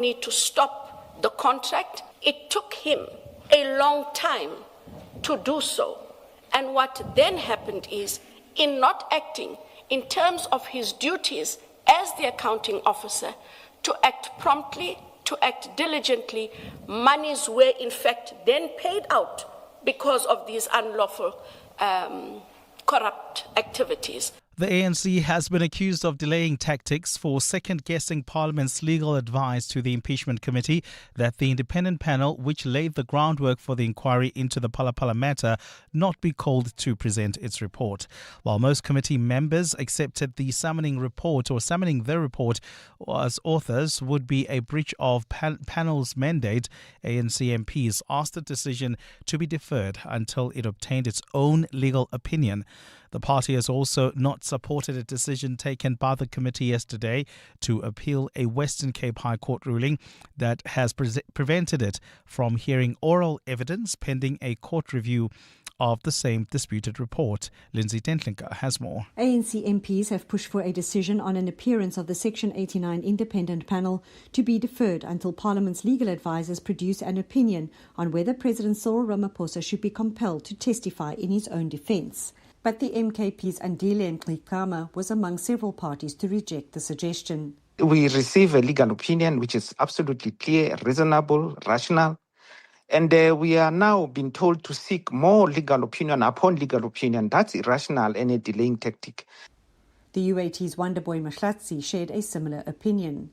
need to stop the contract. It took him a long time to do so. And what then happened is, in not acting in terms of his duties as the accounting officer, to act promptly, to act diligently, monies were in fact then paid out because of these unlawful corrupt activities. The ANC has been accused of delaying tactics for second-guessing Parliament's legal advice to the impeachment committee that the independent panel, which laid the groundwork for the inquiry into the Phala matter, not be called to present its report. While most committee members accepted the summoning the report as authors would be a breach of panel's mandate, ANC MPs asked the decision to be deferred until it obtained its own legal opinion. The party has also not supported a decision taken by the committee yesterday to appeal a Western Cape High Court ruling that has prevented it from hearing oral evidence pending a court review of the same disputed report. Lindsay Dentlinker has more. ANC MPs have pushed for a decision on an appearance of the Section 89 independent panel to be deferred until Parliament's legal advisers produce an opinion on whether President Cyril Ramaphosa should be compelled to testify in his own defence. But the MKP's Andile Nklikama was among several parties to reject the suggestion. We receive a legal opinion which is absolutely clear, reasonable, rational, and we are now being told to seek more legal opinion upon legal opinion. That's irrational and a delaying tactic. The UAT's Wonderboy Mahlatsi shared a similar opinion.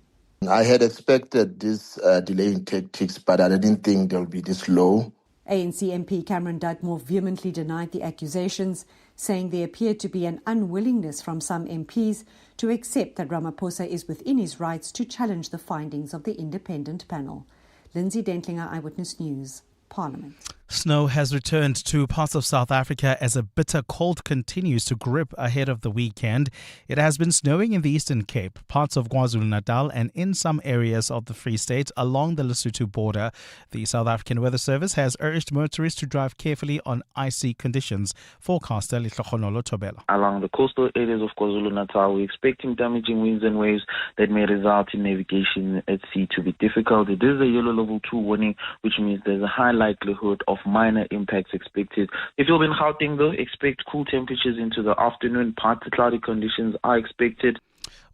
I had expected this delaying tactics, but I didn't think they'll be this low. ANC MP Cameron Dugmore vehemently denied the accusations, saying there appeared to be an unwillingness from some MPs to accept that Ramaphosa is within his rights to challenge the findings of the independent panel. Lindsay Dentlinger, Eyewitness News, Parliament. Snow has returned to parts of South Africa as a bitter cold continues to grip ahead of the weekend. It has been snowing in the Eastern Cape, parts of KwaZulu-Natal and in some areas of the Free State along the Lesotho border. The South African Weather Service has urged motorists to drive carefully on icy conditions. Forecaster Litlokhonolo Tobela. Along the coastal areas of KwaZulu-Natal, we're expecting damaging winds and waves that may result in navigation at sea to be difficult. It is a yellow level 2 warning, which means there's a high likelihood of minor impacts expected. If you'll be in Gauteng though, expect cool temperatures into the afternoon. Partly cloudy conditions are expected.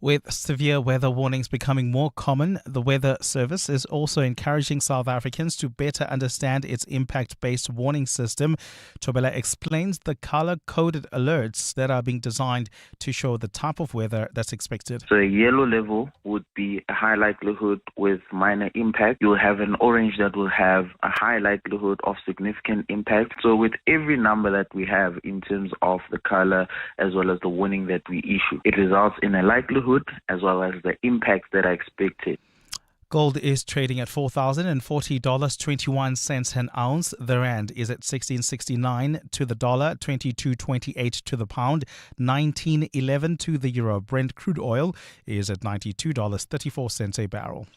With severe weather warnings becoming more common, the Weather Service is also encouraging South Africans to better understand its impact-based warning system. Tobela explains the color-coded alerts that are being designed to show the type of weather that's expected. So a yellow level would be a high likelihood with minor impact. You'll have an orange that will have a high likelihood of significant impact. So with every number that we have in terms of the color as well as the warning that we issue, it results in a likelihood as well as the impacts that are expected. Gold is trading at $4,040.21 an ounce. The rand is at 16.69 to the dollar, 22.28 to the pound, 19.11 to the euro. Brent crude oil is at $92.34 a barrel.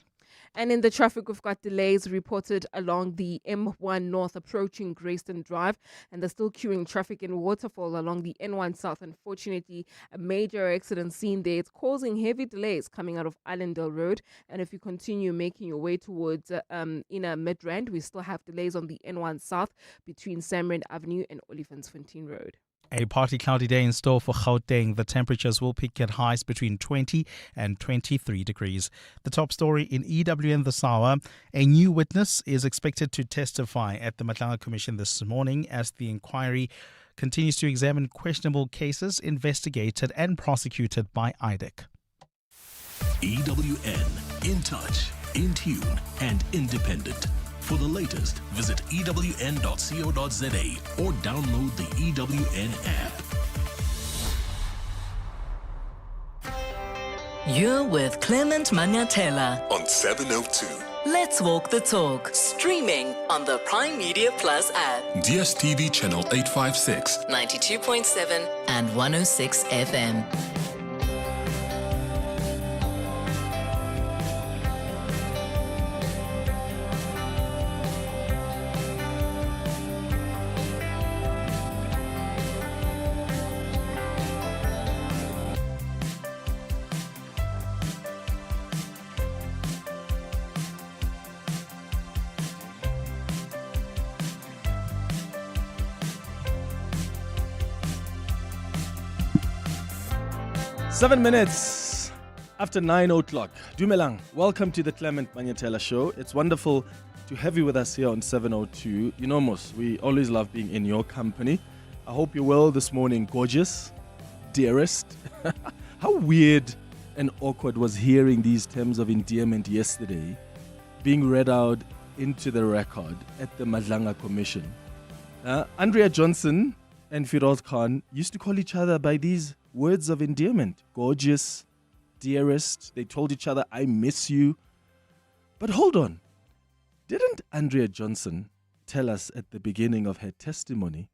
And in the traffic, we've got delays reported along the M1 North approaching Grayston Drive, and there's still queuing traffic in Waterfall along the N1 South. Unfortunately, a major accident seen there. It's causing heavy delays coming out of Allendale Road. And if you continue making your way towards inner Midrand, we still have delays on the N1 South between Samrand Avenue and Olifantsfontein Road. A partly cloudy day in store for Gauteng. The temperatures will peak at highs between 20 and 23 degrees. The top story in EWN this hour. A new witness is expected to testify at the Matlanga Commission this morning as the inquiry continues to examine questionable cases investigated and prosecuted by IDEC. EWN, in touch, in tune and independent. For the latest, visit ewn.co.za or download the EWN app. You're with Clement Manyathela On 702. Let's walk the talk. Streaming on the Prime Media Plus app. DSTV channel 856. 92.7 and 106 FM. 7 minutes after 9 o'clock. Dumelang, welcome to the Clement Manyathela Show. It's wonderful to have you with us here on 702. You know, Mos, we always love being in your company. I hope you're well this morning, gorgeous, dearest. How weird and awkward was hearing these terms of endearment yesterday being read out into the record at the Madlanga Commission. Andrea Johnson and Firoz Khan used to call each other by these words of endearment. Gorgeous, dearest. They told each other, I miss you. But hold on. Didn't Andrea Johnson tell us at the beginning of her testimony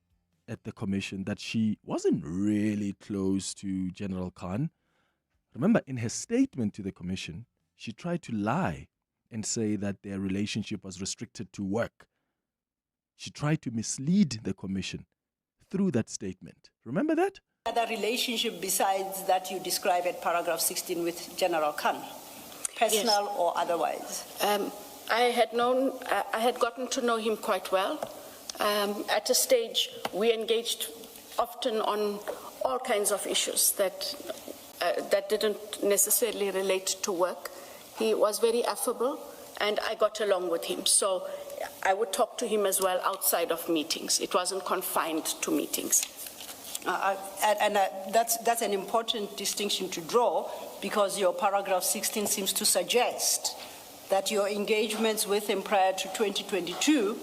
at the commission that she wasn't really close to General Khan? Remember, in her statement to the commission, she tried to lie and say that their relationship was restricted to work. She tried to mislead the commission through that statement. Remember that? Other relationship besides that you describe at paragraph 16 with General Khan, personal yes. or otherwise? I had gotten to know him quite well. At a stage, we engaged often on all kinds of issues that didn't necessarily relate to work. He was very affable, and I got along with him. So I would talk to him as well outside of meetings. It wasn't confined to meetings. That's an important distinction to draw, because your paragraph 16 seems to suggest that your engagements with him prior to 2022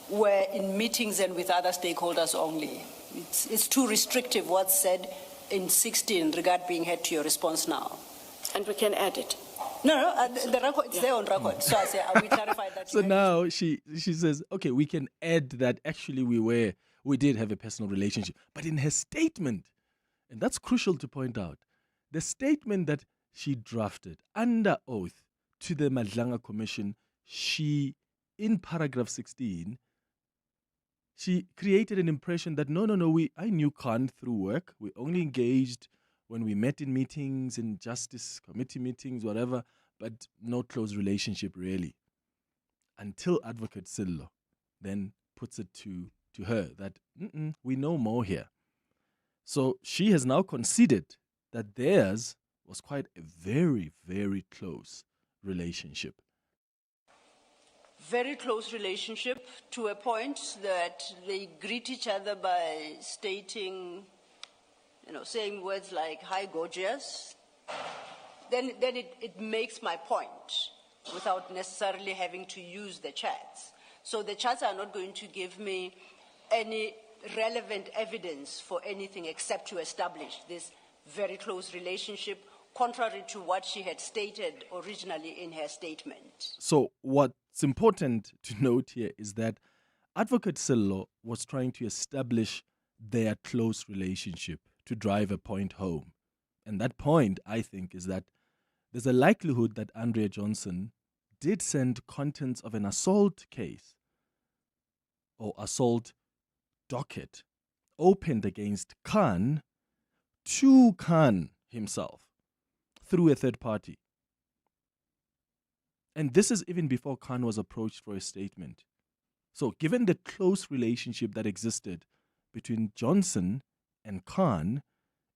were in meetings and with other stakeholders only. It's too restrictive what's said in 16 regard being heard to your response now. And we can add it. No, the record, it's there on record. So I say, we clarify that. So now she says, okay, we can add that actually we did have a personal relationship. But in her statement, and that's crucial to point out, the statement that she drafted under oath to the Madlanga Commission, she, in paragraph 16, she created an impression that I knew Khan through work. We only engaged when we met in meetings, in justice committee meetings, whatever, but no close relationship really. Until Advocate Sillo then puts it to her that we know more here. So she has now conceded that theirs was quite a very, very close relationship. Very close relationship to a point that they greet each other by stating, saying words like, hi, gorgeous. Then it makes my point without necessarily having to use the chats. So the chats are not going to give me any relevant evidence for anything except to establish this very close relationship, contrary to what she had stated originally in her statement. So what's important to note here is that Advocate Sillo was trying to establish their close relationship to drive a point home. And that point, I think, is that there's a likelihood that Andrea Johnson did send contents of an assault case or assault docket opened against Khan to Khan himself through a third party. And this is even before Khan was approached for a statement. So given the close relationship that existed between Johnson and Khan,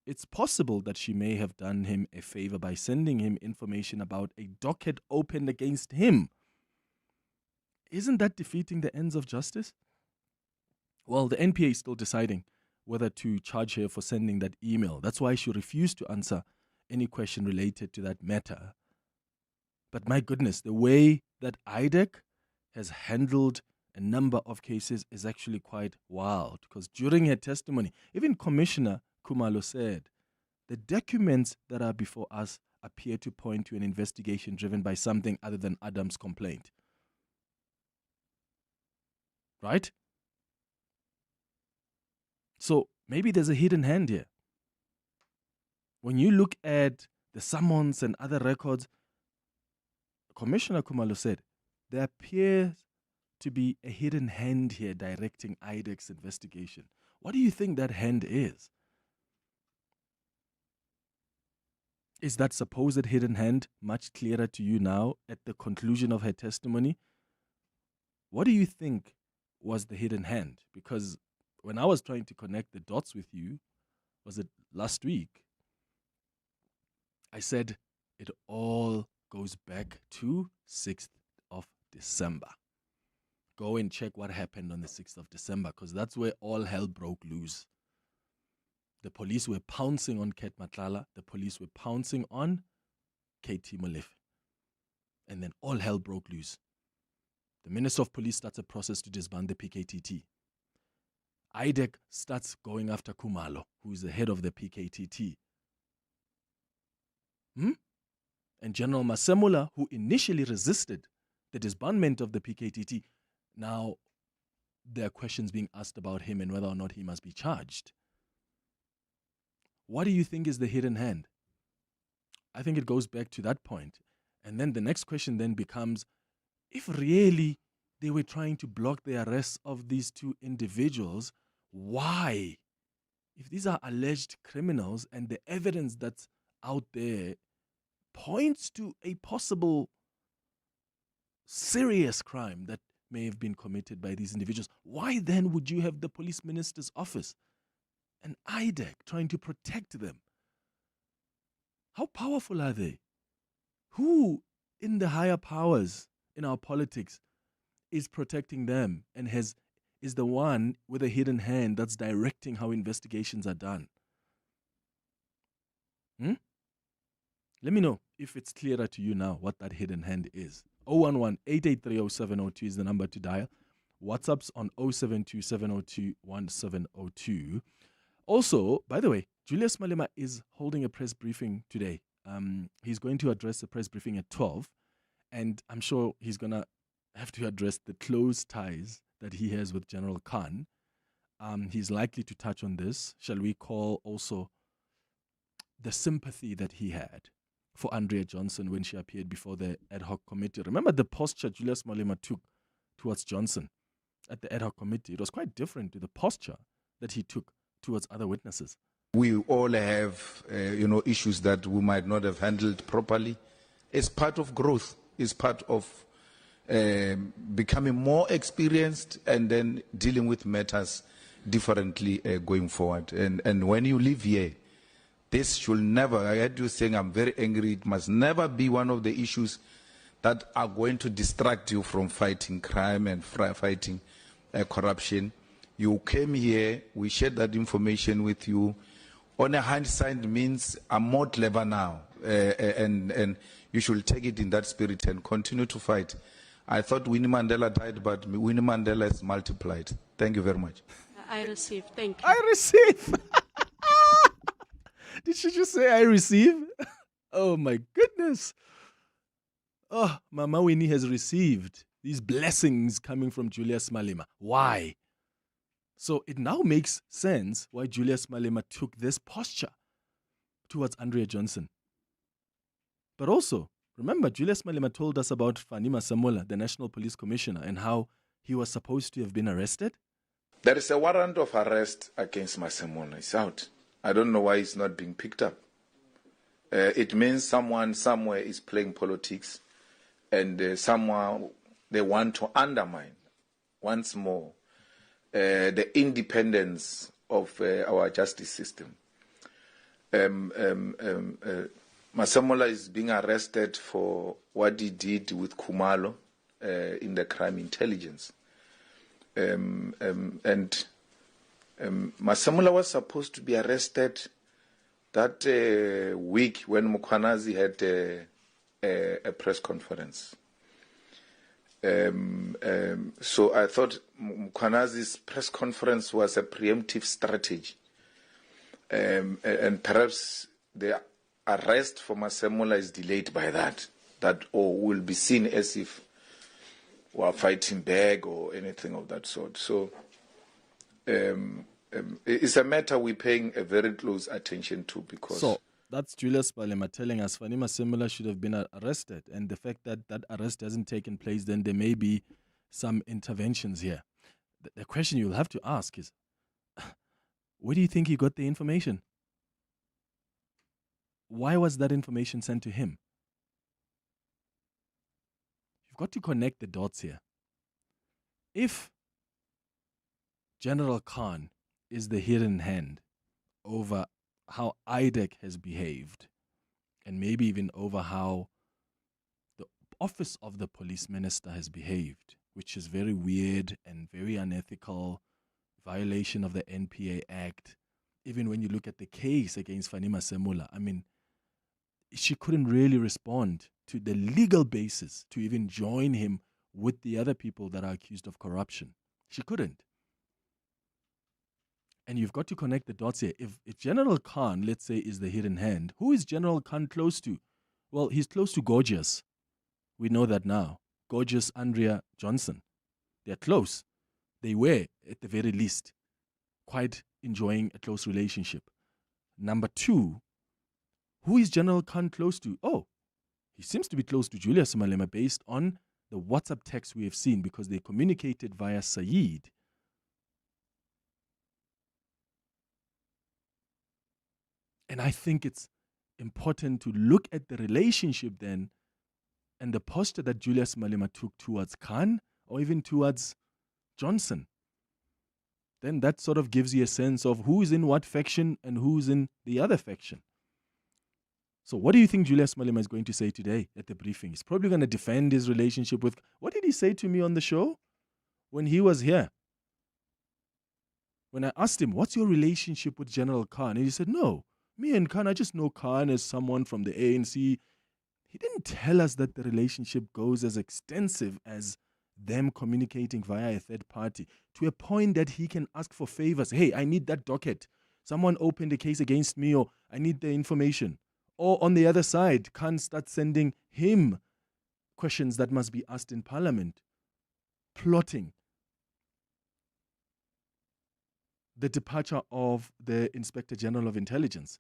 it's possible that she may have done him a favor by sending him information about a docket opened against him. Isn't that defeating the ends of justice? Well, the NPA is still deciding whether to charge her for sending that email. That's why she refused to answer any question related to that matter. But my goodness, the way that IDEC has handled a number of cases is actually quite wild. Because during her testimony, even Commissioner Khumalo said, the documents that are before us appear to point to an investigation driven by something other than Adam's complaint. Right? So maybe there's a hidden hand here. When you look at the summons and other records, Commissioner Khumalo said, there appears to be a hidden hand here directing IDEC's investigation. What do you think that hand is? Is that supposed hidden hand much clearer to you now at the conclusion of her testimony? What do you think was the hidden hand? Because when I was trying to connect the dots with you, was it last week? I said it all goes back to 6th of December. Go and check what happened on the 6th of December, because that's where all hell broke loose. The police were pouncing on Ket Matlala. The police were pouncing on KT Molefe. And then all hell broke loose. The Minister of Police starts a process to disband the PKTT. IDEC starts going after Kumalo, who is the head of the PKTT. And General Masemola, who initially resisted the disbandment of the PKTT, now there are questions being asked about him and whether or not he must be charged. What do you think is the hidden hand? I think it goes back to that point. And then the next question then becomes, if really they were trying to block the arrests of these two individuals, why? If these are alleged criminals and the evidence that's out there points to a possible serious crime that may have been committed by these individuals, why then would you have the police minister's office and IDEC trying to protect them? How powerful are they? Who in the higher powers in our politics is protecting them and is the one with a hidden hand that's directing how investigations are done? Let me know if it's clearer to you now what that hidden hand is. 011-883-0702 is the number to dial. WhatsApp's on 072-702-1702. Also, by the way, Julius Malema is holding a press briefing today. He's going to address the press briefing at 12, and I'm sure he's going to have to address the close ties that he has with General Khan. He's likely to touch on this. Shall we call also the sympathy that he had for Andrea Johnson when she appeared before the ad hoc committee? Remember the posture Julius Malema took towards Johnson at the ad hoc committee? It was quite different to the posture that he took towards other witnesses. We all have, issues that we might not have handled properly. It's part of growth. It's part of becoming more experienced and then dealing with matters differently going forward. And when you live here, this should never, I heard you saying I'm very angry, it must never be one of the issues that are going to distract you from fighting crime and fighting corruption. You came here, we shared that information with you. On a hindsight means I'm more clever now, and you should take it in that spirit and continue to fight. I thought Winnie Mandela died, but Winnie Mandela is multiplied. Thank you very much. I receive. Thank you. I receive. Did she just say I receive? Oh my goodness. Oh, Mama Winnie has received these blessings coming from Julius Malema. Why? So it now makes sense why Julius Malema took this posture towards Andrea Johnson. But also, remember, Julius Malema told us about Fani Masemola, the National Police Commissioner, and how he was supposed to have been arrested. There is a warrant of arrest against Masemola. It's out. I don't know why it's not being picked up. It means someone somewhere is playing politics, and someone they want to undermine once more the independence of our justice system. Masemola is being arrested for what he did with Kumalo in the crime intelligence. Masemola was supposed to be arrested that week when Mukwanazi had a press conference. So I thought Mukwanazi's press conference was a preemptive strategy. And perhaps the arrest for Masemola is delayed by that will be seen as if we are fighting back or anything of that sort. So it's a matter we're paying a very close attention to because... So that's Julius Malema telling us Fani Masemola should have been arrested, and the fact that that arrest hasn't taken place, then there may be some interventions here. The question you'll have to ask is, where do you think he got the information? Why was that information sent to him? You've got to connect the dots here. If General Khan is the hidden hand over how IDEC has behaved and maybe even over how the office of the police minister has behaved, which is very weird and very unethical, violation of the NPA Act. Even when you look at the case against Fanima Semula, I mean, she couldn't really respond to the legal basis to even join him with the other people that are accused of corruption. She couldn't. And you've got to connect the dots here. If General Khan, let's say, is the hidden hand, who is General Khan close to? Well, he's close to Gorgeous. We know that now. Gorgeous Andrea Johnson. They're close. They were, at the very least, quite enjoying a close relationship. Number two, who is General Khan close to? Oh, he seems to be close to Julius Malema based on the WhatsApp text we have seen, because they communicated via Saeed. And I think it's important to look at the relationship then and the posture that Julius Malema took towards Khan or even towards Johnson. Then that sort of gives you a sense of who's in what faction and who's in the other faction. So what do you think Julius Malema is going to say today at the briefing? He's probably going to defend his relationship with... What did he say to me on the show when he was here? When I asked him, what's your relationship with General Khan? And he said, no, me and Khan, I just know Khan as someone from the ANC. He didn't tell us that the relationship goes as extensive as them communicating via a third party to a point that he can ask for favors. Hey, I need that docket. Someone opened a case against me, or I need the information. Or on the other side, Khan starts sending him questions that must be asked in Parliament, plotting the departure of the Inspector General of Intelligence.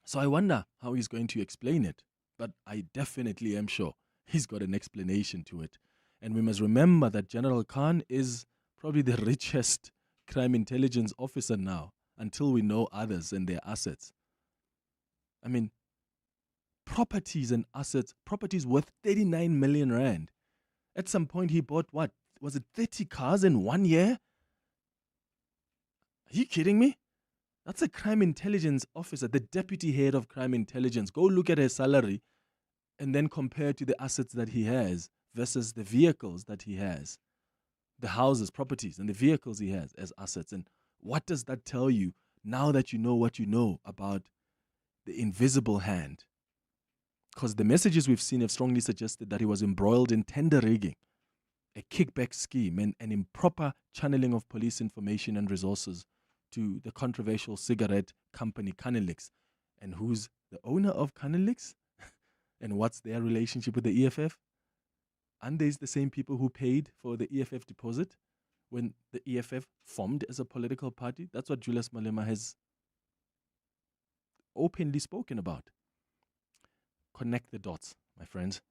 So I wonder how he's going to explain it. But I definitely am sure he's got an explanation to it. And we must remember that General Khan is probably the richest crime intelligence officer now, until we know others and their assets. I mean, properties and assets, properties worth 39 million rand. At some point he bought, what, was it 30 cars in 1 year? Are you kidding me? That's a crime intelligence officer, the deputy head of crime intelligence. Go look at her salary and then compare to the assets that he has versus the vehicles that he has, the houses, properties, and the vehicles he has as assets. And what does that tell you now that you know what you know about the invisible hand? Because the messages we've seen have strongly suggested that he was embroiled in tender rigging, a kickback scheme, and an improper channeling of police information and resources to the controversial cigarette company Canelix. And who's the owner of Canelix? And what's their relationship with the EFF? And these the same people who paid for the EFF deposit when the EFF formed as a political party? That's what Julius Malema has openly spoken about. Connect the dots, my friends.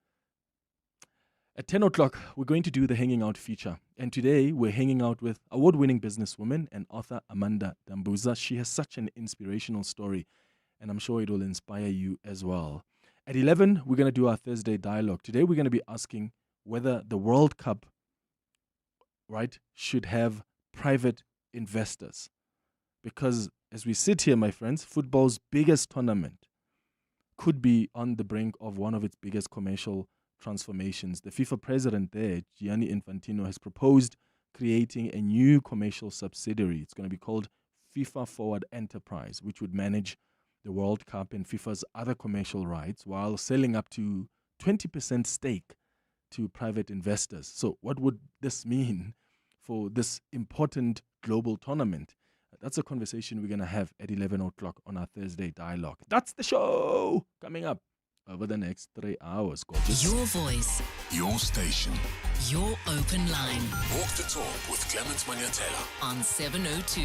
At 10 o'clock, we're going to do the Hanging Out feature. And today, we're hanging out with award-winning businesswoman and author Amanda Dambuza. She has such an inspirational story, and I'm sure it will inspire you as well. At 11, we're going to do our Thursday dialogue. Today, we're going to be asking whether the World Cup, right, should have private investors. Because as we sit here, my friends, football's biggest tournament could be on the brink of one of its biggest commercial transformations. The FIFA president there, Gianni Infantino, has proposed creating a new commercial subsidiary. It's going to be called FIFA Forward Enterprise, which would manage the World Cup and FIFA's other commercial rights while selling up to 20% stake to private investors. So what would this mean for this important global tournament? That's a conversation we're going to have at 11 o'clock on our Thursday dialogue. That's the show coming up over the next 3 hours. Gorgeous. Your voice, your station, your open line. Walk the talk with Clement Manyathela on 702.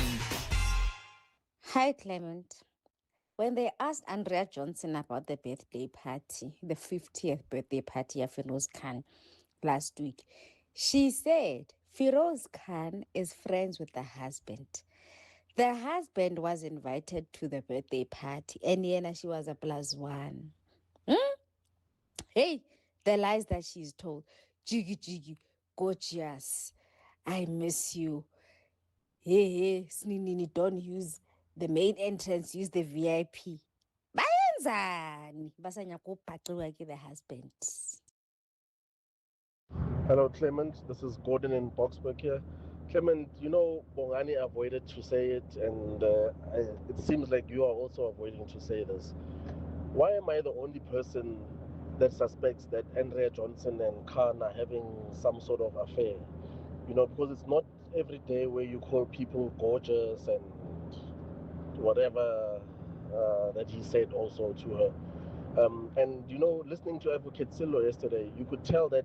Hi, Clement. When they asked Andrea Johnson about the birthday party, the 50th birthday party of Feroz Khan last week, she said Feroz Khan is friends with the husband. The husband was invited to the birthday party, and Yena, she was a +1. Hey, the lies that she's told. Jiggy, jiggy, gorgeous. I miss you. Hey, Snini, don't use the main entrance, use the VIP. benzani basanyaka ubhaxiwe ke the husband. Hello, Clement. This is Gordon in Boxburg here. Clement, you know, Bongani avoided to say it, and it seems like you are also avoiding to say this. Why am I the only person that suspects that Andrea Johnson and Khan are having some sort of affair? You know, because it's not every day where you call people gorgeous and whatever that he said also to her. And, you know, listening to Advocate Sillo yesterday, you could tell that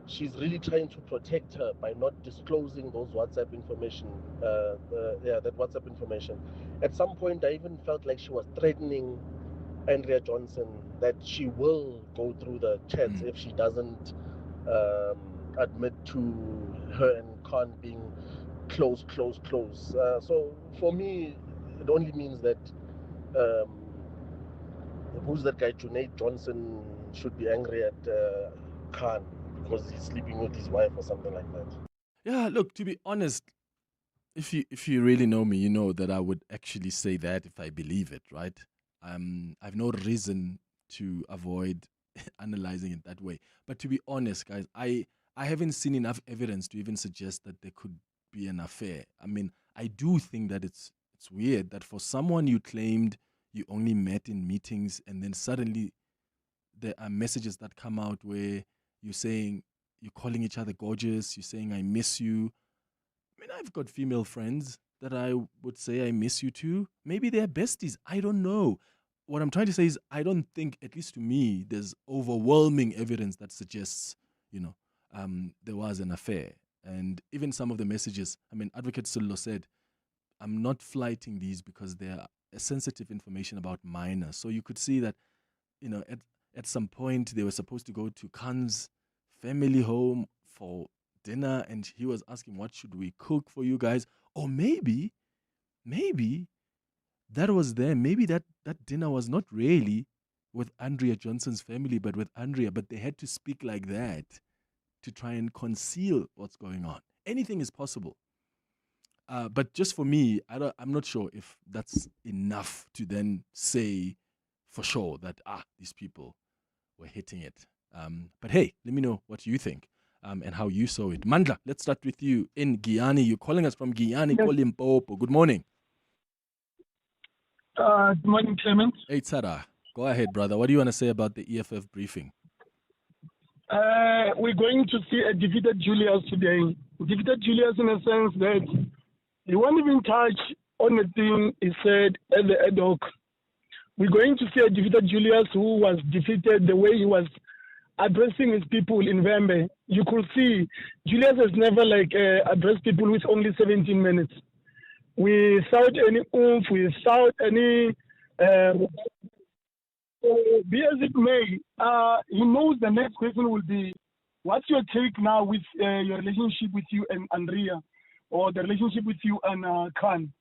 she's really trying to protect her by not disclosing those WhatsApp information, that WhatsApp information. At some point, I even felt like she was threatening Andrea Johnson that she will go through the chats if she doesn't admit to her and Khan being close. So for me, it only means that who's that guy, Junaid Johnson, should be angry at Khan because he's sleeping with his wife or something like that. Yeah, look, to be honest, if you really know me, you know that I would actually say that if I believe it, right? I've no reason to avoid analyzing it that way. But to be honest, guys, I haven't seen enough evidence to even suggest that there could be an affair. I mean, I do think that it's weird that for someone you claimed you only met in meetings and then suddenly there are messages that come out where you're calling each other gorgeous, you're saying I miss you. I mean, I've got female friends that I would say I miss you too. Maybe they're besties. I don't know. What I'm trying to say is I don't think, at least to me, there's overwhelming evidence that suggests, there was an affair. And even some of the messages, I mean, Advocate Sillo said, I'm not flighting these because they're sensitive information about minors. So you could see that, at some point they were supposed to go to Khan's family home for dinner and he was asking, what should we cook for you guys? Or maybe that was them. Maybe that dinner was not really with Andrea Johnson's family, but with Andrea. But they had to speak like that to try and conceal what's going on. Anything is possible. But just for me, I'm not sure if that's enough to then say for sure that, these people were hitting it. But hey, let me know what you think and how you saw it. Mandla, let's start with you in Guyana. You're calling us from Guyana, Limpopo. Good morning. Good morning, Clement. Hey, Tzara. Go ahead, brother. What do you want to say about the EFF briefing? We're going to see a defeated Julius today. Defeated Julius in a sense that he won't even touch on the thing he said at the ad hoc. We're going to see a defeated Julius who was defeated the way he was addressing his people in Vembe. You could see Julius has never addressed people with only 17 minutes. Without any oomph, without any be as it may, he knows the next question will be, what's your take now with your relationship with you and Andrea, or the relationship with you and Khan?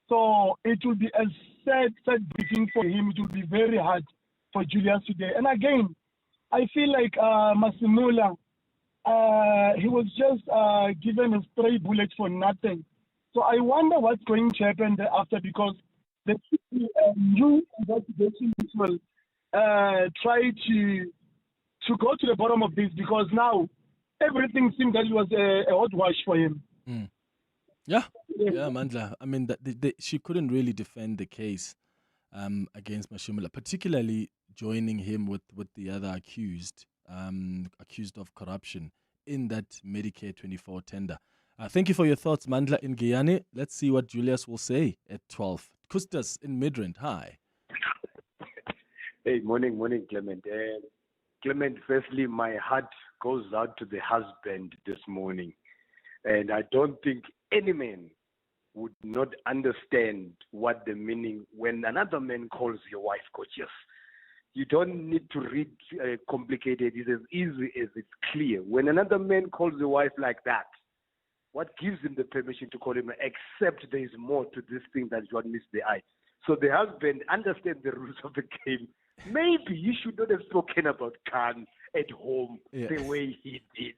So it will be a sad briefing for him. It will be very hard for Julius today. And again, I feel like Masimula, he was just given a stray bullet for nothing. So I wonder what's going to happen thereafter, because the new investigation will try to go to the bottom of this, because now everything seems that it was a hot wash for him. Yeah, Mandla. I mean, she couldn't really defend the case against Mashumula, particularly joining him with the other accused of corruption in that Medicare 24 tender. Thank you for your thoughts, Mandla in Guyana. Let's see what Julius will say at 12. Kustas in Midrand, hi. Hey, morning, Clement. Clement, firstly, my heart goes out to the husband this morning. And I don't think any man would not understand what the meaning when another man calls your wife gorgeous. You don't need to read complicated. It's as easy as it's clear. When another man calls your wife like that, what gives him the permission to call him, except there is more to this thing that John missed the eye. So the husband understands the rules of the game. Maybe you should not have spoken about Khan at home the way he did.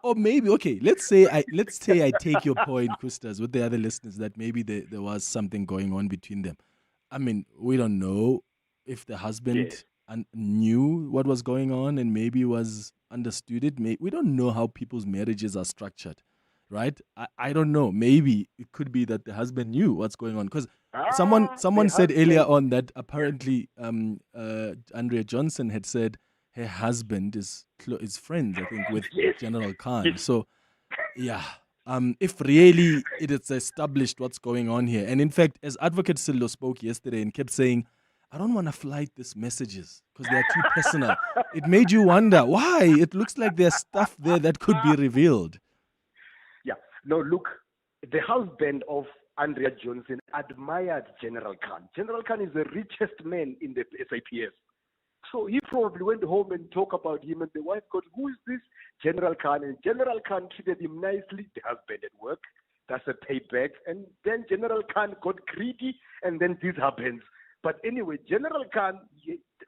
or maybe okay. Let's say I take your point, Kustas, with the other listeners that maybe there was something going on between them. I mean, we don't know if the husband knew what was going on and maybe was understood it. We don't know how people's marriages are structured, right? I don't know. Maybe it could be that the husband knew what's going on because someone said earlier on that apparently Andrea Johnson had said her husband is friends, I think, with General Khan. So, yeah. If really it is established what's going on here. And in fact, as Advocate Sillo spoke yesterday and kept saying, I don't want to flight these messages because they are too personal. It made you wonder why. It looks like there's stuff there that could be revealed. Yeah. No, look, the husband of Andrea Johnson admired General Khan. General Khan is the richest man in the SAPS. So he probably went home and talked about him, and the wife goes, who is this General Khan? And General Khan treated him nicely. The husband at work. That's a payback. And then General Khan got greedy, and then this happens. But anyway, General Khan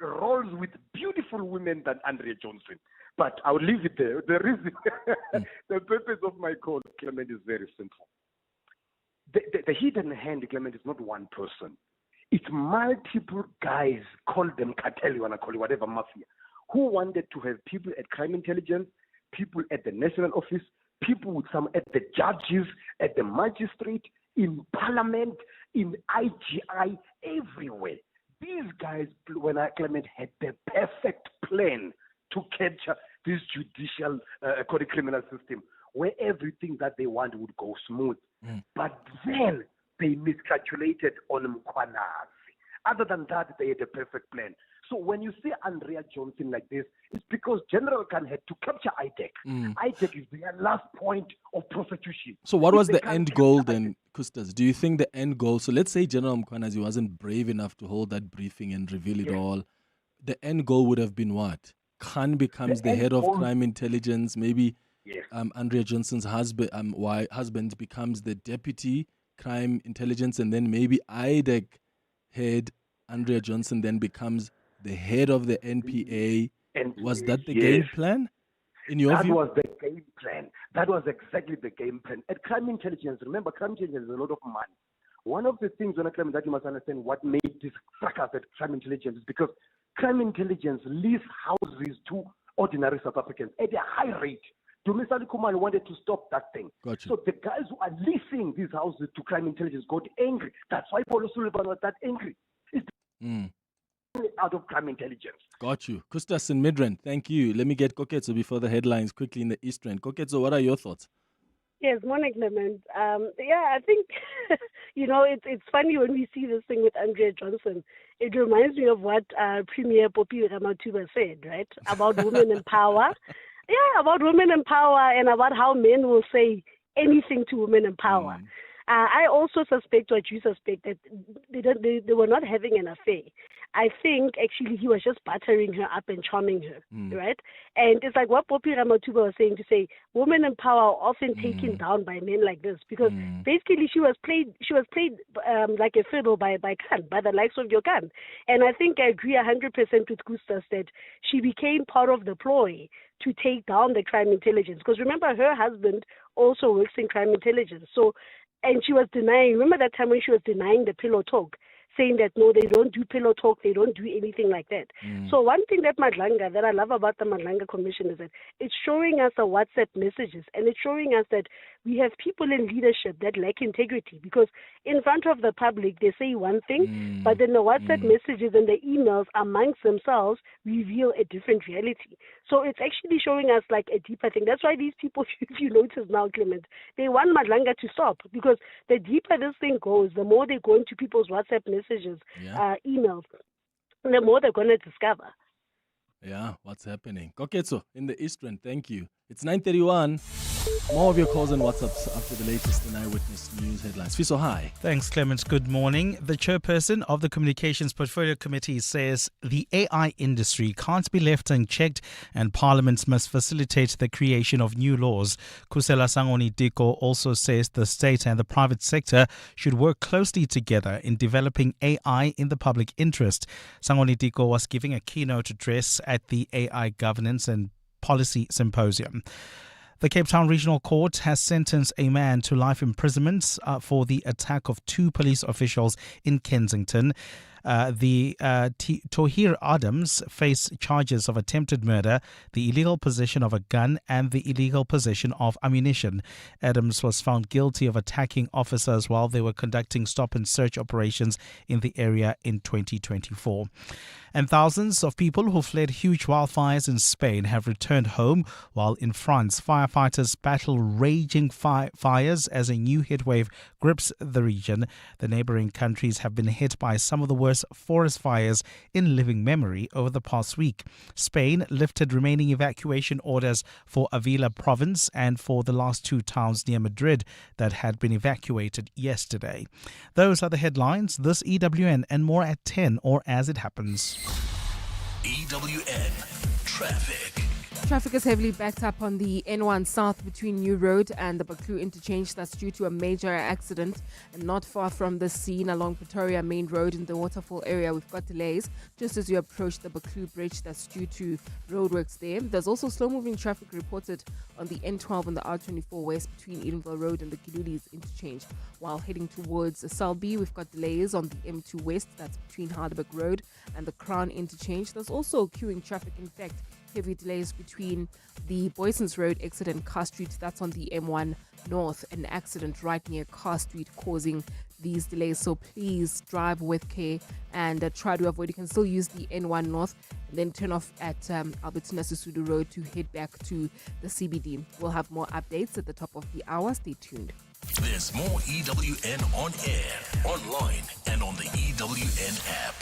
rolls with beautiful women than Andrea Johnson. But I'll leave it there. The reason, the purpose of my call, Clement, is very simple. The hidden hand, Clement, is not one person. It's multiple guys, call them cartel, you want to call it, whatever, mafia, who wanted to have people at crime intelligence, people at the national office, people with some at the judges, at the magistrate, in parliament, in IGI, everywhere. These guys, when Clement, had the perfect plan to capture this judicial criminal system where everything that they want would go smooth. But then they miscalculated on Mkhwanazi. Other than that, they had a perfect plan. So when you see Andrea Johnson like this, it's because General Khan had to capture IDEC. IDEC is their last point of prosecution. So what was the end goal then, Kustas? Do you think the end goal, so let's say General Mkhwanazi wasn't brave enough to hold that briefing and reveal it all. The end goal would have been what? Khan becomes the head of crime intelligence, maybe Andrea Johnson's husband becomes the deputy crime intelligence, and then maybe IDEC head Andrea Johnson then becomes the head of the NPA. And was that the game plan? In your view? That was the game plan. That was exactly the game plan. At crime intelligence, remember, crime intelligence is a lot of money. One of the things when I claim that you must understand what made this fracas at crime intelligence is because crime intelligence leased houses to ordinary South Africans at a high rate. Dumisani Kumar wanted to stop that thing. Gotcha. So the guys who are leasing these houses to crime intelligence got angry. That's why Paulo Sullivan was that angry. It's out of crime intelligence. Got you. Kustas in Midrand, thank you. Let me get Koketso before the headlines quickly in the East Rand. Koketso, what are your thoughts? Yes, morning, Clement. I think, it's funny when we see this thing with Andrea Johnson. It reminds me of what Premier Poppy Ramaphosa said, right, about women in power. Yeah, about women in power and about how men will say anything to women in power. I also suspect what you suspect, that they were not having an affair. I think actually he was just buttering her up and charming her, right? And it's like what Poppy Ramaphosa was saying, to say women in power are often taken down by men like this, because basically she was played like a fiddle by Khan, by the likes of your Khan. And I think I agree 100% with Kustas that she became part of the ploy to take down the crime intelligence. Because remember, her husband also works in crime intelligence. So, and she was denying, remember that time when she was denying the pillow talk, saying that no, they don't do pillow talk, they don't do anything like that. So one thing that I love about the Madlanga Commission is that it's showing us the WhatsApp messages, and it's showing us that we have people in leadership that lack integrity, because in front of the public they say one thing, but then the WhatsApp messages and the emails amongst themselves reveal a different reality. So it's actually showing us like a deeper thing. That's why these people, if you notice now, Clement, they want Madlanga to stop, because the deeper this thing goes, the more they go into people's WhatsApp messages, emails, the more they're going to discover. Yeah, what's happening? Koketso in the Eastern, thank you. It's 9:31. More of your calls and WhatsApps after the latest in Eyewitness News headlines. Fiso, hi. Thanks, Clements. Good morning. The chairperson of the Communications Portfolio Committee says the AI industry can't be left unchecked and parliaments must facilitate the creation of new laws. Kusela Sangoni Diko also says the state and the private sector should work closely together in developing AI in the public interest. Sangoni Diko was giving a keynote address at the AI Governance and Policy Symposium. The Cape Town Regional Court has sentenced a man to life imprisonment for the attack of two police officials in Kensington. Tohir Adams faced charges of attempted murder, the illegal possession of a gun, and the illegal possession of ammunition. Adams was found guilty of attacking officers while they were conducting stop and search operations in the area in 2024. And thousands of people who fled huge wildfires in Spain have returned home, while in France, firefighters battle raging fires as a new heatwave grips the region. The neighboring countries have been hit by some of the worst forest fires in living memory over the past week. Spain lifted remaining evacuation orders for Avila province and for the last two towns near Madrid that had been evacuated yesterday. Those are the headlines. This EWN and more at 10 or as it happens. EWN Traffic. Traffic is heavily backed up on the N1 South between New Road and the Baklu interchange. That's due to a major accident. And not far from the scene along Pretoria Main Road in the Waterfall area, we've got delays just as you approach the Baklu Bridge. That's due to roadworks there. There's also slow-moving traffic reported on the N12 and the R24 West between Edenville Road and the Gilulis interchange. While heading towards Selby, we've got delays on the M2 West. That's between Harderberg Road and the Crown interchange. There's also queuing traffic. In fact, heavy delays between the Boysons Road exit and Carr Street. That's on the M1 North. An accident right near Carr Street causing these delays. So please drive with care and try to avoid. You can still use the N1 North and then turn off at Albertina Sisulu Road to head back to the CBD. We'll have more updates at the top of the hour. Stay tuned. There's more EWN on air, online, and on the EWN app.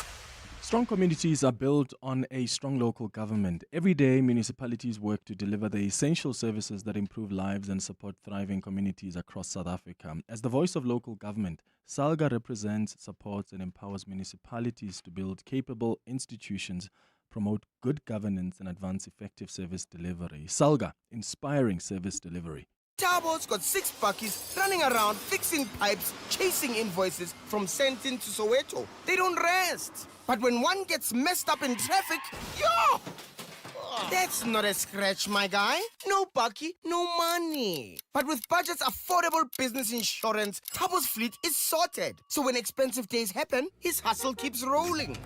Strong communities are built on a strong local government. Every day, municipalities work to deliver the essential services that improve lives and support thriving communities across South Africa. As the voice of local government, SALGA represents, supports, and empowers municipalities to build capable institutions, promote good governance, and advance effective service delivery. SALGA, inspiring service delivery. Tabo's got 6 buckies running around fixing pipes, chasing invoices from Sentin to Soweto. They don't rest. But when one gets messed up in traffic, yo! That's not a scratch, my guy. No bucky, no money. But with Budget's affordable business insurance, Tabo's fleet is sorted. So when expensive days happen, his hustle keeps rolling.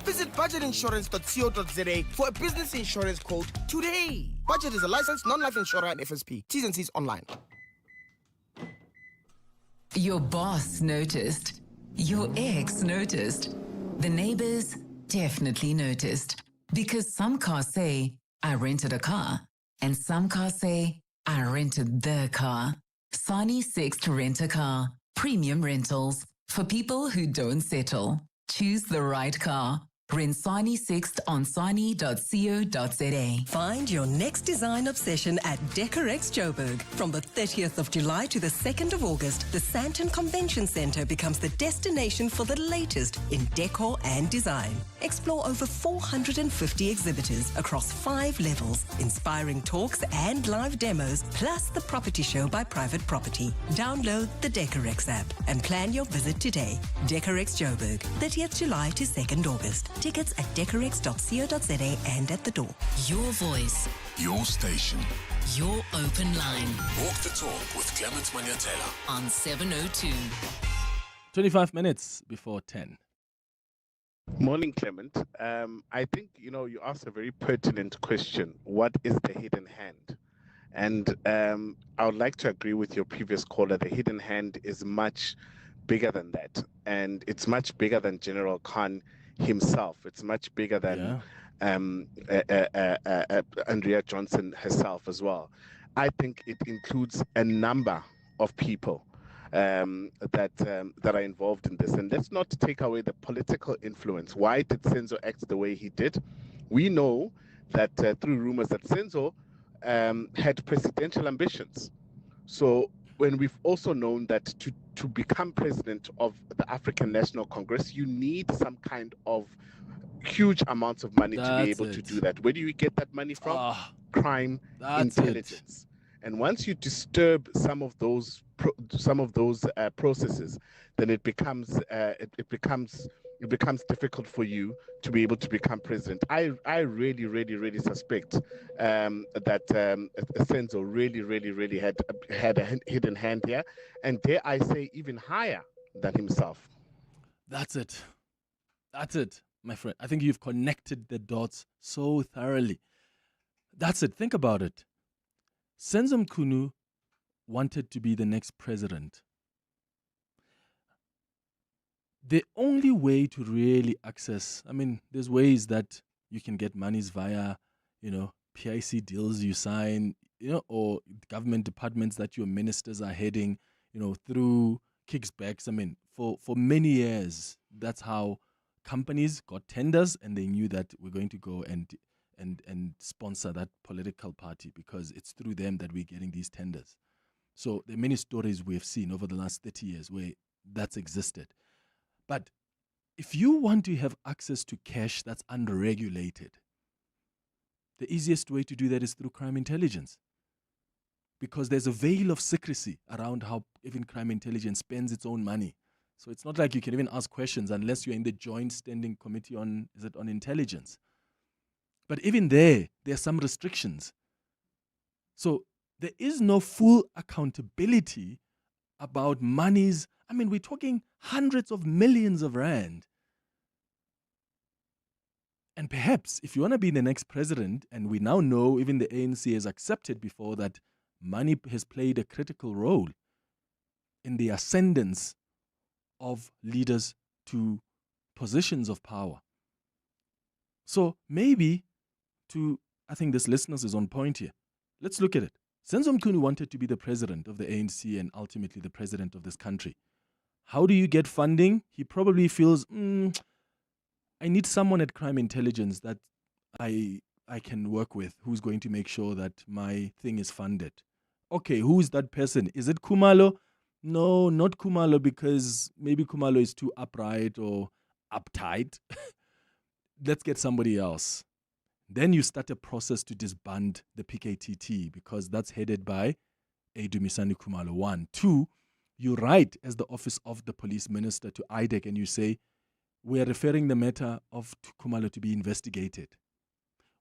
Visit budgetinsurance.co.za for a business insurance quote today. Budget is a licensed non-life insurer and FSP. T's and C's online. Your boss noticed. Your ex noticed. The neighbors definitely noticed. Because some cars say, I rented a car. And some cars say, I rented the car. Sani Sixt Rent a Car. Premium rentals. For people who don't settle. Choose the right car. Rent Sani Sixt on sani.co.za. Find your next design obsession at Decorex Joburg. From the 30th of July to the 2nd of August, the Sandton Convention Centre becomes the destination for the latest in decor and design. Explore over 450 exhibitors across 5 levels, inspiring talks and live demos, plus the property show by Private Property. Download the Decorex app and plan your visit today. Decorex Joburg, 30th July to 2nd August. Tickets at decorex.co.za and at the door. Your voice. Your station. Your open line. Walk the talk with Clement Manyathela on 702. 25 minutes before 10. Morning, Clement. I think, you asked a very pertinent question. What is the hidden hand? And I would like to agree with your previous caller. The hidden hand is much bigger than that. And it's much bigger than General Khan himself. It's much bigger than Andrea Johnson herself as well. I think it includes a number of people that are involved in this. And let's not take away the political influence. Why did Senzo act the way he did? We know that through rumors that Senzo had presidential ambitions. So when we've also known that to become president of the African National Congress, you need some kind of huge amounts of money to be able to do that. Where do you get that money from? Crime intelligence. And once you disturb some of those processes, then it becomes it becomes difficult for you to be able to become president. I really, really, really suspect that Senzo really had a hidden hand here, and dare I say even higher than himself. That's it. That's it, my friend. I think you've connected the dots so thoroughly. That's it. Think about it. Senzo Mkhunu wanted to be the next president. The only way to really access, I mean, there's ways that you can get monies via, PIC deals you sign, or government departments that your ministers are heading, through kickbacks. I mean, for many years, that's how companies got tenders, and they knew that we're going to go and sponsor that political party because it's through them that we're getting these tenders. So there are many stories we have seen over the last 30 years where that's existed. But if you want to have access to cash that's unregulated, the easiest way to do that is through crime intelligence. Because there's a veil of secrecy around how even crime intelligence spends its own money. So it's not like you can even ask questions unless you're in the joint standing committee on intelligence. But even there are some restrictions. So there is no full accountability about monies. I mean, we're talking hundreds of millions of rand. And perhaps if you want to be the next president, and we now know even the ANC has accepted before that money has played a critical role in the ascendance of leaders to positions of power. So maybe I think this listeners is on point here. Let's look at it. Senzo Mkhunu wanted to be the president of the ANC and ultimately the president of this country. How do you get funding? He probably feels, I need someone at crime intelligence that I can work with who's going to make sure that my thing is funded. Okay, who is that person? Is it Khumalo? No, not Khumalo, because maybe Khumalo is too upright or uptight. Let's get somebody else. Then you start a process to disband the PKTT because that's headed by Edumisani Khumalo. 1. 2, you write as the office of the police minister to IDEC and you say, we are referring the matter of Khumalo to be investigated.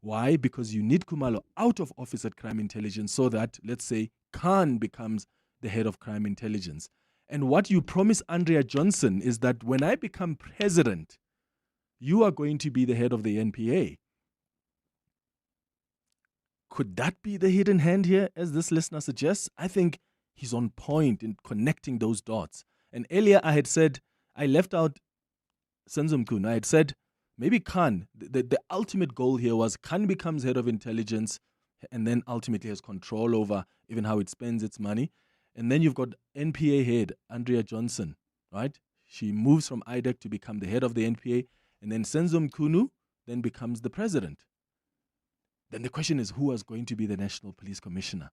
Why? Because you need Khumalo out of office at crime intelligence so that, let's say, Khan becomes the head of crime intelligence. And what you promise Andrea Johnson is that when I become president, you are going to be the head of the NPA. Could that be the hidden hand here, as this listener suggests? I think he's on point in connecting those dots. And earlier I had said, I left out Senzo Mkhunu. I had said, maybe Khan, the ultimate goal here was Khan becomes head of intelligence and then ultimately has control over even how it spends its money. And then you've got NPA head, Andrea Johnson, right? She moves from IDEC to become the head of the NPA. And then Senzo Mkhunu then becomes the president. Then the question is, who was going to be the National Police Commissioner?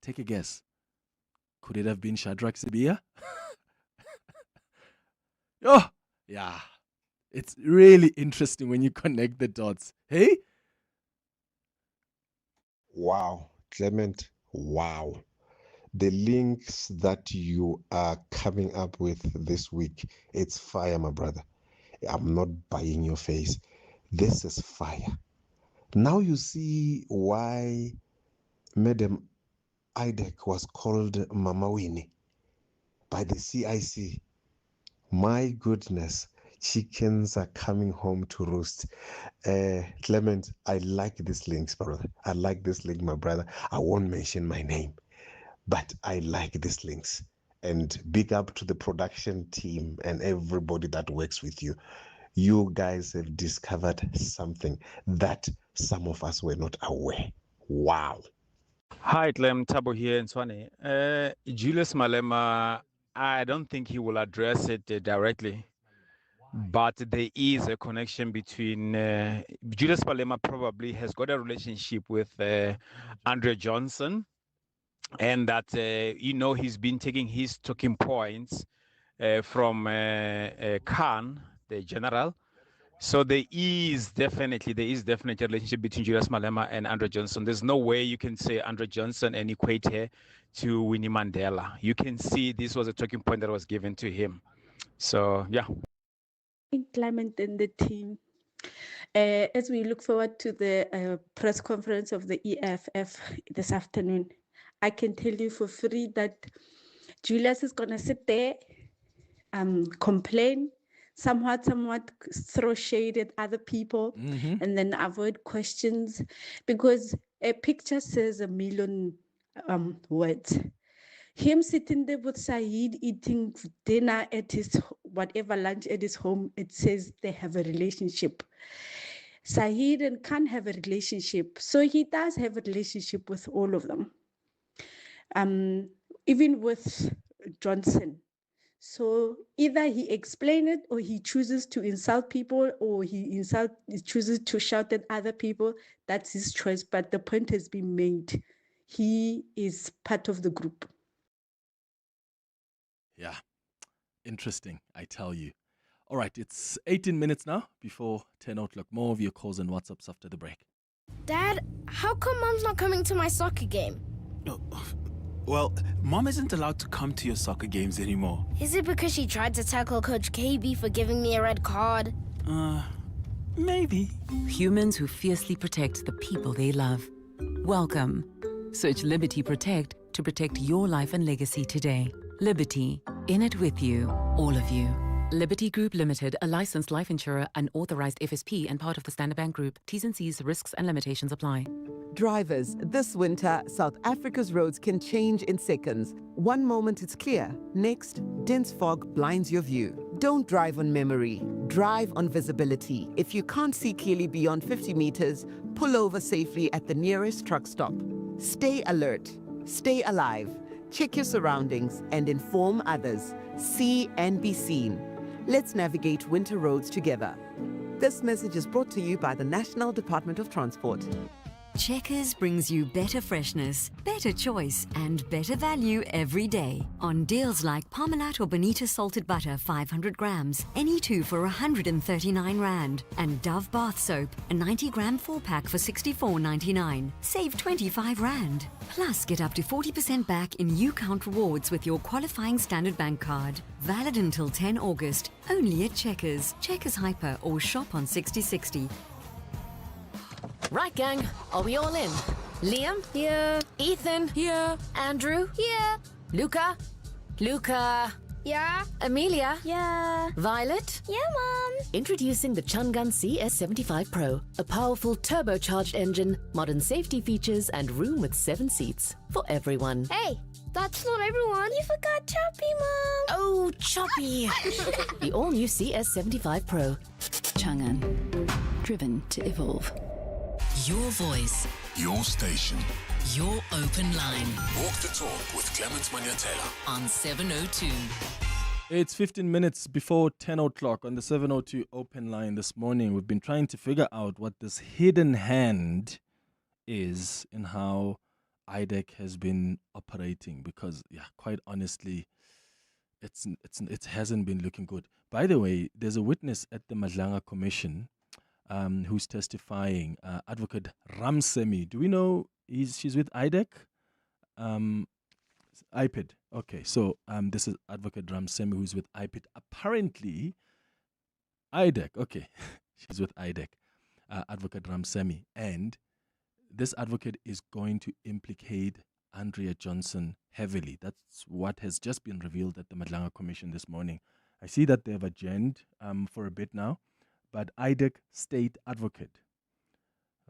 Take a guess. Could it have been Shadrach Sibia? Oh, yeah. It's really interesting when you connect the dots. Hey? Wow, Clement, wow. The links that you are coming up with this week, it's fire, my brother. I'm not buying your face. This is fire. Now you see why Madam IDEC was called Mama Winnie by the CIC. My goodness, chickens are coming home to roost. Clement, I like these links, brother. I like this link, my brother. I won't mention my name, but I like these links. And big up to the production team and everybody that works with you. You guys have discovered something that some of us were not aware. Wow. Hi, Clem Tabo here in Swane. Julius Malema, I don't think he will address it directly, but there is a connection between Julius Malema probably has got a relationship with Andrea Johnson, and that he's been taking his talking points from Khan, the general. So there is definitely a relationship between Julius Malema and Andrea Johnson. There's no way you can say Andrea Johnson and equate her to Winnie Mandela. You can see this was a talking point that was given to him. So yeah. Clement and the team. As we look forward to the press conference of the EFF this afternoon, I can tell you for free that Julius is going to sit there, complain, somewhat throw shade at other people, and then avoid questions, because a picture says a million words. Him sitting there with Saeed eating dinner at his whatever lunch at his home, it says they have a relationship. Saeed and Khan have a relationship, so he does have a relationship with all of them, even with Johnson. So either he explains it, or he chooses to insult people, or he chooses to shout at other people. That's his choice, but the point has been made. He is part of the group. Yeah, interesting, I tell you. All right, it's 18 minutes now before 10 o'clock. More of your calls and WhatsApps after the break. Dad, how come Mom's not coming to my soccer game? Well, Mom isn't allowed to come to your soccer games anymore. Is it because she tried to tackle Coach KB for giving me a red card? Maybe. Humans who fiercely protect the people they love. Welcome. Search Liberty Protect to protect your life and legacy today. Liberty, in it with you, all of you. Liberty Group Limited, a licensed life insurer, an authorized FSP and part of the Standard Bank Group. T's and C's, risks and limitations apply. Drivers, this winter, South Africa's roads can change in seconds. One moment it's clear, next, dense fog blinds your view. Don't drive on memory, drive on visibility. If you can't see clearly beyond 50 meters, pull over safely at the nearest truck stop. Stay alert, stay alive, check your surroundings and inform others. See and be seen. Let's navigate winter roads together. This message is brought to you by the National Department of Transport. Checkers brings you better freshness, better choice, and better value every day. On deals like Parmalat or Bonita salted butter 500 grams, any two for 139 Rand. And Dove bath soap, a 90-gram 4-pack for 64.99. Save 25 Rand. Plus, get up to 40% back in U-Count rewards with your qualifying Standard Bank card. Valid until 10 August. Only at Checkers, Checkers Hyper, or shop on 6060. Right, gang. Are we all in? Liam? Here. Ethan? Here. Andrew? Here. Luca? Luca? Yeah. Amelia? Yeah. Violet? Yeah, Mom. Introducing the Chungun CS75 Pro, a powerful turbocharged engine, modern safety features, and room with 7 seats for everyone. Hey, that's not everyone. You forgot Choppy, Mom. Oh, Choppy! The all-new CS75 Pro. Chang'an, driven to evolve. Your voice. Your station. Your open line. Walk the talk with Clement Manyathela on 702. It's 15 minutes before 10 o'clock on the 702 open line this morning. We've been trying to figure out what this hidden hand is in how IDEC has been operating, because, quite honestly, it hasn't been looking good. By the way, there's a witness at the Madlanga Commission who's testifying, Advocate Ramsemi. Do we know she's with IDEC? IPID. Okay, so this is Advocate Ramsemi, who's with IPID. Apparently, IDEC. Okay, she's with IDEC. Advocate Ramsemi, and this advocate is going to implicate Andrea Johnson heavily. That's what has just been revealed at the Madlanga Commission this morning. I see that they've adjourned for a bit now. But IDEC State Advocate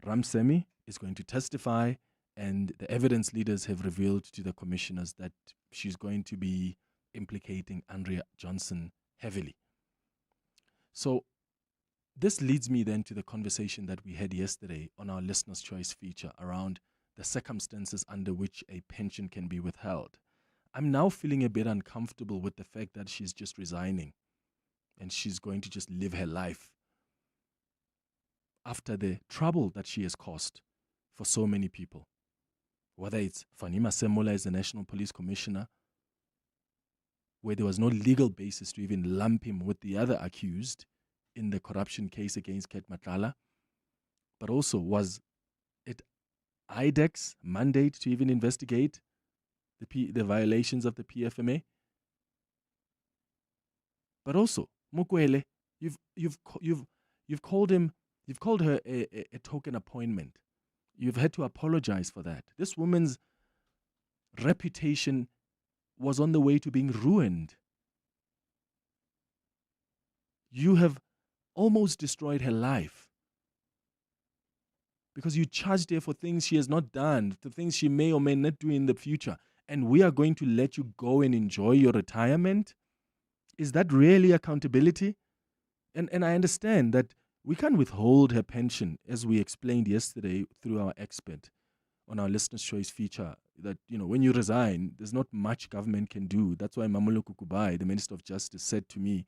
Ramsemi is going to testify, and the evidence leaders have revealed to the commissioners that she's going to be implicating Andrea Johnson heavily. So this leads me then to the conversation that we had yesterday on our Listener's Choice feature around the circumstances under which a pension can be withheld. I'm now feeling a bit uncomfortable with the fact that she's just resigning and she's going to just live her life after the trouble that she has caused for so many people. Whether it's Fanima Semola as the National Police Commissioner, where there was no legal basis to even lump him with the other accused in the corruption case against Ket Matlala, but also was it IDEC's mandate to even investigate the violations of the PFMA? But also, Mukwele, You've called her a token appointment. You've had to apologize for that. This woman's reputation was on the way to being ruined. You have almost destroyed her life because you charged her for things she has not done, the things she may or may not do in the future. And we are going to let you go and enjoy your retirement? Is that really accountability? And I understand that we can't withhold her pension, as we explained yesterday through our expert on our Listener's Choice feature, that, when you resign, there's not much government can do. That's why Mamulo Kukubai, the Minister of Justice, said to me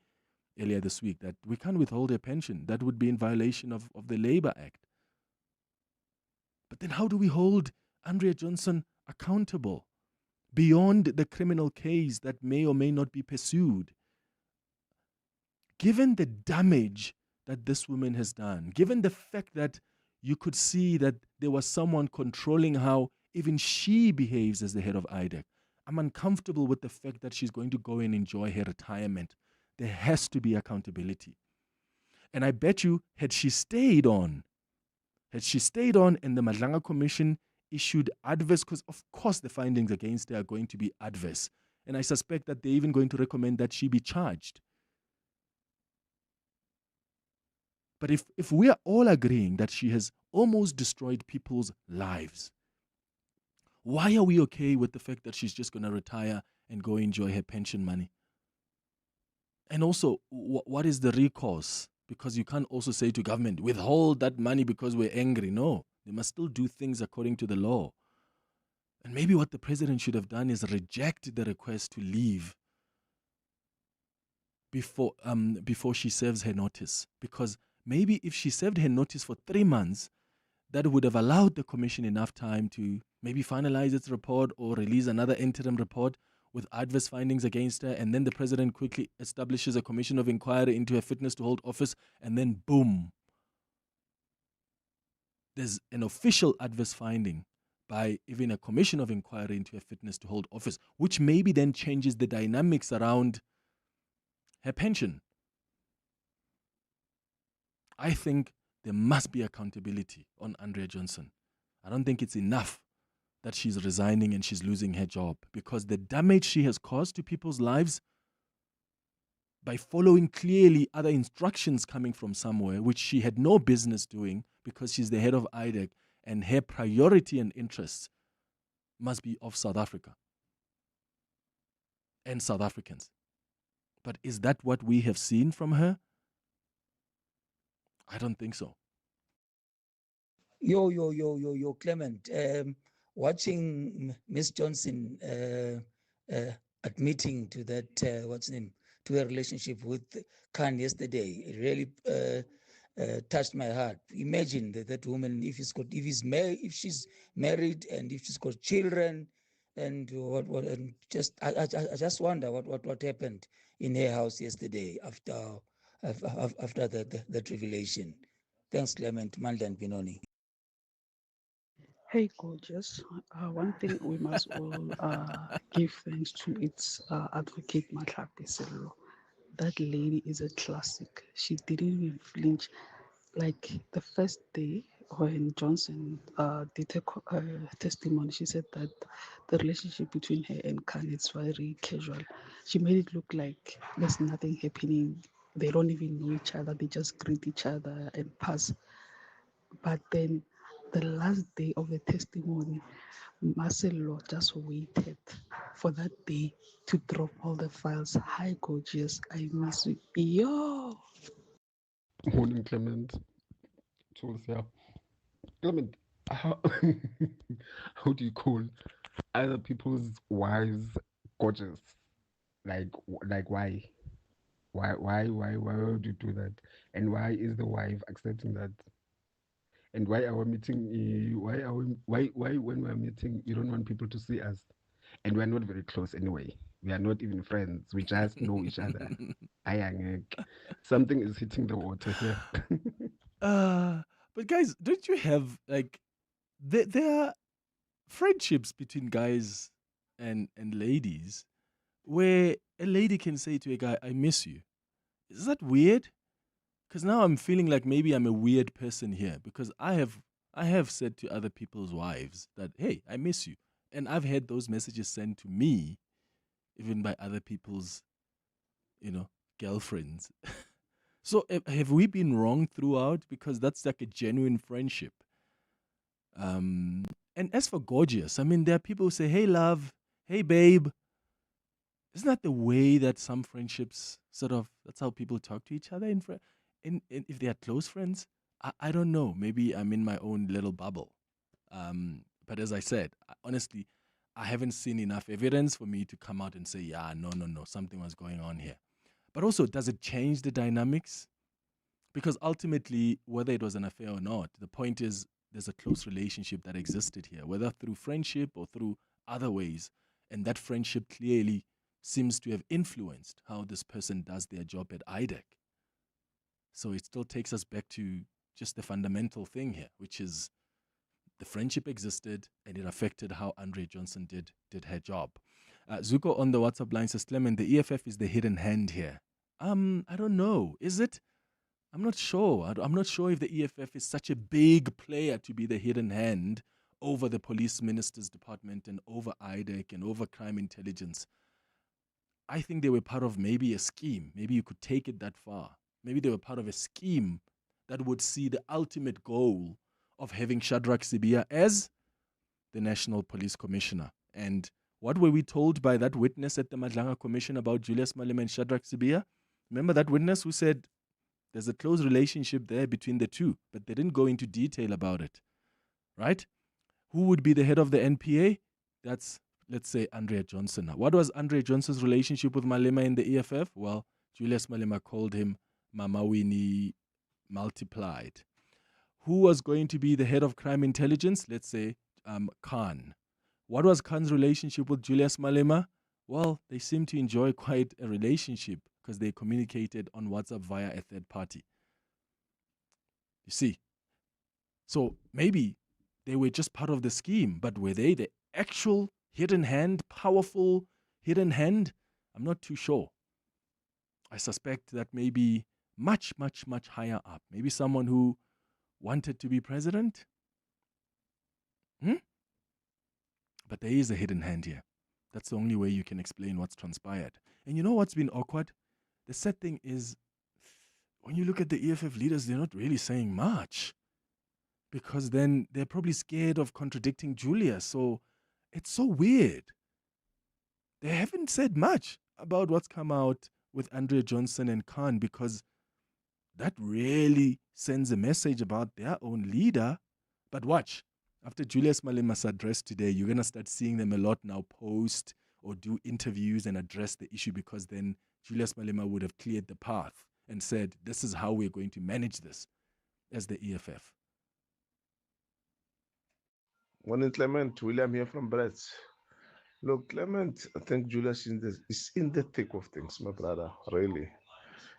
earlier this week that we can't withhold her pension. That would be in violation of the Labour Act. But then how do we hold Andrea Johnson accountable beyond the criminal case that may or may not be pursued? Given the damage that this woman has done, given the fact that you could see that there was someone controlling how even she behaves as the head of IDEC, I'm uncomfortable with the fact that she's going to go and enjoy her retirement. There has to be accountability. And I bet you, had she stayed on and the Madlanga Commission issued adverse, because of course the findings against her are going to be adverse. And I suspect that they're even going to recommend that she be charged. But if we are all agreeing that she has almost destroyed people's lives, why are we okay with the fact that she's just going to retire and go enjoy her pension money? And also, what is the recourse? Because you can't also say to government, withhold that money because we're angry. No, they must still do things according to the law. And maybe what the president should have done is reject the request to leave before she serves her notice. Because maybe if she served her notice for 3 months, that would have allowed the commission enough time to maybe finalize its report or release another interim report with adverse findings against her, and then the president quickly establishes a commission of inquiry into her fitness to hold office, and then boom, there's an official adverse finding by even a commission of inquiry into her fitness to hold office, which maybe then changes the dynamics around her pension. I think there must be accountability on Andrea Johnson. I don't think it's enough that she's resigning and she's losing her job, because the damage she has caused to people's lives by following clearly other instructions coming from somewhere, which she had no business doing because she's the head of IDEC, and her priority and interests must be of South Africa and South Africans. But is that what we have seen from her? I don't think so. Yo, Clement. Watching Miss Johnson admitting to that, to her relationship with Khan yesterday, it really touched my heart. Imagine that woman, if she's married and if she's got children, and I just wonder what happened in her house yesterday after that revelation. Thanks, Clement. Mandan Binoni. Hey, gorgeous. One thing we must all give thanks to its advocate, Matlapi Sello. That lady is a classic. She didn't even flinch. Like the first day when Johnson did her testimony, she said that the relationship between her and Khan is very casual. She made it look like there's nothing happening. They don't even know each other. They just greet each other and pass. But then the last day of the testimony, Marcelo just waited for that day to drop all the files. Hi, gorgeous. I miss you. Yo! Morning, Clement. Tools here. Clement, how, how do you call other people's wives gorgeous? Like why? Why would you do that? And why is the wife accepting that? And why are we meeting? Why when we're meeting, you don't want people to see us? And we're not very close anyway. We are not even friends. We just know each other. Something is hitting the water here. But guys, don't you have there are friendships between guys and ladies where a lady can say to a guy, "I miss you." Is that weird? Because now I'm feeling like maybe I'm a weird person here, because I have said to other people's wives that, hey, I miss you. And I've had those messages sent to me, even by other people's, girlfriends. So have we been wrong throughout? Because that's like a genuine friendship. And as for gorgeous, I mean, there are people who say, hey, love, hey, babe. Isn't that the way that some friendships that's how people talk to each other if they are close friends? I don't know. Maybe I'm in my own little bubble. But as I said, honestly, I haven't seen enough evidence for me to come out and say, yeah, no, something was going on here. But also, does it change the dynamics? Because ultimately, whether it was an affair or not, the point is there's a close relationship that existed here, whether through friendship or through other ways. And that friendship clearly seems to have influenced how this person does their job at IDEC. So it still takes us back to just the fundamental thing here, which is the friendship existed and it affected how Andrea Johnson did her job. Zuko on the WhatsApp line says, Clement, the EFF is the hidden hand here. I don't know. Is it? I'm not sure. I'm not sure if the EFF is such a big player to be the hidden hand over the police minister's department and over IDEC and over crime intelligence. I think they were part of maybe a scheme. Maybe you could take it that far. Maybe they were part of a scheme that would see the ultimate goal of having Shadrach Sibia as the National Police Commissioner. And what were we told by that witness at the Madlanga Commission about Julius Malema and Shadrach Sibia? Remember that witness who said there's a close relationship there between the two, but they didn't go into detail about it, right? Who would be the head of the NPA? That's, let's say, Andrea Johnson. What was Andrea Johnson's relationship with Malema in the EFF? Well, Julius Malema called him Mama Winnie multiplied. Who was going to be the head of crime intelligence? Let's say Khan. What was Khan's relationship with Julius Malema? Well, they seem to enjoy quite a relationship because they communicated on WhatsApp via a third party. You see? So maybe they were just part of the scheme, but were they the actual hidden hand, powerful hidden hand? I'm not too sure. I suspect that maybe much, much, much higher up. Maybe someone who wanted to be president? But there is a hidden hand here. That's the only way you can explain what's transpired. And you know what's been awkward? The sad thing is, when you look at the EFF leaders, they're not really saying much. Because then they're probably scared of contradicting Julia. So it's so weird. They haven't said much about what's come out with Andrea Johnson and Khan, because that really sends a message about their own leader. But watch, after Julius Malema's address today, you're going to start seeing them a lot now post or do interviews and address the issue, because then Julius Malema would have cleared the path and said, this is how we're going to manage this as the EFF. Morning, Clement. William here from Brett. Look, Clement, I think Julius is in the thick of things, my brother, really.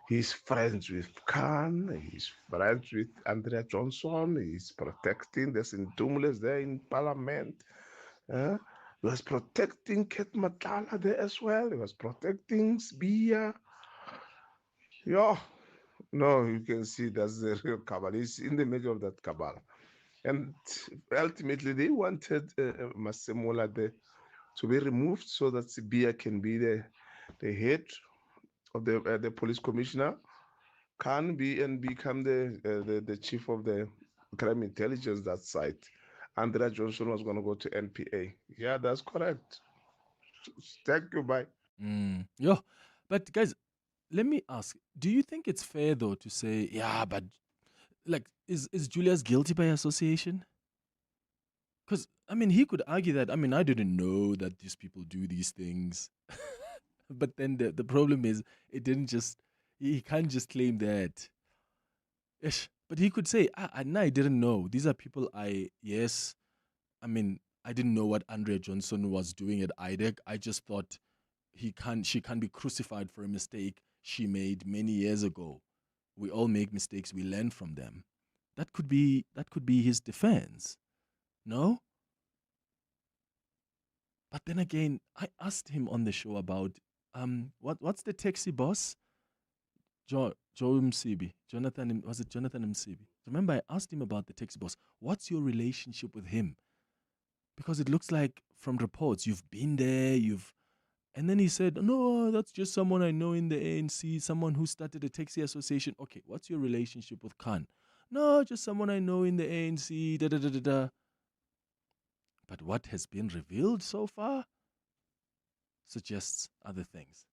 He's friends with Khan, he's friends with Andrea Johnson, he's protecting the Sindumles there in Parliament. He was protecting Ket Matala there as well. He was protecting Sbia. Yeah, no, you can see that's the real cabal. He's in the middle of that cabal. And ultimately, they wanted Masemola to be removed so that Sibia can be the head of the police commissioner, can be and become the chief of the crime intelligence that side. Andrea Johnson was going to go to NPA. Yeah, that's correct. Thank you. Bye. Yeah, but guys, let me ask: do you think it's fair though to say, yeah, but like, is Julius guilty by association? Because, I mean, he could argue that, I mean, I didn't know that these people do these things. But then the problem is, it didn't just, he can't just claim that. Ish. But he could say, I didn't know. These are people I mean, I didn't know what Andrea Johnson was doing at IDEC. I just thought she can't be crucified for a mistake she made many years ago. We all make mistakes, we learn from them. That could be his defense. No? But then again, I asked him on the show about what's the taxi boss? Was it Jonathan Msibi? Remember, I asked him about the taxi boss. What's your relationship with him? Because it looks like from reports, you've been there, and then he said, no, that's just someone I know in the ANC, someone who started a taxi association. Okay, what's your relationship with Khan? No, just someone I know in the ANC, da-da-da-da-da. But what has been revealed so far suggests other things.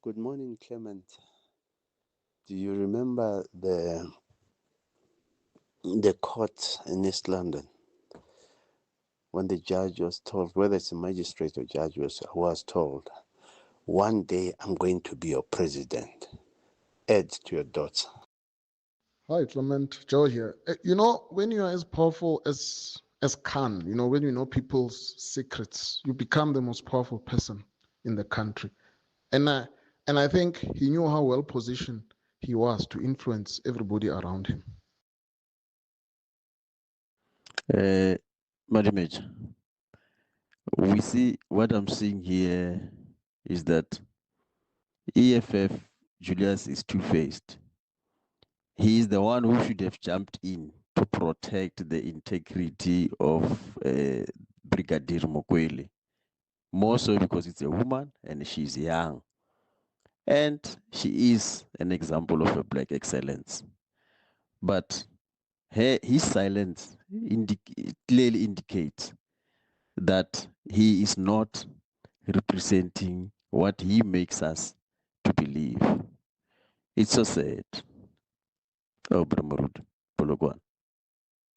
Good morning, Clement. Do you remember the court in East London when the judge was told, whether it's a magistrate or judge was told, one day I'm going to be your president. Add to your dots. Hi, Clement. Joe here. You know, when you are as powerful as Khan, you know, when you know people's secrets, you become the most powerful person in the country. And I think he knew how well positioned he was to influence everybody around him. Madimage, we see what I'm seeing here is that EFF Julius is two-faced. He is the one who should have jumped in to protect the integrity of Brigadier Mokwele. More so because it's a woman and she's young. And she is an example of a black excellence. But his silence clearly indicates that he is not representing what he makes us to believe. It's so sad. Oh, Bramarud, Pologwan.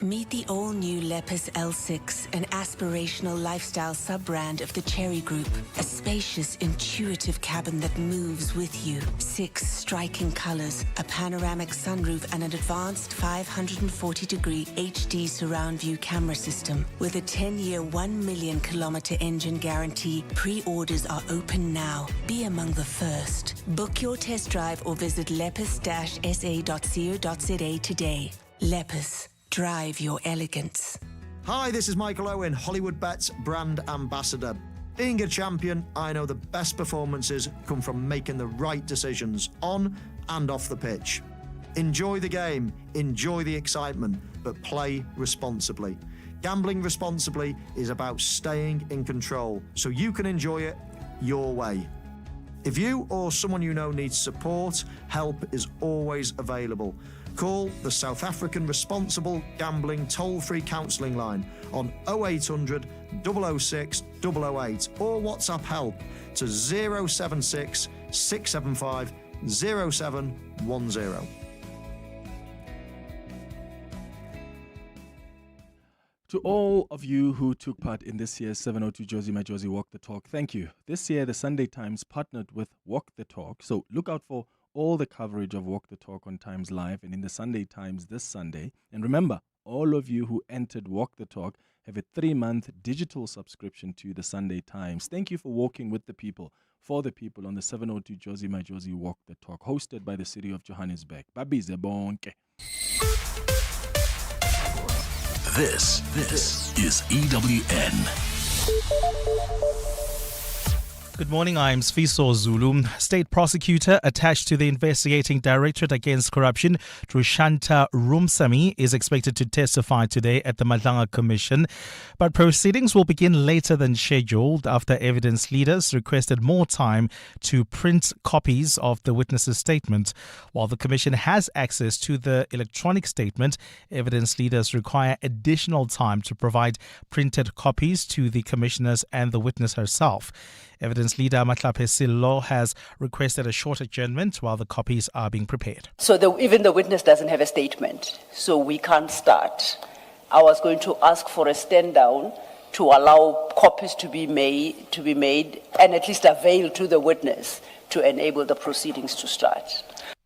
Meet the all-new Lepus L6, an aspirational lifestyle sub-brand of the Cherry Group. A spacious, intuitive cabin that moves with you. 6 striking colors, a panoramic sunroof, and an advanced 540-degree HD surround view camera system. With a 10-year, 1 million kilometer engine guarantee, pre-orders are open now. Be among the first. Book your test drive or visit lepus-sa.co.za today. Lepus. Drive your elegance. Hi, this is Michael Owen, Hollywood Bets brand ambassador. Being a champion, I know the best performances come from making the right decisions on and off the pitch. Enjoy the game, enjoy the excitement, but play responsibly. Gambling responsibly is about staying in control so you can enjoy it your way. If you or someone you know needs support, help is always available. Call the South African Responsible Gambling toll-free counselling line on 0800 006 008 or WhatsApp help to 076 675 0710. To all of you who took part in this year's 702 Josie My Josie Walk the Talk, thank you. This year, the Sunday Times partnered with Walk the Talk, so look out for all the coverage of Walk the Talk on Times Live and in the Sunday Times this Sunday. And remember, all of you who entered Walk the Talk have a 3-month digital subscription to the Sunday Times. Thank you for walking with the people, for the people on the 702 Josie My Josie Walk the Talk, hosted by the city of Johannesburg. Babize bonke. This is EWN. Good morning, I'm Sfiso Zulu. State prosecutor attached to the investigating Directorate Against Corruption, Trushanta Rumsamy, is expected to testify today at the Madlanga Commission. But proceedings will begin later than scheduled after evidence leaders requested more time to print copies of the witness's statement. While the Commission has access to the electronic statement, evidence leaders require additional time to provide printed copies to the commissioners and the witness herself. Evidence leader Matlape Sillo has requested a short adjournment while the copies are being prepared. So even the witness doesn't have a statement, so we can't start. I was going to ask for a stand down to allow copies to be made and at least avail to the witness to enable the proceedings to start.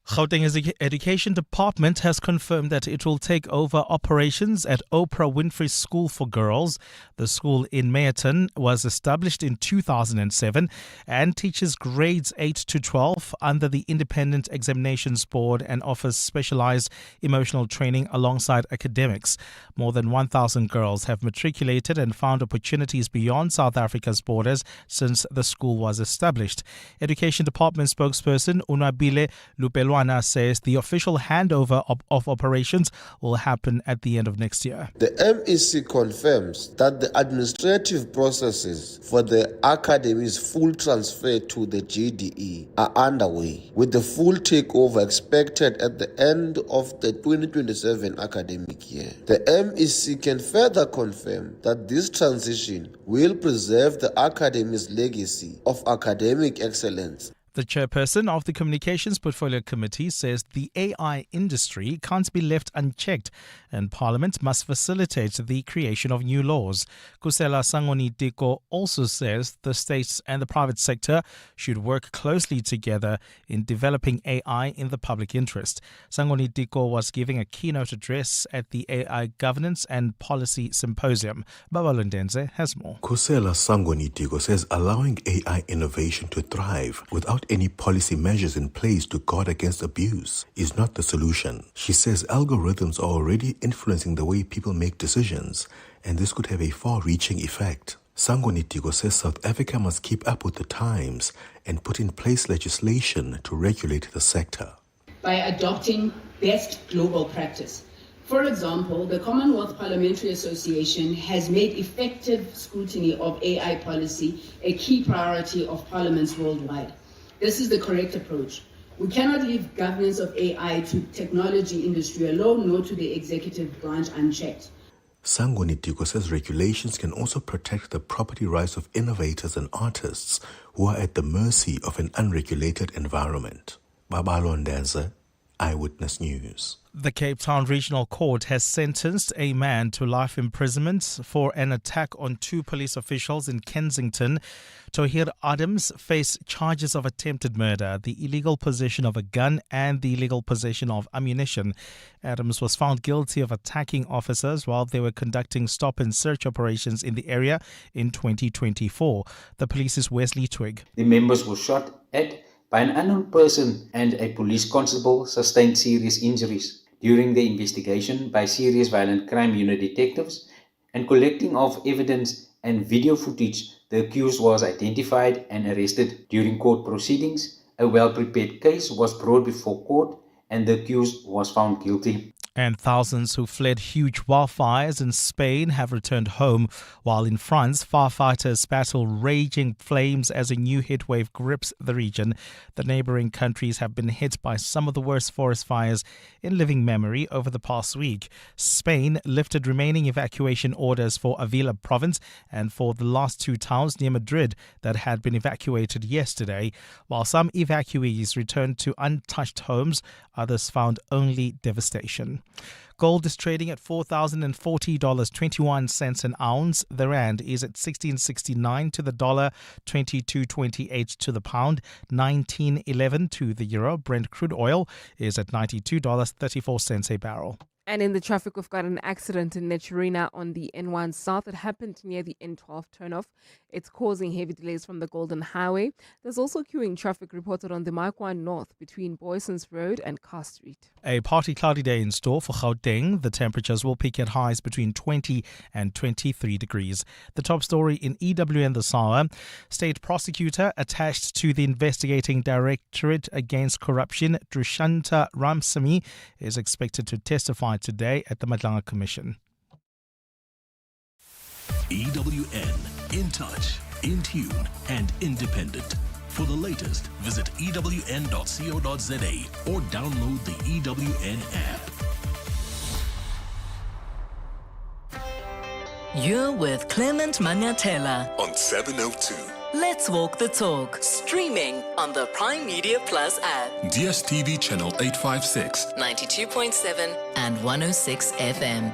Gauteng Education Department has confirmed that it will take over operations at Oprah Winfrey School for Girls. The school in Meyerton was established in 2007 and teaches grades 8 to 12 under the Independent Examinations Board and offers specialized emotional training alongside academics. More than 1,000 girls have matriculated and found opportunities beyond South Africa's borders since the school was established. Education Department spokesperson Unwabile Lupelwana says the official handover of operations will happen at the end of next year. The MEC confirms that the administrative processes for the Academy's full transfer to the GDE are underway, with the full takeover expected at the end of the 2027 academic year. The MEC can further confirm that this transition will preserve the Academy's legacy of academic excellence. The chairperson of the Communications Portfolio Committee says the AI industry can't be left unchecked and Parliament must facilitate the creation of new laws. Kusela Sangoni Diko also says the states and the private sector should work closely together in developing AI in the public interest. Sangoni Diko was giving a keynote address at the AI Governance and Policy Symposium. Babalondenze has more. Kusela Sangoni Diko says allowing AI innovation to thrive without any policy measures in place to guard against abuse is not the solution. She says algorithms are already influencing the way people make decisions, and this could have a far-reaching effect. Sangoni Diko says South Africa must keep up with the times and put in place legislation to regulate the sector. By adopting best global practice. For example, the Commonwealth Parliamentary Association has made effective scrutiny of AI policy a key priority of parliaments worldwide. This is the correct approach. We cannot leave governance of AI to technology industry alone, nor to the executive branch unchecked. Sangoni Diko says regulations can also protect the property rights of innovators and artists who are at the mercy of an unregulated environment. Babalo Ndenze, Eyewitness News. The Cape Town Regional Court has sentenced a man to life imprisonment for an attack on two police officials in Kensington. Tohir Adams faced charges of attempted murder, the illegal possession of a gun and the illegal possession of ammunition. Adams was found guilty of attacking officers while they were conducting stop and search operations in the area in 2024. The police's Wesley Twig. The members were shot at by an unknown person and a police constable sustained serious injuries. During the investigation by Serious Violent Crime Unit detectives and collecting of evidence and video footage, the accused was identified and arrested. During court proceedings, a well-prepared case was brought before court and the accused was found guilty. And thousands who fled huge wildfires in Spain have returned home, while in France, firefighters battle raging flames as a new heatwave grips the region. The neighboring countries have been hit by some of the worst forest fires in living memory over the past week. Spain lifted remaining evacuation orders for Avila province and for the last two towns near Madrid that had been evacuated yesterday. While some evacuees returned to untouched homes, others found only devastation. Gold is trading at $4,040.21 an ounce. The rand is at 16.69 to the dollar, 22.28 to the pound, 19.11 to the euro. Brent crude oil is at $92.34 a barrel. And in the traffic, we've got an accident in Necharina on the N1 South. It happened near the N12 turnoff. It's causing heavy delays from the Golden Highway. There's also queuing traffic reported on the Markwan North between Boysons Road and Carr Street. A partly cloudy day in store for Gauteng. The temperatures will peak at highs between 20 and 23 degrees. The top story in EWN this hour. State prosecutor attached to the investigating Directorate Against Corruption, Drushanta Ramsamy, is expected to testify today at the Madlanga Commission. EWN, in touch, in tune, and independent. For the latest, visit ewn.co.za or download the EWN app. You're with Clement Manyathela On 702. Let's Walk the Talk, streaming on the Prime Media Plus app. DSTV channel 856. 92.7 and 106 FM.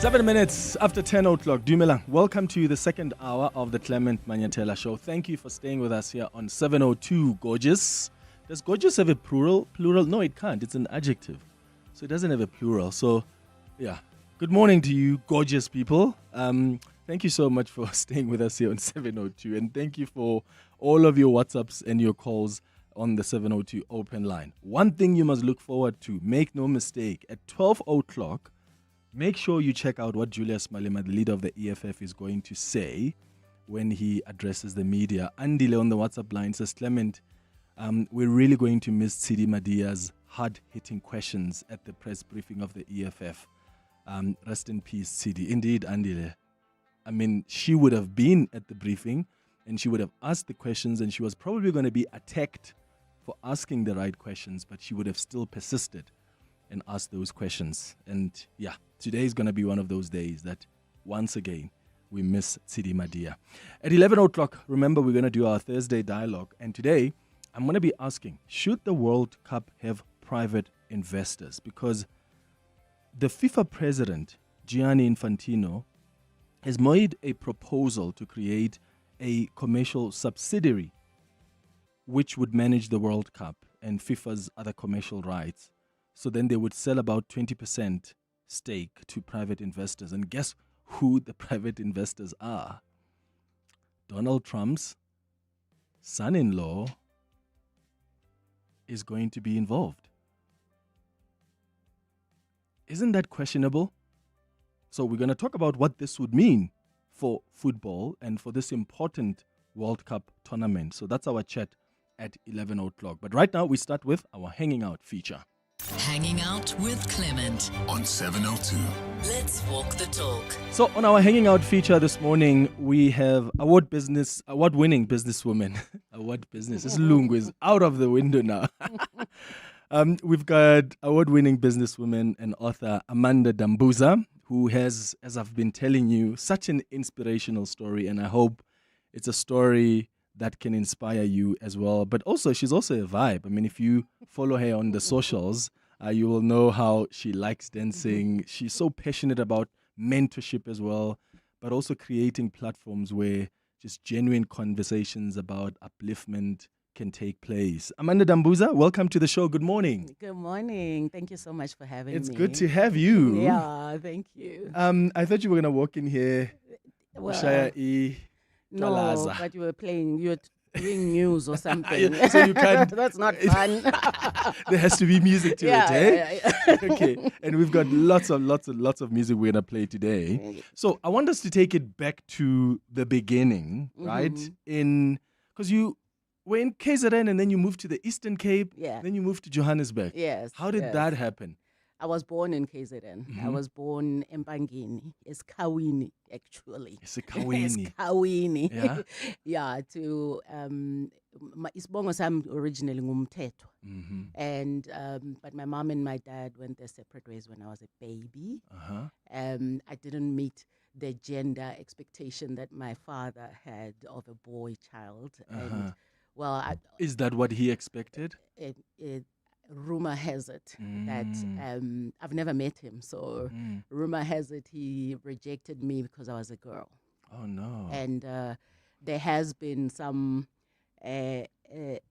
7 minutes after 10 o'clock. Dumelang, welcome to the second hour of the Clement Manyathela Show. Thank you for staying with us here on 702 Gorgeous. Does gorgeous have a plural? No, it can't. It's an adjective. So it doesn't have a plural. So, yeah. Good morning to you, gorgeous people. Thank you so much for staying with us here on 702. And thank you for all of your WhatsApps and your calls on the 702 open line. One thing you must look forward to, make no mistake, at 12 o'clock, make sure you check out what Julius Malema, the leader of the EFF, is going to say when he addresses the media. Andile on the WhatsApp line says, Clement, we're really going to miss Tsidi Madia's hard-hitting questions at the press briefing of the EFF. Rest in peace, Tsidi. Indeed, Andile. I mean, she would have been at the briefing and she would have asked the questions and she was probably going to be attacked for asking the right questions, but she would have still persisted and asked those questions. And yeah, today is going to be one of those days that once again we miss Tsidi Madia. At 11 o'clock, remember, we're going to do our Thursday dialogue. And today I'm going to be asking, should the World Cup have private investors? Because the FIFA president, Gianni Infantino, has made a proposal to create a commercial subsidiary which would manage the World Cup and FIFA's other commercial rights. So then they would sell about 20% stake to private investors. And guess who the private investors are? Donald Trump's son-in-law is going to be involved. Isn't that questionable? So we're going to talk about what this would mean for football and for this important World Cup tournament. So that's our chat at 11 o'clock. But right now we start with our Hanging Out feature. Hanging Out with Clement on 702. Let's walk the talk. So on our Hanging Out feature this morning, we have award-winning businesswoman. Award business. This Lungu is out of the window now. We've got award-winning businesswoman and author Amanda Dambuza, who has, as I've been telling you, such an inspirational story. And I hope it's a story that can inspire you as well. But also, she's also a vibe. I mean, if you follow her on the socials, you will know how she likes dancing. She's so passionate about mentorship as well, but also creating platforms where just genuine conversations about upliftment can take place. Amanda Dambuza, welcome to the show. Good morning. Good morning. Thank you so much for having me. It's good to have you. Yeah, thank you. I thought you were going to walk in here. Well, no, but you were doing news or something. So you can't. That's not fun. There has to be music to it, eh? Yeah. Okay. And we've got lots of music we're gonna play today. So I want us to take it back to the beginning, right? Because you were in KZN and then you moved to the Eastern Cape. Yeah. Then you moved to Johannesburg. Yes. How did that happen? I was born in KZN. I was born in Pangini. It's Kawini, actually. It's a Kawini. It's Kawini. Yeah. Yeah. To isibongo sami originally ngumthetho. And but my mom and my dad went their separate ways when I was a baby. I didn't meet the gender expectation that my father had of a boy child. And well, is that what he expected? Rumor has it that I've never met him, so rumor has it he rejected me because I was a girl. Oh no! And there has been some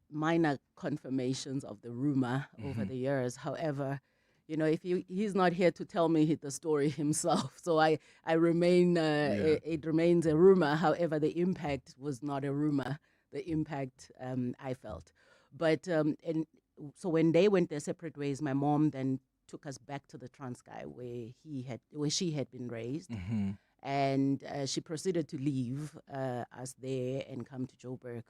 minor confirmations of the rumor over the years. However, you know, if he's not here to tell me the story himself, so I remain. It remains a rumor. However, the impact was not a rumor. The impact I felt, but and. So when they went their separate ways, my mom then took us back to the Transkei where she had been raised, and she proceeded to leave us there and come to Joburg,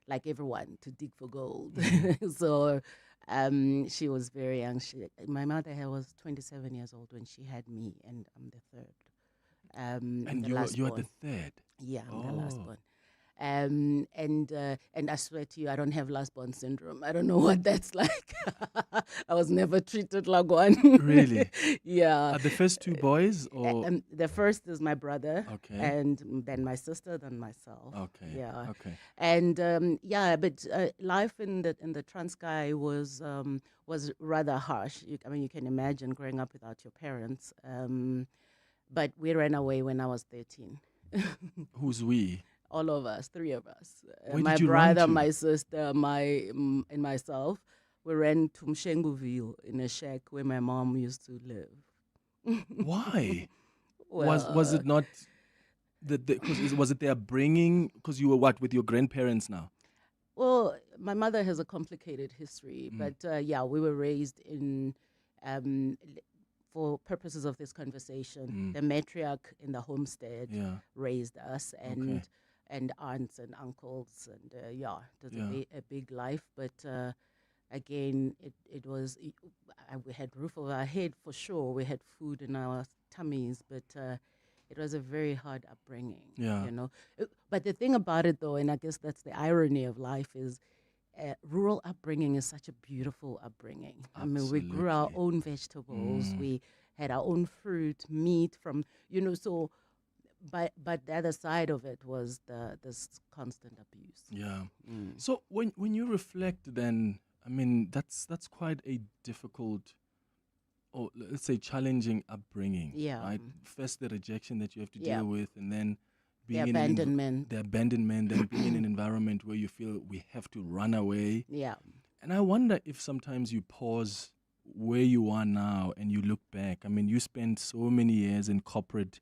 like everyone, to dig for gold. So she was very young. My mother was 27 years old when she had me, and I'm the third. And you are the third. Yeah, I'm the last one. And I swear to you, I don't have last born syndrome. I don't know what that's like. I was never treated like one. Really? Yeah. Are the first two boys or? The first is my brother. Okay. And then my sister, then myself. Okay. Yeah. Okay. And but life in the Transkei was rather harsh. I mean, you can imagine growing up without your parents. But we ran away when I was 13. Who's we? All of us, 3 of us. Where My did you run brother, to? my sister, and myself. We ran to Mshenguville in a shack where my mom used to live. Why? Well, was it not was it their upbringing? Because you were with your grandparents now? Well, my mother has a complicated history, but yeah, we were raised in, for purposes of this conversation, the matriarch in the homestead raised us, and aunts and uncles, and it was a big life. But again, it was, we had roof over our head for sure. We had food in our tummies, but it was a very hard upbringing. Yeah. You know. But the thing about it, though, and I guess that's the irony of life, is rural upbringing is such a beautiful upbringing. I mean, we grew our own vegetables. We had our own fruit, meat from, so, but the other side of it was this constant abuse. Yeah. So when you reflect then, I mean, that's quite a difficult, or let's say challenging upbringing. Yeah. Right? First, the rejection that you have to deal with, and then being The abandonment, then being in an environment where you feel we have to run away. Yeah. And I wonder if sometimes you pause where you are now and you look back. I mean, you spent so many years in corporate.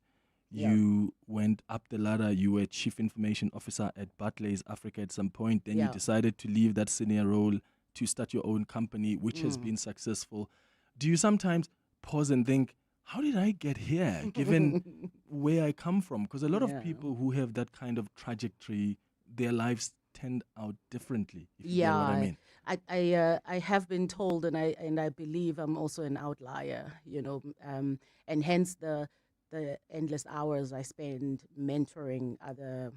You went up the ladder. You were chief information officer at Barclays Africa at some point. Then you decided to leave that senior role to start your own company, which has been successful. Do you sometimes pause and think, how did I get here, given where I come from? Because a lot of people who have that kind of trajectory, their lives tend out differently, if you know what I mean. I have been told, and I believe I'm also an outlier, and hence the endless hours I spend mentoring other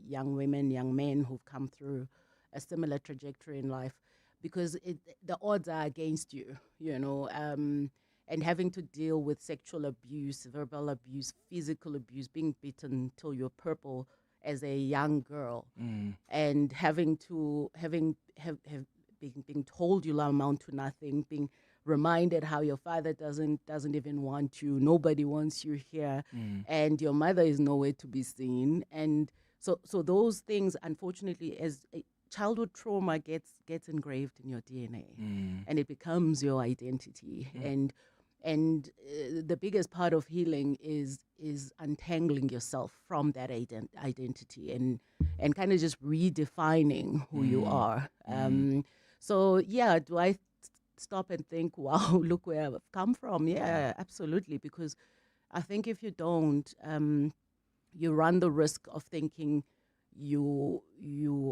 young women, young men who've come through a similar trajectory in life, because the odds are against you, and having to deal with sexual abuse, verbal abuse, physical abuse, being beaten till you're purple as a young girl, and having being told you'll amount to nothing, being reminded how your father doesn't even want you, nobody wants you here, and your mother is nowhere to be seen, and so those things, unfortunately, as childhood trauma gets engraved in your DNA, and it becomes your identity, and the biggest part of healing is untangling yourself from that identity and kind of just redefining who you are. So yeah, do I stop and think, wow, look where I've come from? Yeah, absolutely. Because I think if you don't, you run the risk of thinking you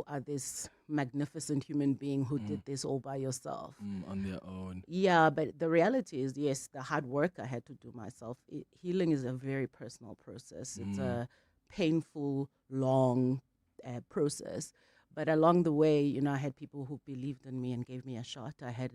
are this magnificent human being who did this all by yourself. On their own. Yeah, but the reality is, yes, the hard work I had to do myself. Healing is a very personal process. It's a painful, long process. But along the way, I had people who believed in me and gave me a shot. I had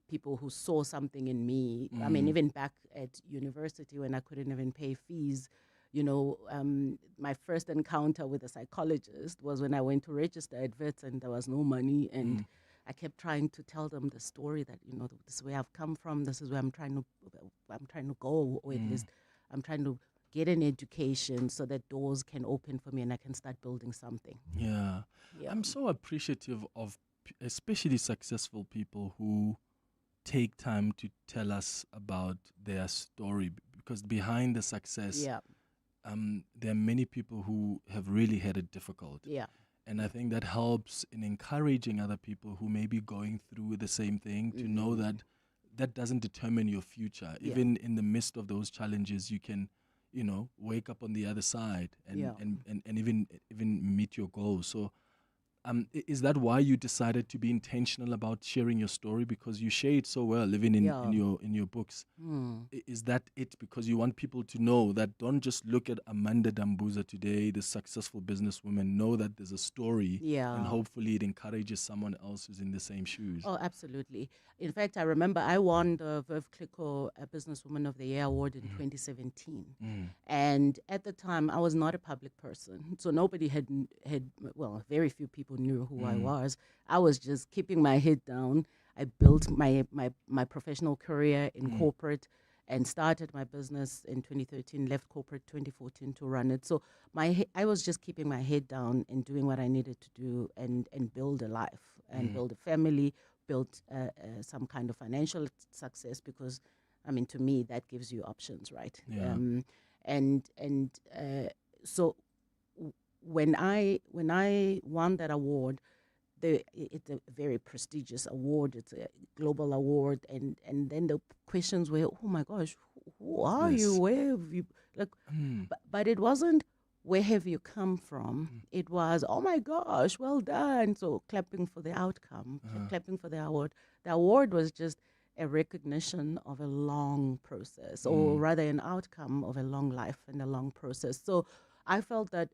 people who saw something in me. I mean, even back at university when I couldn't even pay fees, my first encounter with a psychologist was when I went to register at Wits and there was no money, and I kept trying to tell them the story that this is where I've come from, this is where I'm trying to go, or at least I'm trying to get an education so that doors can open for me and I can start building something. Yeah. I'm so appreciative of especially successful people who take time to tell us about their story, because behind the success, there are many people who have really had it difficult. Yeah. And I think that helps in encouraging other people who may be going through the same thing to know that that doesn't determine your future. Yeah. Even in the midst of those challenges, you can, wake up on the other side and even meet your goals. So is that why you decided to be intentional about sharing your story? Because you share it so well, living in your books. Is that it? Because you want people to know that don't just look at Amanda Dambuza today, the successful businesswoman. Know that there's a story, and hopefully it encourages someone else who's in the same shoes. Oh, absolutely. In fact, I remember I won the Verve Clicquot Businesswoman of the Year award in 2017. And at the time, I was not a public person. So nobody had very few people knew who I was. I was just keeping my head down. I built my professional career in corporate, and started my business in 2013, left corporate 2014 to run it. So I was just keeping my head down and doing what I needed to do and build a life and build a family, build some kind of financial success, because, I mean, to me, that gives you options, right? Yeah. So when I won that award, it's a very prestigious award. It's a global award, and then the questions were, oh my gosh, who are you? Where have you but it wasn't where have you come from. It was, oh my gosh, well done. So clapping for the outcome, clapping for the award. The award was just a recognition of a long process, or rather an outcome of a long life and a long process. So I felt that,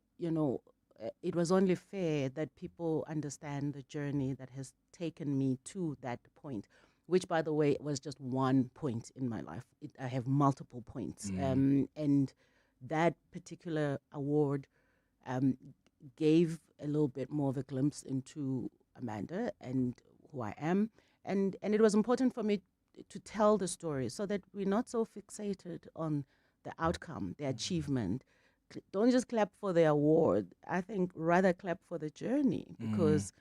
it was only fair that people understand the journey that has taken me to that point, which, by the way, was just one point in my life. I have multiple points. And that particular award gave a little bit more of a glimpse into Amanda and who I am. And it was important for me to tell the story so that we're not so fixated on the outcome, the achievement. Don't just clap for the award. I think rather clap for the journey, because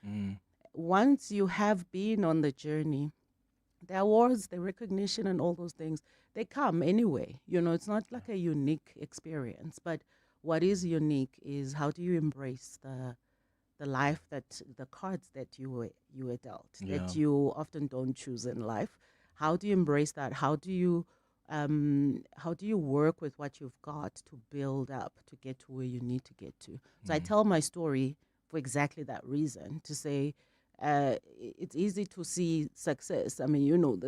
once you have been on the journey, the awards, the recognition and all those things, they come anyway. It's not like a unique experience, but what is unique is how do you embrace the life the cards that you were dealt, that you often don't choose in life. How do you embrace that? How do you work with what you've got to build up to get to where you need to get to? So I tell my story for exactly that reason, to say it's easy to see success. I mean,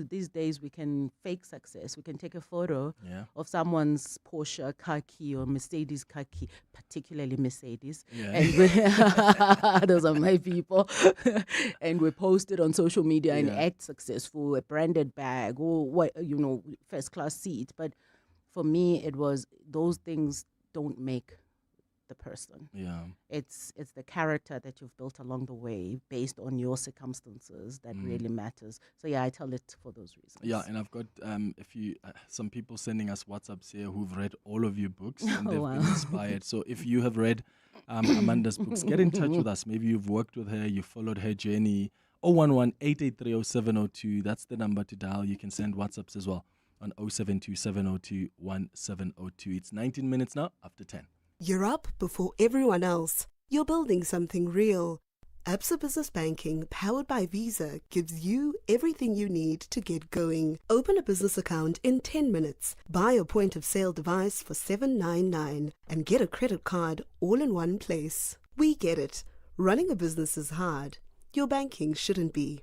these days we can fake success. We can take a photo of someone's Porsche car key or Mercedes car key, particularly Mercedes. And those are my people. And we post it on social media and act successful, a branded bag or first class seat. But for me, it was those things don't make the person. It's the character that you've built along the way based on your circumstances that really matters. So I tell it for those reasons. And I've got some people sending us WhatsApps here who've read all of your books and they've been inspired. So if you have read Amanda's books, get in touch with us. Maybe you've worked with her, you followed her journey. 011-883-0702, that's the number to dial. You can send WhatsApps as well on 072-702-1702. It's 19 minutes now after 10. You're up before everyone else. You're building something real. Absa Business Banking, powered by Visa, gives you everything you need to get going. Open a business account in 10 minutes. Buy a point-of-sale device for $799 and get a credit card all in one place. We get it. Running a business is hard. Your banking shouldn't be.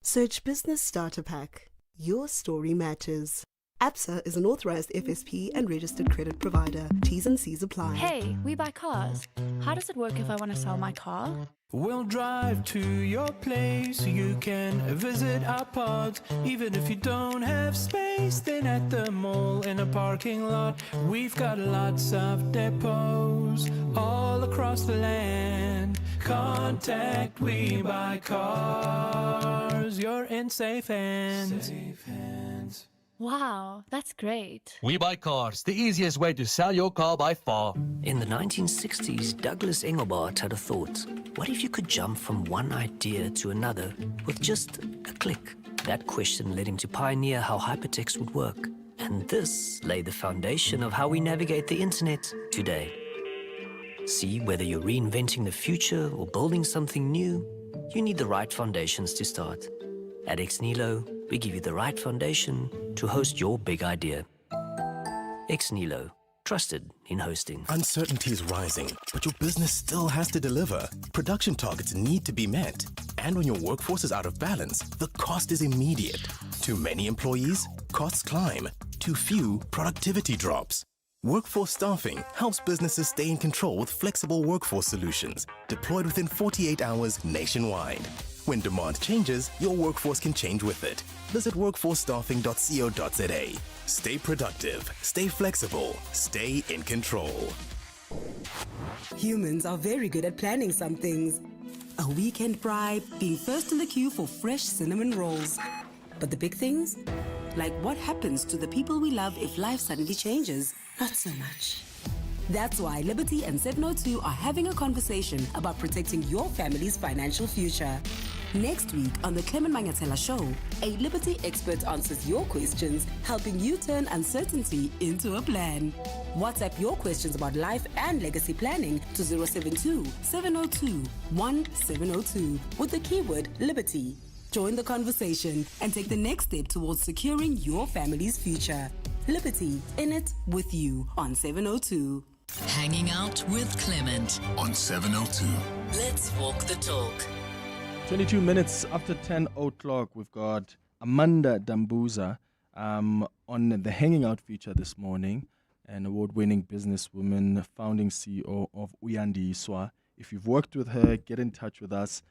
Search Business Starter Pack. Your story matters. Absa is an authorized FSP and registered credit provider. T's and C's apply. Hey, we buy cars. How does it work if I want to sell my car? We'll drive to your place. You can visit our pods. Even if you don't have space, then at the mall in a parking lot, we've got lots of depots all across the land. Contact We Buy Cars. You're in safe hands. Safe hands. Wow, that's great. We Buy Cars, the easiest way to sell your car by far. In the 1960s, Douglas Engelbart had a thought. What if you could jump from one idea to another with just a click? That question led him to pioneer how hypertext would work. And this laid the foundation of how we navigate the internet today. See, whether you're reinventing the future or building something new, you need the right foundations to start. At Exnilo, we give you the right foundation to host your big idea. Exnilo, trusted in hosting. Uncertainty is rising, but your business still has to deliver. Production targets need to be met. And when your workforce is out of balance, the cost is immediate. Too many employees, costs climb. Too few, productivity drops. Workforce Staffing helps businesses stay in control with flexible workforce solutions, deployed within 48 hours nationwide. When demand changes, your workforce can change with it. Visit workforcestaffing.co.za. Stay productive, stay flexible, stay in control. Humans are very good at planning some things. A weekend bribe, being first in the queue for fresh cinnamon rolls. But the big things? Like what happens to the people we love if life suddenly changes? Not so much. That's why Liberty and 702 are having a conversation about protecting your family's financial future. Next week on the Clement Manyathela Show, a Liberty expert answers your questions, helping you turn uncertainty into a plan. WhatsApp your questions about life and legacy planning to 072-702-1702 with the keyword Liberty. Join the conversation and take the next step towards securing your family's future. Liberty, in it with you on 702. Hanging out with Clement on 702. Let's walk the talk. 22 minutes after 10 o'clock, we've got Amanda Dambuza on the Hanging Out feature this morning, an award-winning businesswoman, founding CEO of Uyandi Iswa. If you've worked with her, get in touch with us.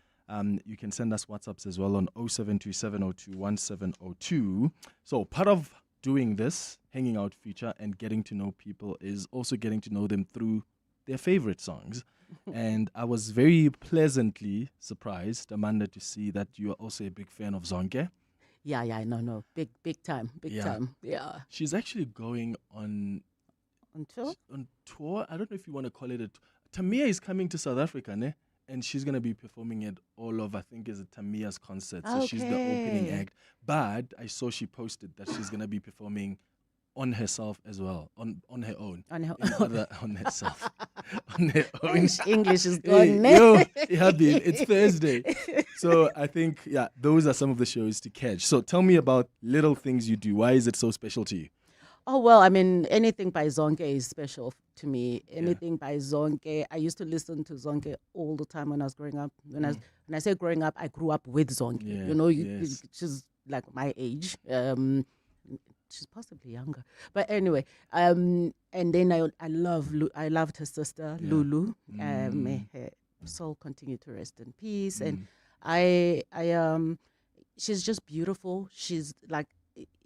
You can send us WhatsApps as well on 0727021702. So part of doing this Hanging Out feature and getting to know people is also getting to know them through their favorite songs. And I was very pleasantly surprised, Amanda, to see that you are also a big fan of Zonke. Yeah, no. Big time. Yeah. She's actually going on tour? On tour. I don't know if you want to call it a Tamia is coming to South Africa, ne? And she's going to be performing at all of, I think, is it Tamia's concert. So she's the opening act. But I saw she posted that she's going to be performing on herself as well, on her own. On herself. On her own. English is gone. It's Thursday. So I think, those are some of the shows to catch. So tell me about Little Things You Do. Why is it so special to you? Oh, well, I mean, anything by Zonke is special to me. Anything by Zonke. I used to listen to Zonke all the time when I was growing up. When I say growing up, I grew up with Zonke. She's like my age. She's possibly younger. But anyway, and then I loved her sister, Lulu. May her soul continue to rest in peace. And she's just beautiful. She's like,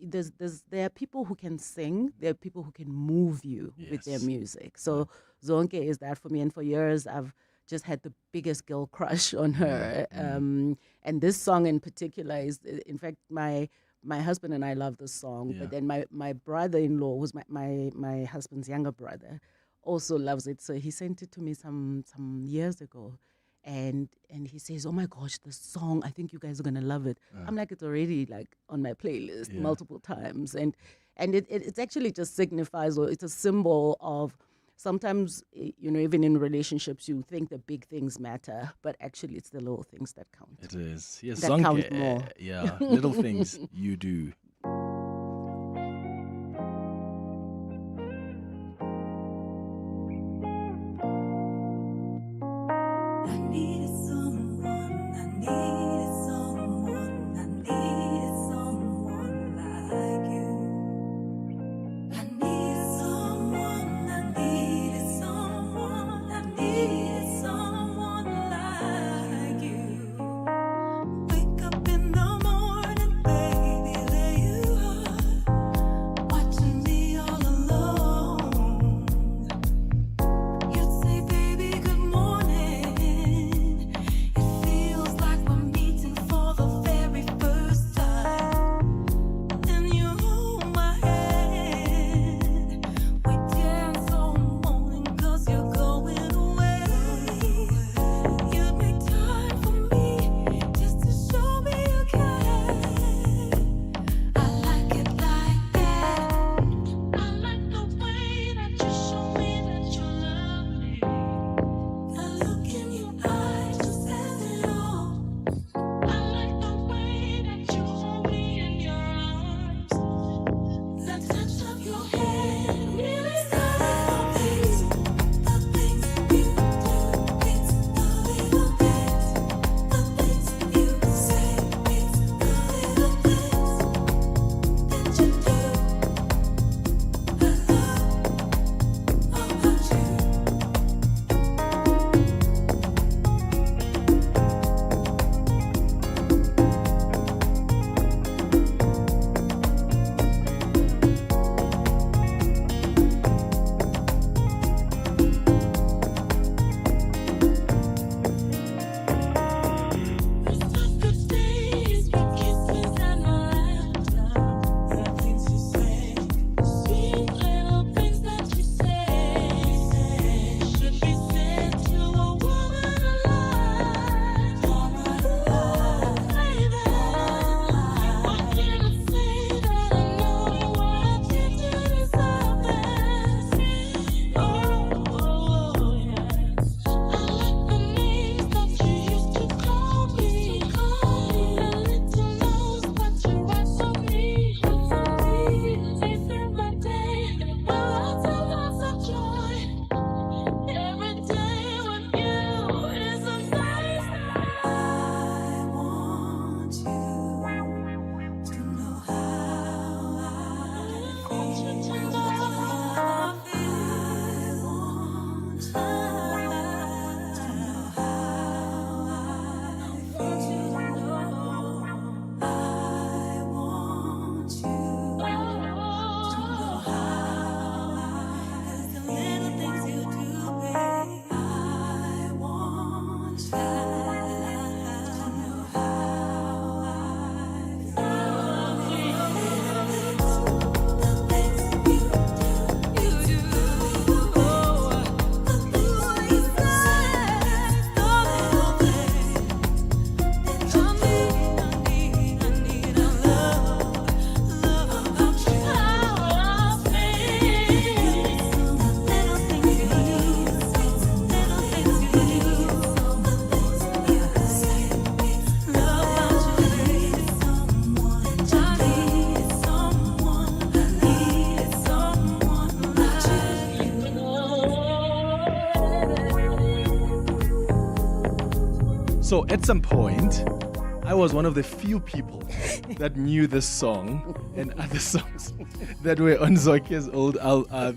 there are people who can sing, there are people who can move you with their music. So Zonke is that for me, and for years I've just had the biggest girl crush on her. And this song in particular is, in fact, my husband and I love this song, but then my brother-in-law, who's my husband's younger brother, also loves it. So he sent it to me some years ago. And he says, oh my gosh, this song, I think you guys are gonna love it. I'm like, it's already like on my playlist multiple times, and it actually just signifies, or it's a symbol of, sometimes, even in relationships you think the big things matter, but actually it's the little things that count. It is, yes, that count more. Yeah, Little Things You Do. Wake up in the morning, baby, lay So at some point, I was one of the few people that knew this song and other songs that were on Zokia's old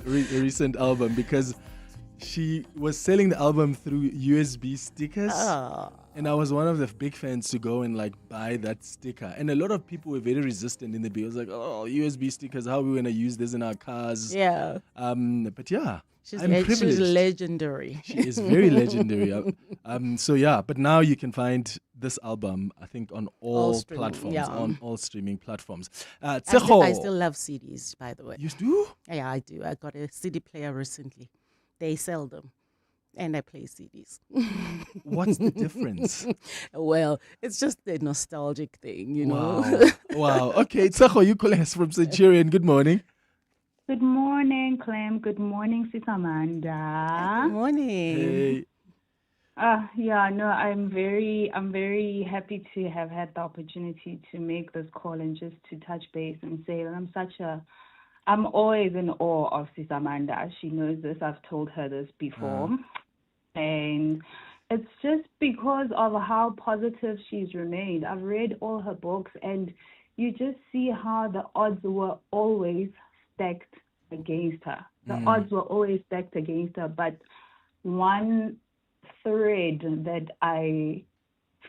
recent album, because she was selling the album through USB stickers. And I was one of the big fans to go and like buy that sticker. And a lot of people were very resistant in the bill. It was like, oh, USB stickers, how are we going to use this in our cars? Yeah. But yeah, she's privileged. Legendary. She is very legendary. So yeah, but now you can find this album, I think, on all platforms, on all streaming platforms. I still love CDs, by the way. You do? Yeah, I do. I got a CD player recently. They sell them. And I play CDs. What's the difference? Well, it's just the nostalgic thing, you know. Wow. Okay, Tseho, you calling us from Centurion. Good morning. Good morning, Clem. Good morning, Sis Amanda. Good morning. Hey. I'm very happy to have had the opportunity to make this call and just to touch base and say that I'm always in awe of Sis Amanda. She knows this. I've told her this before. And it's just because of how positive she's remained. I've read all her books, and you just see how the odds were always stacked against her. Odds were always stacked against her. But one thread that I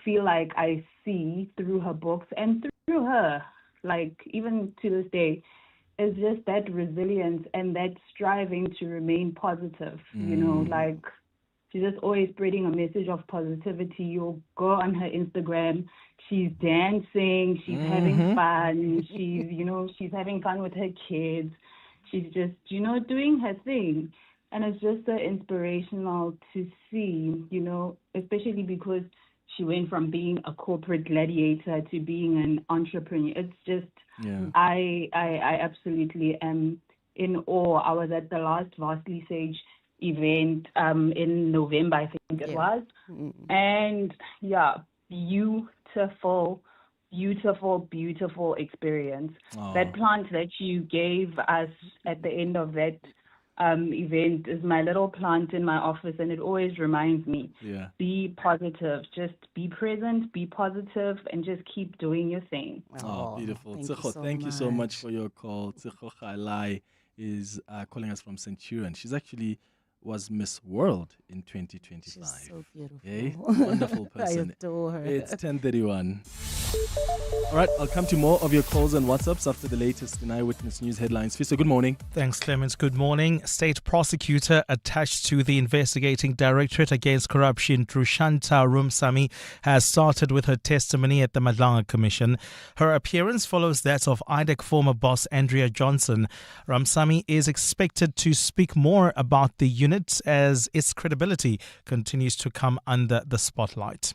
feel like I see through her books and through her, like even to this day, is just that resilience and that striving to remain positive. You know, like she's just always spreading a message of positivity. You'll go on her Instagram, she's dancing, she's having fun, she's having fun with her kids. She's just, doing her thing. And it's just so inspirational to see, especially because she went from being a corporate gladiator to being an entrepreneur. It's just, I absolutely am in awe. I was at the last Vastly Sage event in November, I think it was. And beautiful experience. That plant that you gave us at the end of that event is my little plant in my office, and it always reminds me, be positive, just be present, be positive, and just keep doing your thing. Beautiful. Thank you so much for your call. Tseho Khalai is calling us from Centurion. She's actually was Miss World in 2025. She's so beautiful. Okay? Wonderful person. I adore her. It's 10:31. All right, I'll come to more of your calls and WhatsApps after the latest in Eyewitness News headlines. Fiso, good morning. Thanks, Clement. Good morning. State prosecutor attached to the investigating Directorate Against Corruption, Trushanta Rumsamy, has started with her testimony at the Madlanga Commission. Her appearance follows that of IDEC former boss Andrea Johnson. Rumsamy is expected to speak more about the unit as its credibility continues to come under the spotlight.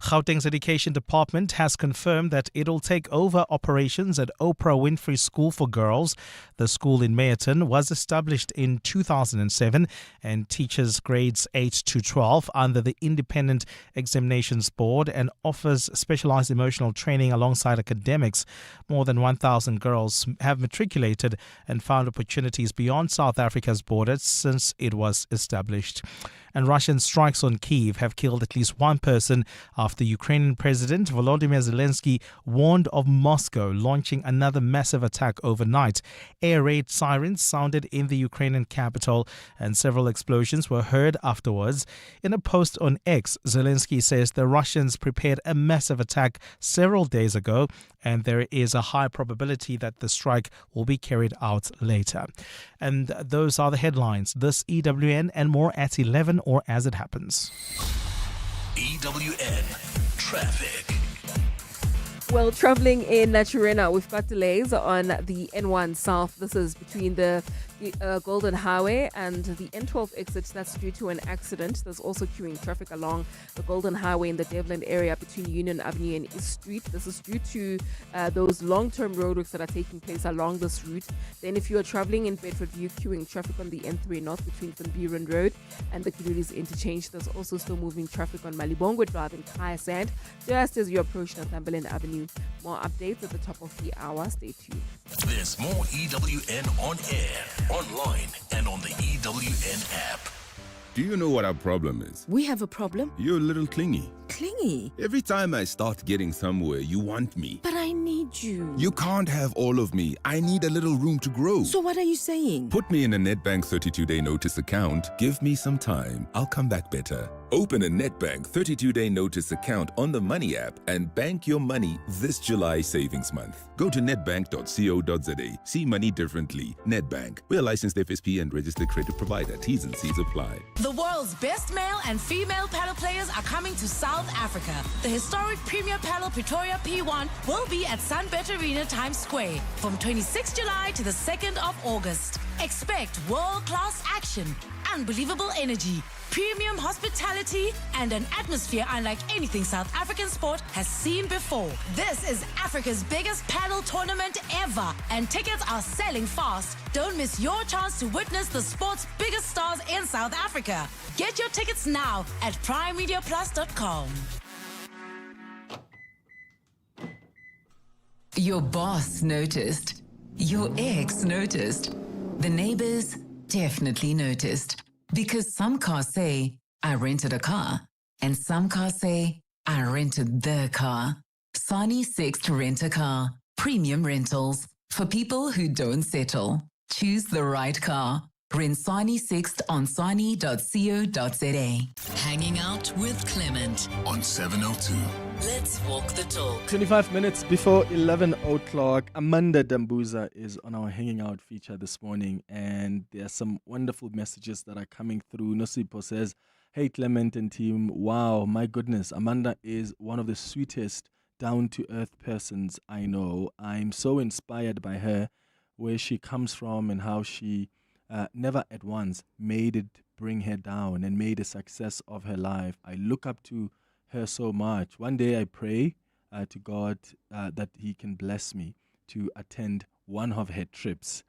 Gauteng's Education Department has confirmed that it'll take over operations at Oprah Winfrey School for Girls. The school in Meyerton was established in 2007 and teaches grades 8 to 12 under the Independent Examinations Board and offers specialized emotional training alongside academics. More than 1,000 girls have matriculated and found opportunities beyond South Africa's borders since it was established. And Russian strikes on Kyiv have killed at least one person after Ukrainian President Volodymyr Zelensky warned of Moscow launching another massive attack overnight. Air raid sirens sounded in the Ukrainian capital and several explosions were heard afterwards. In a post on X, Zelensky says the Russians prepared a massive attack several days ago and there is a high probability that the strike will be carried out later. And those are the headlines. This EWN and more at 11 or as it happens. EWN Traffic. Well, traveling in Naturena, we've got delays on the N1 South. This is between the Golden Highway and the N12 exit. That's due to an accident. There's also queuing traffic along the Golden Highway in the Devlin area between Union Avenue and East Street. This is due to those long-term roadworks that are taking place along this route. Then if you are traveling in Bedfordview, queuing traffic on the N3 North between Van Buren Road and the Gululis Interchange. There's also still moving traffic on Malibongwe Drive in Kaya Sand just as you approach Northumberland Avenue. More updates at the top of the hour. Stay tuned. There's more EWN on air, online, and on the EWN app. Do you know what our problem is? We have a problem? You're a little clingy. Clingy? Every time I start getting somewhere, you want me. But I need you. You can't have all of me. I need a little room to grow. So what are you saying? Put me in a Nedbank 32-day notice account. Give me some time. I'll come back better. Open a Nedbank 32-day notice account on the Money app and bank your money this July savings month. Go to nedbank.co.za. See money differently. Nedbank. We're a licensed FSP and registered credit provider. T's and C's apply. The world's best male and female paddle players are coming to South Africa. The historic Premier Paddle Pretoria P1 will be at Sunbet Arena Times Square from 26 July to the 2nd of August. Expect world-class action, unbelievable energy, premium hospitality, and an atmosphere unlike anything South African sport has seen before. This is Africa's biggest paddle tournament ever, and tickets are selling fast. Don't miss your chance to witness the sport's biggest stars in South Africa. Get your tickets now at primemediaplus.com. Your boss noticed. Your ex noticed. The neighbors definitely noticed. Because some cars say, I rented a car. And some cars say, I rented the car. Sani Sixt Rent a Car. Premium rentals. For people who don't settle. Choose the right car. Rent Sani Sixt on sani.co.za. Hanging out with Clement on 702. Let's walk the talk. 25 minutes before 11 o'clock, Amanda Dambuza is on our Hanging Out feature this morning, and there are some wonderful messages that are coming through. Nosipo says, hey Clement and team, wow, my goodness, Amanda is one of the sweetest, down-to-earth persons I know. I'm so inspired by her, where she comes from and how she never at once made it bring her down and made a success of her life. I look up to her so much. One day I pray to God that he can bless me to attend one of her trips.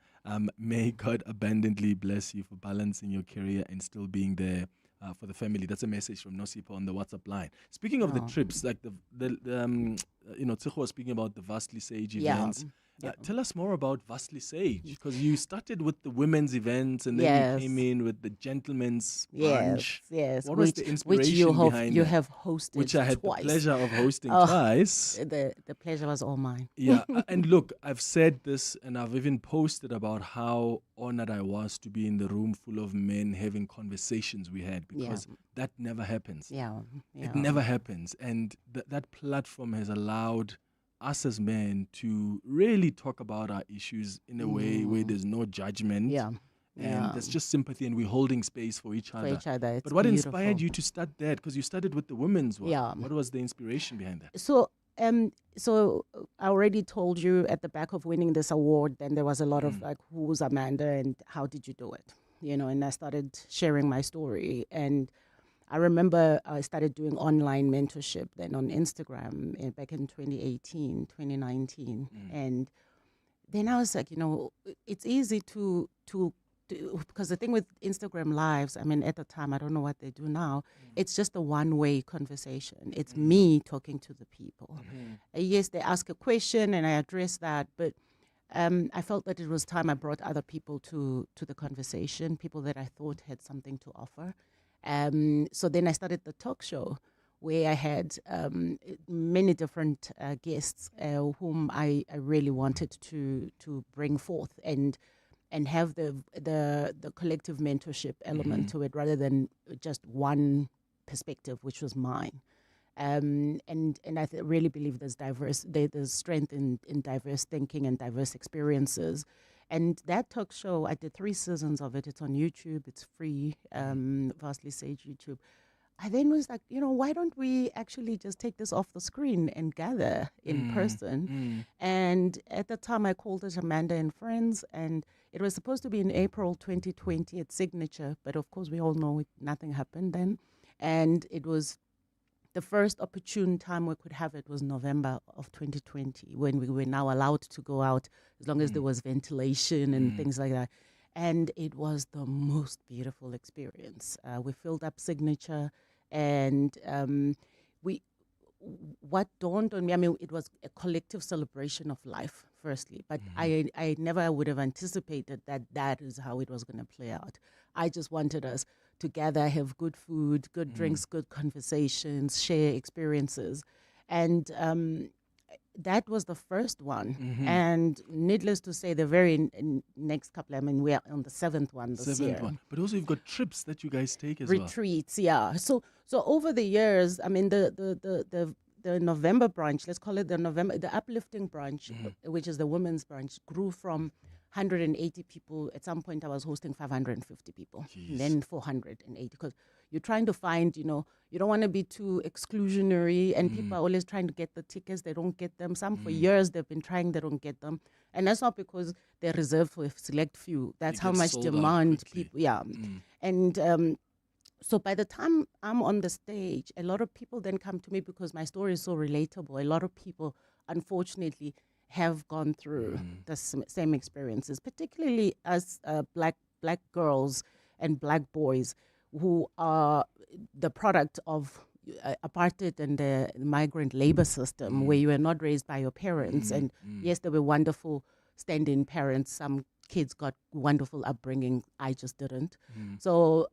May God abundantly bless you for balancing your career and still being there for the family. That's a message from Nosipo on the WhatsApp line. Speaking of the trips, like Tseho was speaking about the Vastly Sage events. Tell us more about Vastly Sage, because you started with the women's events and then you came in with the gentlemen's brunch. Yes. What was the inspiration behind you that? have hosted Which I had twice. the pleasure of hosting twice. The pleasure was all mine. Yeah, and look, I've said this and I've even posted about how honored I was to be in the room full of men having conversations we had, because that never happens. It never happens. And that platform has allowed us as men to really talk about our issues in a way where there's no judgment. And there's just sympathy, and we're holding space for each other. But what inspired you to start that? Because you started with the women's one. What was the inspiration behind that? So I already told you at the back of winning this award, then there was a lot of like, who's Amanda and how did you do it? And I started sharing my story. And I remember I started doing online mentorship then on Instagram back in 2018, 2019. And then I was like, it's easy to because the thing with Instagram Lives, I mean, at the time, I don't know what they do now, it's just a one-way conversation. It's me talking to the people. Yes, they ask a question and I address that, but I felt that it was time I brought other people to the conversation, people that I thought had something to offer. So then I started the talk show, where I had many different guests whom I really wanted to bring forth and have the collective mentorship element to it, rather than just one perspective, which was mine. And I really believe there's strength in diverse thinking and diverse experiences. And that talk show, I did 3 seasons of it. It's on YouTube. It's free, Vastly Sage YouTube. I then was like, why don't we actually just take this off the screen and gather in person? And at the time, I called it Amanda and Friends, and it was supposed to be in April 2020 at Signature, but of course, we all know nothing happened then. And it was the first opportune time we could have it was November of 2020, when we were now allowed to go out as long as there was ventilation and things like that. And it was the most beautiful experience. We filled up Signature, and what dawned on me, I mean, it was a collective celebration of life, firstly, but I never would have anticipated that is how it was going to play out. I just wanted us to gather, have good food, good drinks, good conversations, share experiences. And that was the first one. And needless to say, the very next couple, I mean, we are on the seventh one this year. But also you've got trips that you guys take as well. Retreats, yeah. So over the years, I mean, the November branch, let's call it the uplifting branch, which is the women's branch, grew from 180 people. At some point, I was hosting 550 people, and then 480, because you're trying to find, you don't want to be too exclusionary, and people are always trying to get the tickets. They don't get them. Some for years they've been trying, they don't get them. And that's not because they're reserved for a select few. That's how much demand people, And so by the time I'm on the stage, a lot of people then come to me because my story is so relatable. A lot of people, unfortunately, have gone through the same experiences, particularly as black girls and black boys who are the product of apartheid and the migrant labor system, where you were not raised by your parents. And yes, there were wonderful stand-in parents. Some kids got wonderful upbringing. I just didn't. So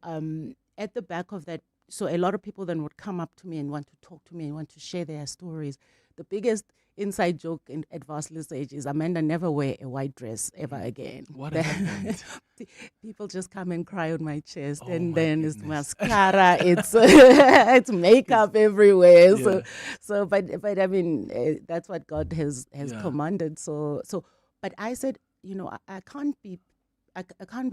at the back of that, so a lot of people then would come up to me and want to talk to me and want to share their stories. The biggest inside joke at Varsly's age is Amanda never wear a white dress ever again. What happened? People just come and cry on my chest, and then it's mascara, it's makeup everywhere. Yeah. So but I mean that's what God has commanded. So but I said, I can't be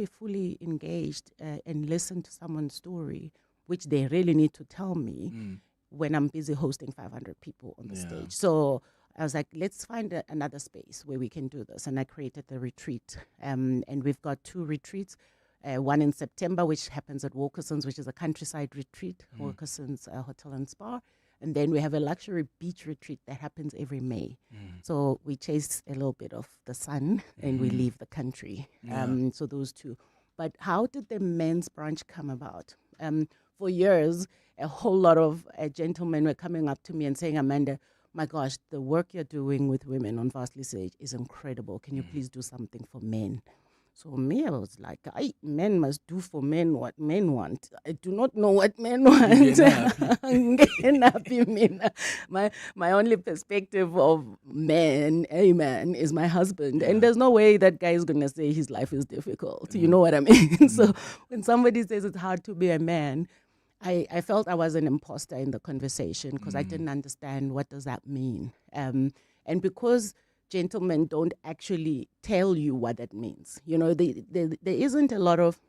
fully engaged and listen to someone's story, which they really need to tell me when I'm busy hosting 500 people on the stage. So I was like, let's find another space where we can do this. And I created the retreat. And we've got 2 retreats, one in September, which happens at Wilkerson's, which is a countryside retreat, Wilkerson's Hotel and Spa. And then we have a luxury beach retreat that happens every May. So we chase a little bit of the sun and we leave the country. So those 2. But how did the men's branch come about? For years, a whole lot of gentlemen were coming up to me and saying, Amanda, my gosh, the work you're doing with women on Varsly's age is incredible. Can you please do something for men? So me, I was like, men must do for men what men want. I do not know what men want. My only perspective of a man is my husband. And there's no way that guy is going to say his life is difficult. You know what I mean? So when somebody says it's hard to be a man, I felt I was an imposter in the conversation because I didn't understand what does that mean. And because gentlemen don't actually tell you what that means. There isn't a lot of,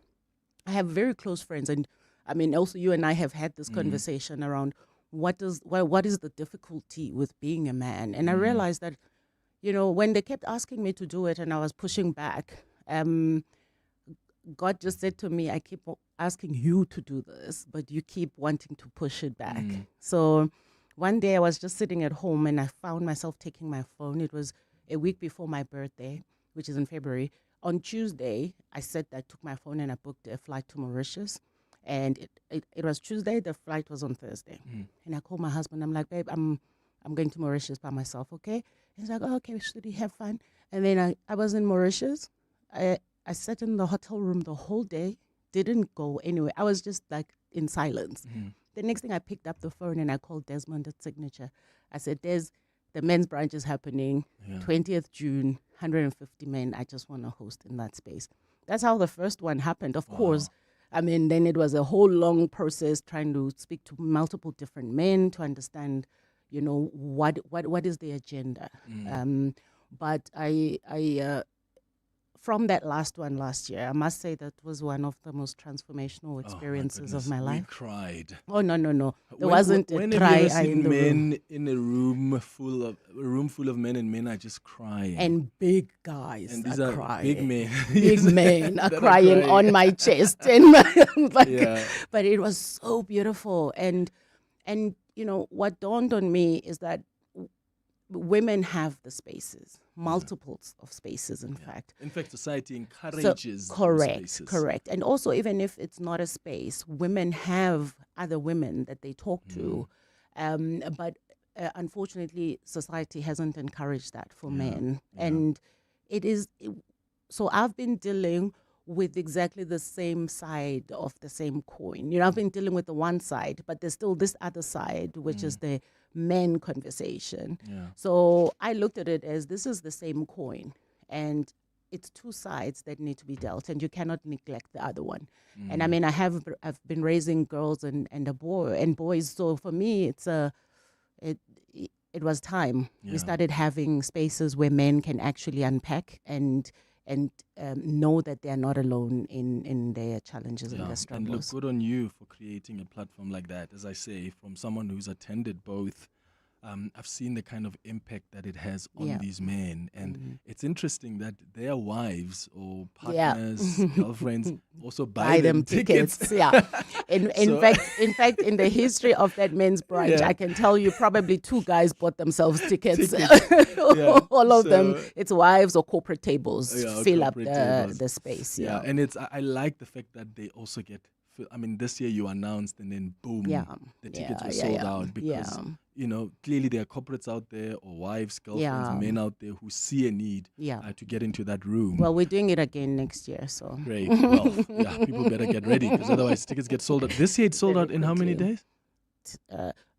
I have very close friends, and I mean, also you and I have had this conversation around what is the difficulty with being a man. And I realized that, when they kept asking me to do it and I was pushing back, God just said to me, I keep asking you to do this, but you keep wanting to push it back. So one day I was just sitting at home and I found myself taking my phone. It was a week before my birthday, which is in February. On Tuesday, I took my phone and I booked a flight to Mauritius. And it was Tuesday, the flight was on Thursday. And I called my husband, I'm like, babe, I'm going to Mauritius by myself, okay? He's like, oh, okay, should we have fun? And then I was in Mauritius. I sat in the hotel room the whole day, didn't go anywhere. I was just like in silence. The next thing I picked up the phone and I called Desmond at Signature. I said, Des, the men's branch is happening, 20th June, 150 men. I just want to host in that space. That's how the first one happened. Of course, I mean, then it was a whole long process trying to speak to multiple different men to understand, what is the agenda. But I from that last one last year, I must say that was one of the most transformational experiences of my life. We cried. Oh no! There wasn't a cry in the men in a room full of men, and men are just crying. And big guys and these are are crying. big men. Big men are crying on my chest, and but it was so beautiful. And what dawned on me is that women have the spaces, multiples of spaces, in fact. In fact, society encourages spaces. Correct. And also, even if it's not a space, women have other women that they talk to. But unfortunately, society hasn't encouraged that for men. And so I've been dealing with exactly the same side of the same coin. You know, I've been dealing with the one side, but there's still this other side, which is the men conversation. Yeah. So I looked at it as this is the same coin, and it's two sides that need to be dealt, and you cannot neglect the other one. And I mean, I've been raising girls and boys. So for me, it was time. Yeah. We started having spaces where men can actually unpack and know that they are not alone in their challenges and their And struggles. look, good on you for creating a platform like that. As I say, from someone who's attended both, I've seen the kind of impact that it has on these men. And it's interesting that their wives or partners, girlfriends also buy them tickets. Yeah. In fact, in the history of that men's brunch, I can tell you probably 2 guys bought themselves tickets. All of them, it's wives or corporate tables fill up the space. Yeah, and I like the fact that they also get. I mean, this year you announced, and then boom, the tickets were sold out because you know clearly there are corporates out there or wives, girlfriends, men out there who see a need to get into that room. Well, we're doing it again next year, so great. Well, people better get ready because otherwise tickets get sold out. This year it sold out in how many days?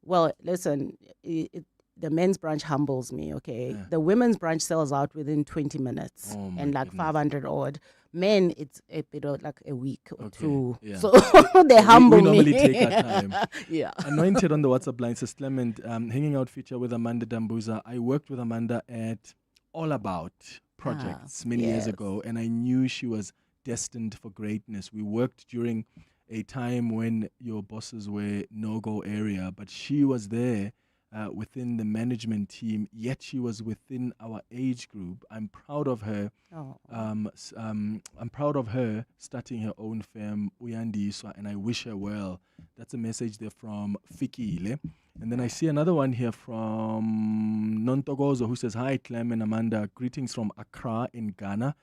Well, listen, the men's branch humbles me. Okay, the women's branch sells out within 20 minutes and like 500 odd. Men, it's a bit of like a week or two. Yeah. So they humble me. We normally take our time. Yeah. Anointed on the WhatsApp line says, Clement, hanging out feature with Amanda Dambuza. I worked with Amanda at All About projects many years ago, and I knew she was destined for greatness. We worked during a time when your bosses were no-go area, but she was there within the management team, yet she was within our age group. I'm proud of her. I'm proud of her starting her own firm, Uyandiswa, and I wish her well. That's a message there from Fikile. And then I see another one here from Nontogozo who says, hi, Clem and Amanda. Greetings from Accra in Ghana.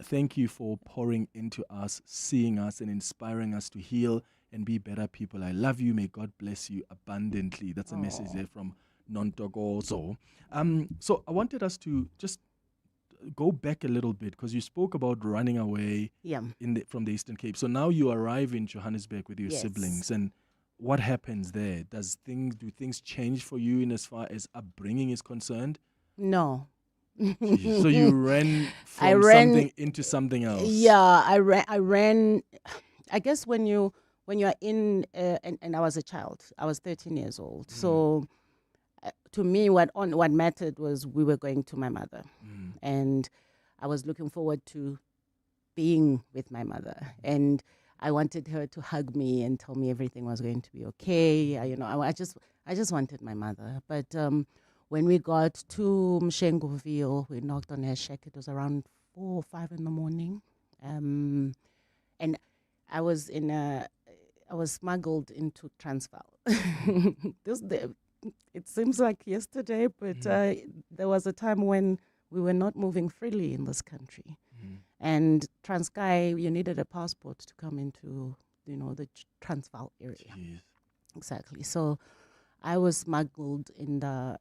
Thank you for pouring into us, seeing us, and inspiring us to heal and be better people. I love you. May God bless you abundantly. That's a message there from Nontogozo. So I wanted us to just go back a little bit because you spoke about running away from the Eastern Cape. So now you arrive in Johannesburg with your siblings, and what happens there? Do things change for you in as far as upbringing is concerned? No. So you ran from something into something else. Yeah, I ran. I guess when you're in, and I was a child. I was 13 years old. So to me, what mattered was we were going to my mother, and I was looking forward to being with my mother, and I wanted her to hug me and tell me everything was going to be okay. I just wanted my mother. But when we got to Mshengoville, we knocked on her shack. It was around 4 or 5 in the morning, and I was smuggled into Transvaal. It seems like yesterday, but there was a time when we were not moving freely in this country. And Transkei, you needed a passport to come into, the Transvaal area. Jeez. Exactly. So I was smuggled in a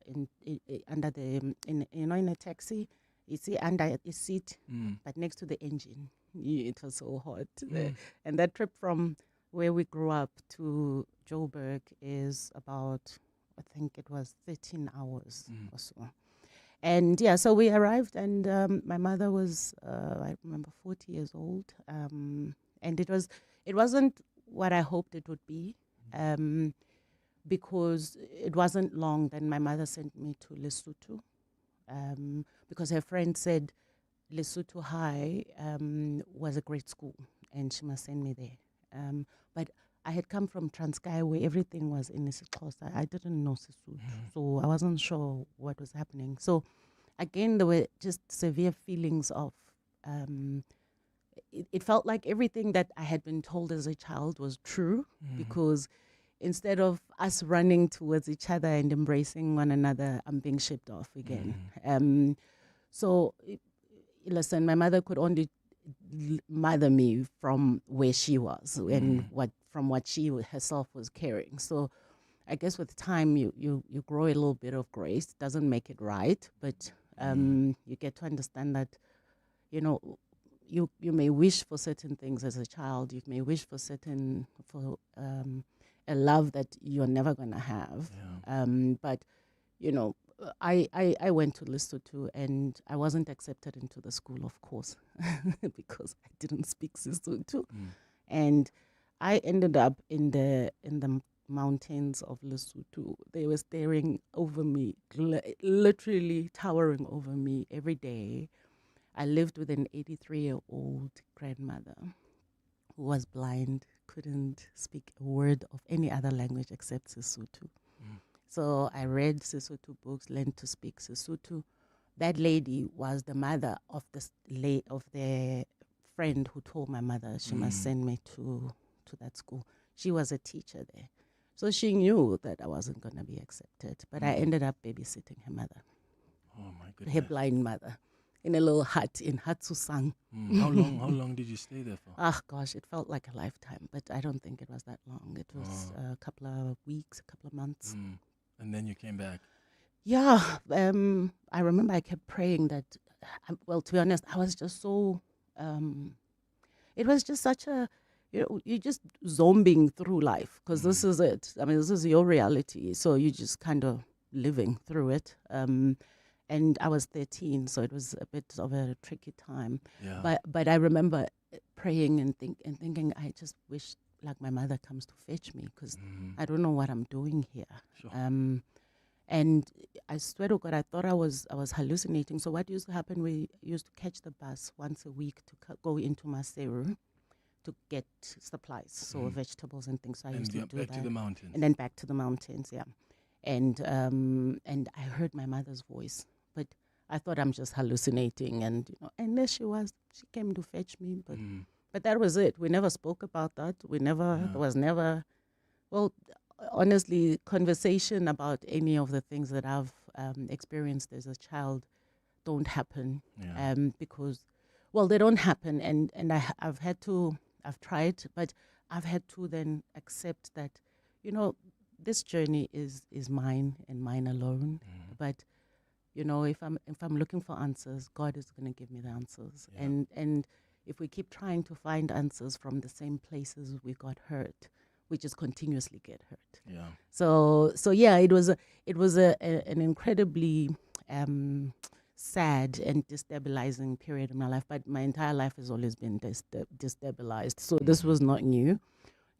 taxi. You see, under a seat, but next to the engine. It was so hot. And that trip from where we grew up to Joburg is about, I think it was 13 hours or so. And so we arrived, and my mother was, I remember, 40 years old. And it wasn't what I hoped it would be, because it wasn't long. Then my mother sent me to Lesotho, because her friend said Lesotho High was a great school, and she must send me there. But I had come from Transkei where everything was in isiXhosa. I didn't know Sesotho, so I wasn't sure what was happening. So again, there were just severe feelings of, it felt like everything that I had been told as a child was true, because instead of us running towards each other and embracing one another, I'm being shipped off again. So listen, my mother could only mother me from where she was and from what she herself was carrying. So I guess with time you grow a little bit of grace. Doesn't make it right, but you get to understand that, you may wish for certain things as a child. You may wish for a love that you're never going to have. Yeah. But, you know, I went to Lesotho and I wasn't accepted into the school, of course, because I didn't speak Sesotho. And I ended up in the mountains of Lesotho. They were staring over me, literally towering over me every day. I lived with an 83-year-old grandmother who was blind, couldn't speak a word of any other language except Sesotho. So I read Sesotho books, learned to speak Sesotho. That lady was the mother of the friend who told my mother she must send me to that school. She was a teacher there. So she knew that I wasn't going to be accepted. But I ended up babysitting her mother. Oh, my goodness. Her blind mother. In a little hut in Hatsusang. How long did you stay there for? Ah, gosh, it felt like a lifetime, but I don't think it was that long. It was a couple of weeks, a couple of months. And then you came back? Yeah. I remember I kept praying that, well, to be honest, I was just so, it was just such a, you know, you're just zombing through life because this is it. I mean, this is your reality. So you're just kind of living through it. And I was 13, so it was a bit of a tricky time. Yeah. But I remember praying and thinking, I just wish like my mother comes to fetch me because I don't know what I'm doing here. Sure. And I swear to God, I thought I was hallucinating. So what used to happen, we used to catch the bus once a week to go into Maseru to get supplies, so vegetables and things. So I used to do that. Back to the mountains. And then back to the mountains, yeah. And I heard my mother's voice. But I thought I'm just hallucinating, and you know, and there she was. She came to fetch me, but that was it. We never spoke about that. There was never, well, honestly, conversation about any of the things that I've experienced as a child don't happen because, well, they don't happen, and I've tried, but I've had to then accept that, you know, this journey is mine and mine alone, but. You know, if I'm looking for answers, God is going to give me the answers. Yeah. And if we keep trying to find answers from the same places we got hurt, we just continuously get hurt. Yeah. So yeah, it was an incredibly sad and destabilizing period in my life. But my entire life has always been destabilized. So this was not new.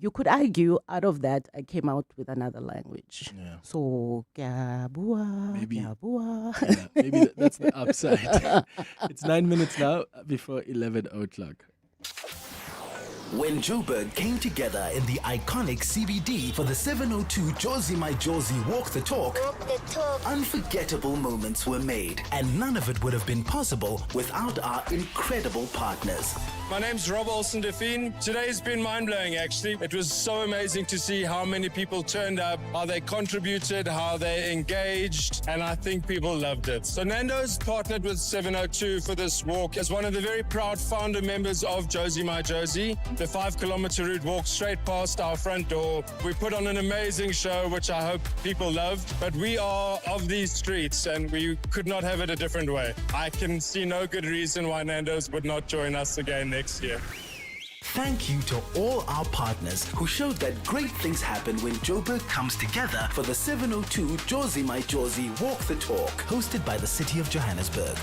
You could argue out of that, I came out with another language. Yeah. So, maybe that's the upside. It's 9 minutes now before 11 o'clock. When Joburg came together in the iconic CBD for the 702 Jozi My Jozi Walk the Talk, unforgettable moments were made, and none of it would have been possible without our incredible partners. My name's Rob Olsen-Define. Today's been mind-blowing, actually. It was so amazing to see how many people turned up, how they contributed, how they engaged, and I think people loved it. So Nando's partnered with 702 for this walk as one of the very proud founder members of Jozi My Jozi. The 5-kilometer route walks straight past our front door. We put on an amazing show, which I hope people loved, but we are of these streets and we could not have it a different way. I can see no good reason why Nando's would not join us again next year. Thank you to all our partners who showed that great things happen when Joburg comes together for the 702 Jozi My Jozi Walk the Talk, hosted by the City of Johannesburg.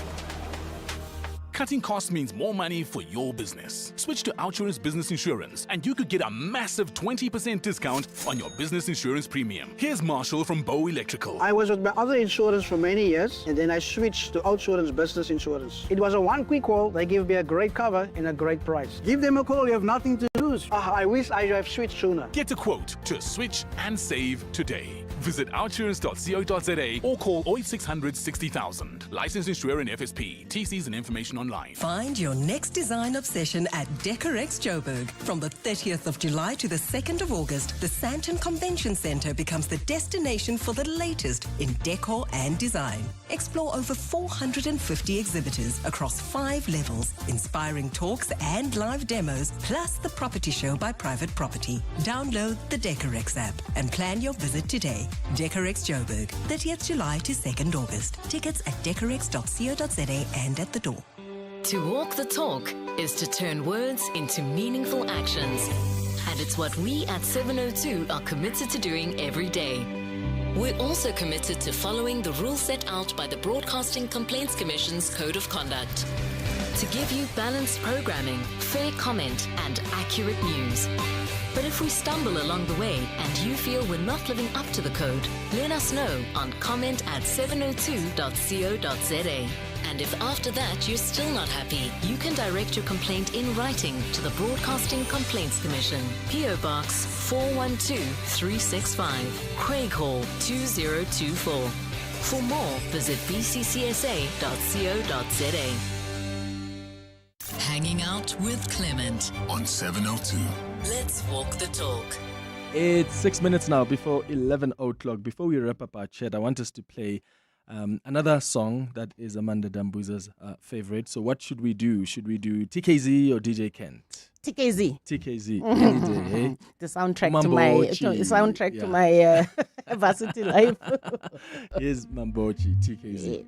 Cutting costs means more money for your business. Switch to Outsurance Business Insurance and you could get a massive 20% discount on your business insurance premium. Here's Marshall from Bow Electrical. I was with my other insurance for many years and then I switched to Outsurance Business Insurance. It was a one quick call. They give me a great cover and a great price. Give them a call. You have nothing to lose. I wish I have switched sooner. Get a quote to switch and save today. Visit outsurance.co.za or call 0800 60,000. Licensed insurer and FSP. TCs and information online. Find your next design obsession at Decorex Joburg. From the 30th of July to the 2nd of August, the Sandton Convention Centre becomes the destination for the latest in decor and design. Explore over 450 exhibitors across 5 levels, inspiring talks and live demos, plus the property show by Private Property. Download the Decorex app and plan your visit today. Decorex Joburg, 30th July to 2nd August. Tickets at decorex.co.za and at the door. To walk the talk is to turn words into meaningful actions. And it's what we at 702 are committed to doing every day. We're also committed to following the rules set out by the Broadcasting Complaints Commission's Code of Conduct. To give you balanced programming, fair comment, and accurate news. But if we stumble along the way and you feel we're not living up to the code, let us know on comment@702.co.za. And if after that you're still not happy, you can direct your complaint in writing to the Broadcasting Complaints Commission, PO Box 412365, Craig Hall 2024. For more, visit bccsa.co.za. Hanging out with Clement on 702. Let's walk the talk. It's 6 minutes now before 11 o'clock. Before we wrap up our chat, I want us to play another song that is Amanda Dambuza's favorite. So what should we do? Should we do TKZ or DJ Kent? TKZ. TKZ. Any day, eh? The soundtrack Mambochi. to my varsity life. Here's Mambochi, TKZ. Yes.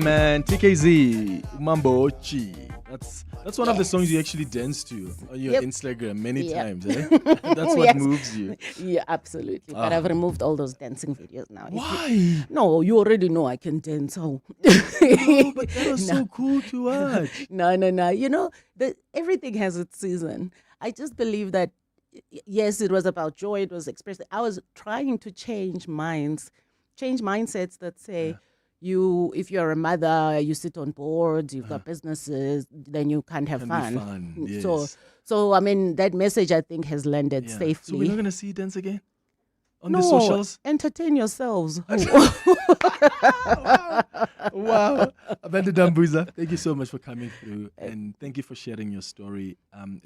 Man, TKZ, Mambochi. That's one of the songs you actually dance to on your Instagram many times, eh? That's what moves you. Yeah, absolutely. But I've removed all those dancing videos now. Why? No, you already know I can dance. Oh. No, but that was so cool to watch. No. You know, everything has its season. I just believe that, yes, it was about joy. It was expressed. I was trying to change mindsets that say, if you're a mother, you sit on boards, you've got businesses, then you can't have fun. Yes. So I mean, that message I think has landed safely. So we're not going to see you dance again on the socials? Entertain yourselves. Wow. Wow. Abanda Dambuza, thank you so much for coming through and thank you for sharing your story.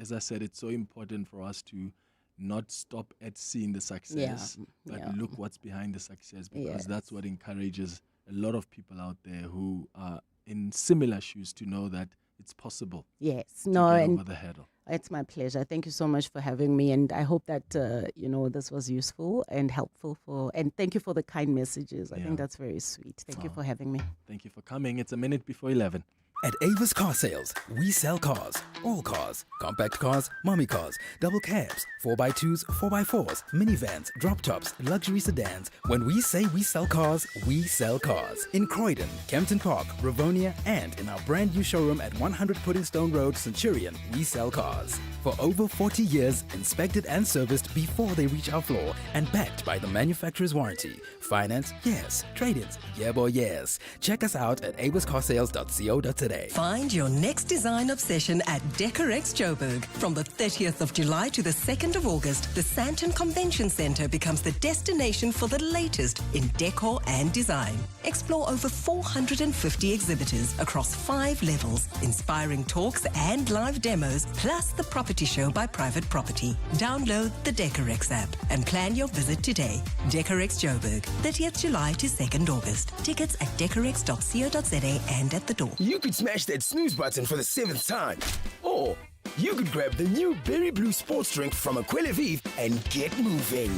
As I said, it's so important for us to not stop at seeing the success, but look what's behind the success, because that's what encourages a lot of people out there who are in similar shoes to know that it's possible. Yes, to get over the hurdle. It's my pleasure. Thank you so much for having me, and I hope that this was useful and helpful and thank you for the kind messages. I think that's very sweet. Thank you for having me. Thank you for coming. It's a minute before 11. At Avis Car Sales, we sell cars. All cars. Compact cars, mommy cars, double cabs, 4x2s, 4x4s, minivans, drop tops, luxury sedans. When we say we sell cars, we sell cars. In Croydon, Kempton Park, Rivonia, and in our brand new showroom at 100 Puddingstone Road, Centurion, we sell cars. For over 40 years, inspected and serviced before they reach our floor and backed by the manufacturer's warranty. Finance, yes. Trade-ins, yeah boy, yes. Check us out at aviscarsales.co.za. Find your next design obsession at Decorex Joburg. From the 30th of July to the 2nd of August, the Sandton Convention Centre becomes the destination for the latest in decor and design. Explore over 450 exhibitors across 5 levels, inspiring talks and live demos, plus the property show by Private Property. Download the Decorex app and plan your visit today. Decorex Joburg, 30th July to 2nd August. Tickets at decorex.co.za and at the door. You could smash that snooze button for the 7th time. Or you could grab the new Berry Blue sports drink from Aquila Vive and get moving.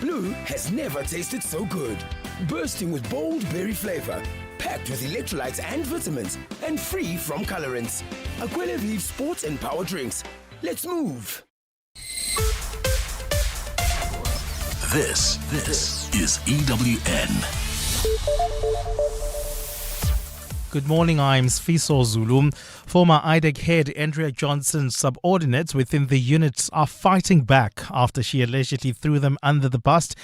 Blue has never tasted so good. Bursting with bold berry flavor, packed with electrolytes and vitamins, and free from colorants. Aquila Vive sports and power drinks. Let's move. This is EWN. Good morning, I'm Sfiso Zulu. Former IDEC head Andrea Johnson's subordinates within the units are fighting back after she allegedly threw them under the bus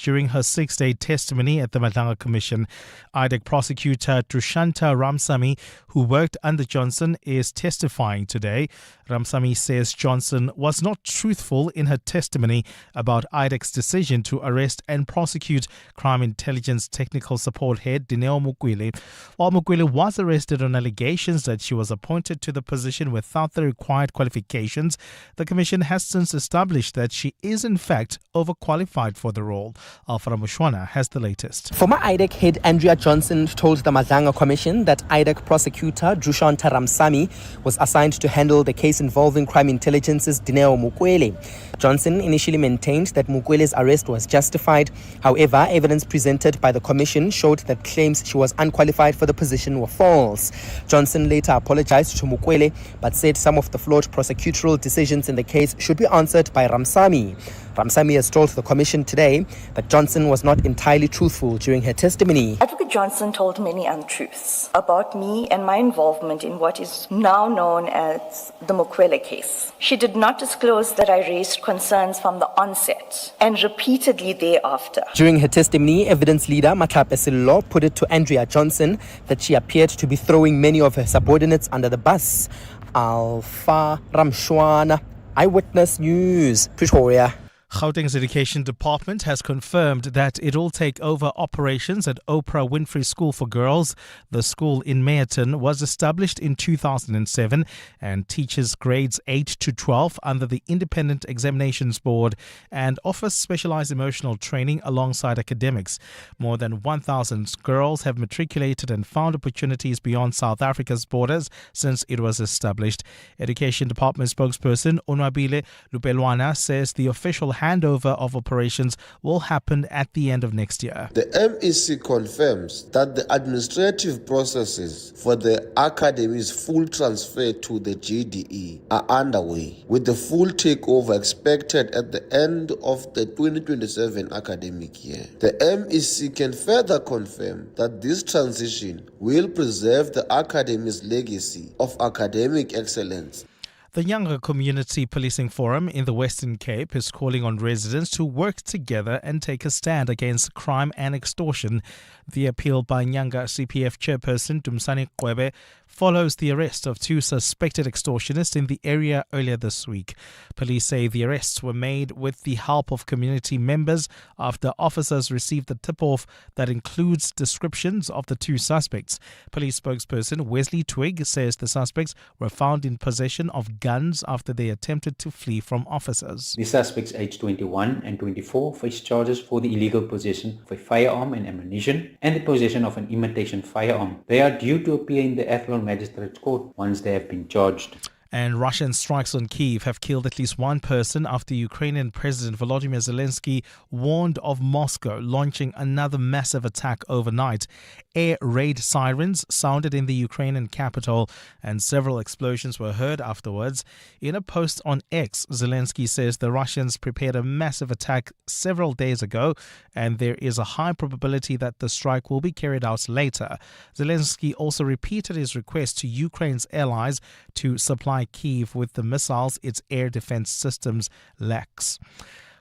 during her 6-day testimony at the Madlanga Commission. IDEC prosecutor Trushanta Ramsamy, who worked under Johnson, is testifying today. Ramsamy says Johnson was not truthful in her testimony about IDEC's decision to arrest and prosecute Crime Intelligence Technical Support Head Dineo Mukwele. While Mukwele was arrested on allegations that she was appointed to the position without the required qualifications, the Commission has since established that she is in fact overqualified for the role. Alfred Mushwana has the latest. Former IDEC head Andrea Johnson told the Madlanga Commission that IDEC prosecutor Drushanta Ramsamy was assigned to handle the case involving Crime Intelligence's Dineo Mukwele. Johnson initially maintained that Mukwele's arrest was justified. However, evidence presented by the Commission showed that claims she was unqualified for the position were false. Johnson later apologized to Mukwele but said some of the flawed prosecutorial decisions in the case should be answered by Ramsamy. Ramsamy has told the Commission today that Johnson was not entirely truthful during her testimony. Advocate Johnson told many untruths about me and my involvement in what is now known as the Mukwele case. She did not disclose that I raised concerns from the onset and repeatedly thereafter. During her testimony, evidence leader Matlape Sello put it to Andrea Johnson that she appeared to be throwing many of her subordinates under the bus. Alpha Ramshwana, Eyewitness News, Pretoria. Gauteng's Education Department has confirmed that it will take over operations at Oprah Winfrey School for Girls. The school in Meyerton was established in 2007 and teaches grades 8 to 12 under the Independent Examinations Board and offers specialized emotional training alongside academics. More than 1,000 girls have matriculated and found opportunities beyond South Africa's borders since it was established. Education Department spokesperson Onwabile Lupelwana says the official handover of operations will happen at the end of next year. The MEC confirms that the administrative processes for the Academy's full transfer to the GDE are underway, with the full takeover expected at the end of the 2027 academic year. The MEC can further confirm that this transition will preserve the Academy's legacy of academic excellence. The Younger Community Policing Forum in the Western Cape is calling on residents to work together and take a stand against crime and extortion. The appeal by Nyanga CPF chairperson Dumsani Kwebe follows the arrest of two suspected extortionists in the area earlier this week. Police say the arrests were made with the help of community members after officers received a tip-off that includes descriptions of the two suspects. Police spokesperson Wesley Twig says the suspects were found in possession of guns after they attempted to flee from officers. The suspects aged 21 and 24 face charges for the illegal possession of a firearm and ammunition and the possession of an imitation firearm. They are due to appear in the Athlone Magistrates Court once they have been charged. And Russian strikes on Kyiv have killed at least one person after Ukrainian President Volodymyr Zelensky warned of Moscow launching another massive attack overnight. Air raid sirens sounded in the Ukrainian capital and several explosions were heard afterwards. In a post on X, Zelensky says the Russians prepared a massive attack several days ago and there is a high probability that the strike will be carried out later. Zelensky also repeated his request to Ukraine's allies to supply Kyiv with the missiles its air defense systems lacks.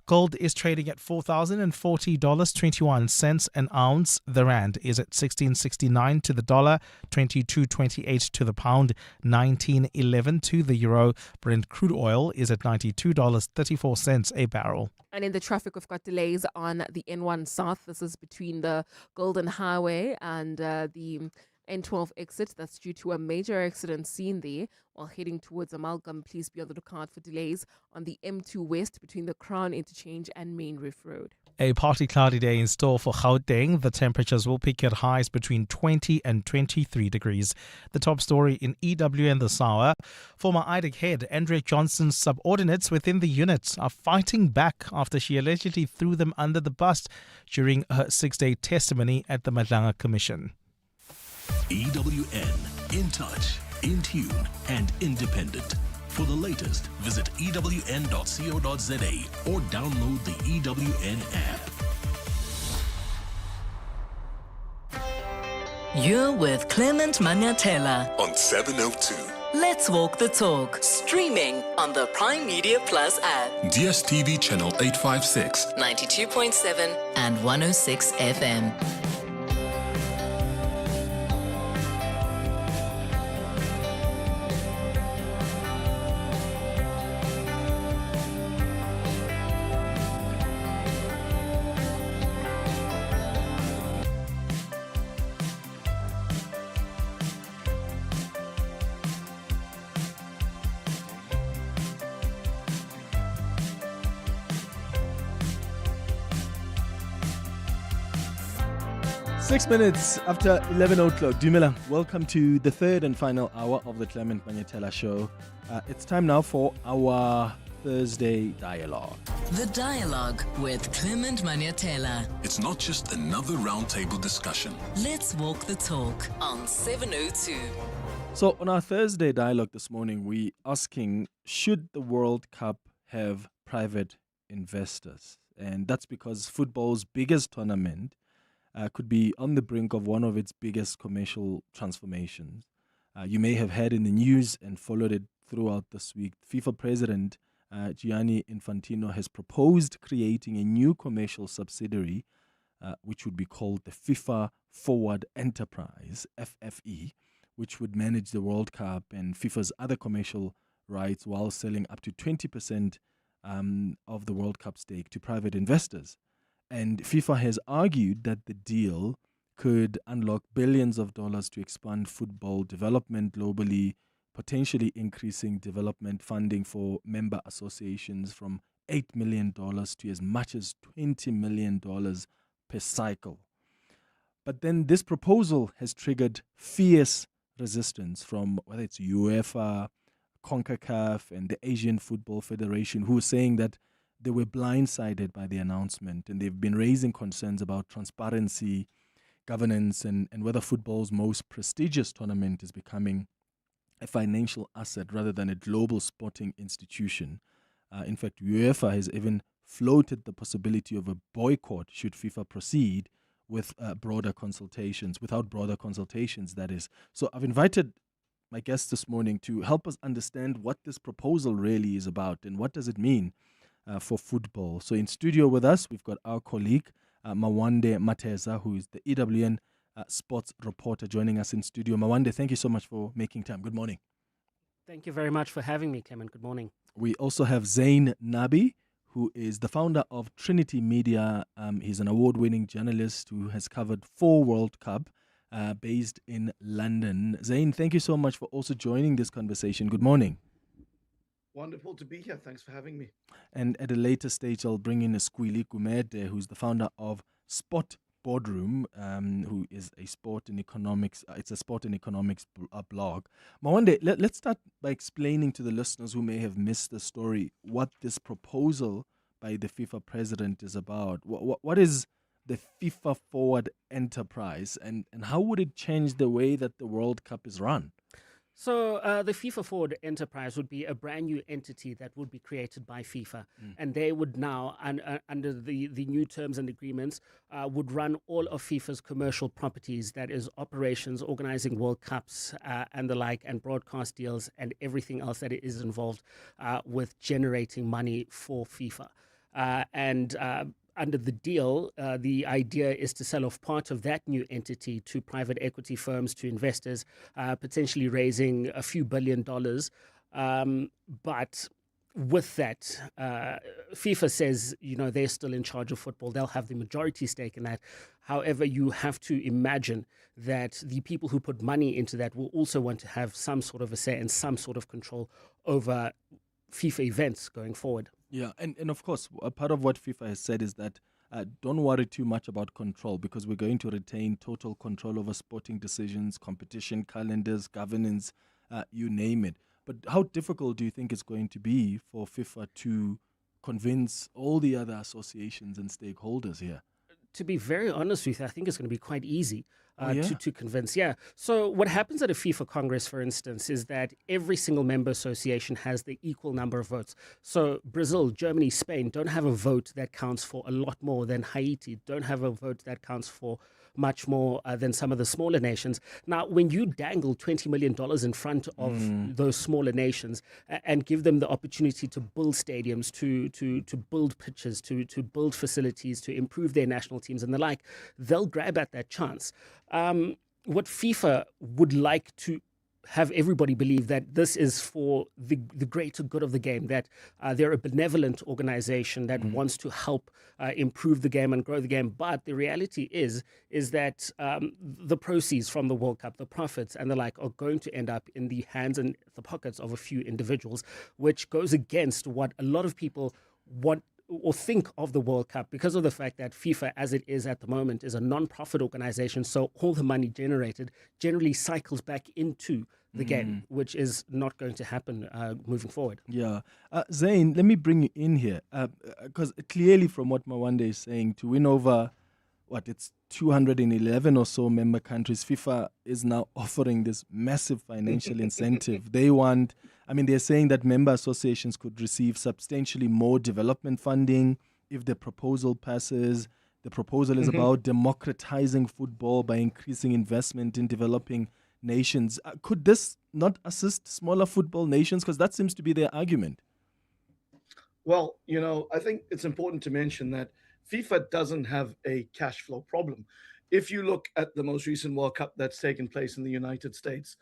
Gold is trading at $4,040.21 an ounce. The rand is at 16.69 to the dollar, 22.28 to the pound, 19.11 to the euro. Brent crude oil is at $92.34 a barrel. And in the traffic, we've got delays on the N1 South. This is between the Golden Highway and the N12 exit. That's due to a major accident seen there while heading towards Amalgam. Please be on the lookout for delays on the M2 West between the Crown Interchange and Main Reef Road. A partly cloudy day in store for Gauteng. The temperatures will peak at highs between 20 and 23 degrees. The top story in EWN this hour. Former IDEC head Andrea Johnson's subordinates within the unit are fighting back after she allegedly threw them under the bus during her 6-day testimony at the Madlanga Commission. EWN, in touch, in tune, and independent. For the latest, visit ewn.co.za or download the EWN app. You're with Clement Manyathela on 702. Let's Walk the Talk, streaming on the Prime Media Plus app. DSTV channel 856, 92.7 and 106 FM. Six minutes after 11 o'clock. Dumela, welcome to the third and final hour of the Clement Manyathela Show. It's time now for our Thursday Dialogue. The Dialogue with Clement Manyathela. It's not just another roundtable discussion. Let's Walk the Talk on 702. So on our Thursday Dialogue this morning, we're asking, should the World Cup have private investors? And that's because football's biggest tournament could be on the brink of one of its biggest commercial transformations. You may have heard in the news and followed it throughout this week. FIFA President Gianni Infantino has proposed creating a new commercial subsidiary, which would be called the FIFA Forward Enterprise, FFE, which would manage the World Cup and FIFA's other commercial rights while selling up to 20% of the World Cup stake to private investors. And FIFA has argued that the deal could unlock billions of dollars to expand football development globally, potentially increasing development funding for member associations from $8 million to as much as $20 million per cycle. But then this proposal has triggered fierce resistance from whether it's UEFA, CONCACAF, and the Asian Football Federation, who are saying that they were blindsided by the announcement, and they've been raising concerns about transparency, governance, and whether football's most prestigious tournament is becoming a financial asset rather than a global sporting institution. In fact, UEFA has even floated the possibility of a boycott should FIFA proceed with without broader consultations, that is. So I've invited my guest this morning to help us understand what this proposal really is about and what does it mean for football. So in studio with us, we've got our colleague, Mawande Mateza, who is the EWN sports reporter, joining us in studio. Mawande, thank you so much for making time. Good morning. Thank you very much for having me, Clement. Good morning. We also have Zain Nabi, who is the founder of Trinity Media. He's an award-winning journalist who has covered 4 World Cup based in London. Zain, thank you so much for also joining this conversation. Good morning. Wonderful to be here. Thanks for having me. And at a later stage, I'll bring in Squili Gumede, who's the founder of Sport Boardroom, who is a sport and economics. It's a sport and economics blog. Mawande, let's start by explaining to the listeners who may have missed the story what this proposal by the FIFA president is about. What is the FIFA Forward enterprise, and how would it change the way that the World Cup is run? So the FIFA Forward enterprise would be a brand new entity that would be created by FIFA, and they would now, under the new terms and agreements, would run all of FIFA's commercial properties, that is operations, organizing World Cups and the like, and broadcast deals and everything else that is involved with generating money for FIFA. Under the deal, the idea is to sell off part of that new entity to private equity firms, to investors, potentially raising a few $1 billion. But with that, FIFA says, they're still in charge of football. They'll have the majority stake in that. However, you have to imagine that the people who put money into that will also want to have some sort of a say and some sort of control over FIFA events going forward. Yeah, and of course, a part of what FIFA has said is that don't worry too much about control, because we're going to retain total control over sporting decisions, competition, calendars, governance, you name it. But how difficult do you think it's going to be for FIFA to convince all the other associations and stakeholders here? To be very honest with you, I think it's going to be quite easy Yeah. to convince. Yeah. So what happens at a FIFA Congress, for instance, is that every single member association has the equal number of votes. So Brazil, Germany, Spain don't have a vote that counts for a lot more than Haiti, don't have a vote that counts for much more than some of the smaller nations. Now, when you dangle $20 million in front of those smaller nations and give them the opportunity to build stadiums, to build pitches, to build facilities, to improve their national teams and the like, they'll grab at that chance. What FIFA would like to have everybody believe that this is for the greater good of the game, that they're a benevolent organization that wants to help improve the game and grow the game. But the reality is that the proceeds from the World Cup, the profits and the like, are going to end up in the hands and the pockets of a few individuals, which goes against what a lot of people want or think of the World Cup, because of the fact that FIFA, as it is at the moment, is a non-profit organization. So all the money generated generally cycles back into the game, which is not going to happen moving forward. Yeah. Zain, let me bring you in here, because clearly from what Mawande is saying, to win over, it's 211 or so member countries, FIFA is now offering this massive financial incentive. They're saying that member associations could receive substantially more development funding if the proposal passes. The proposal is about democratizing football by increasing investment in developing nations. Could this not assist smaller football nations? Because that seems to be their argument. Well, I think it's important to mention that FIFA doesn't have a cash flow problem. If you look at the most recent World Cup that's taken place in the United States,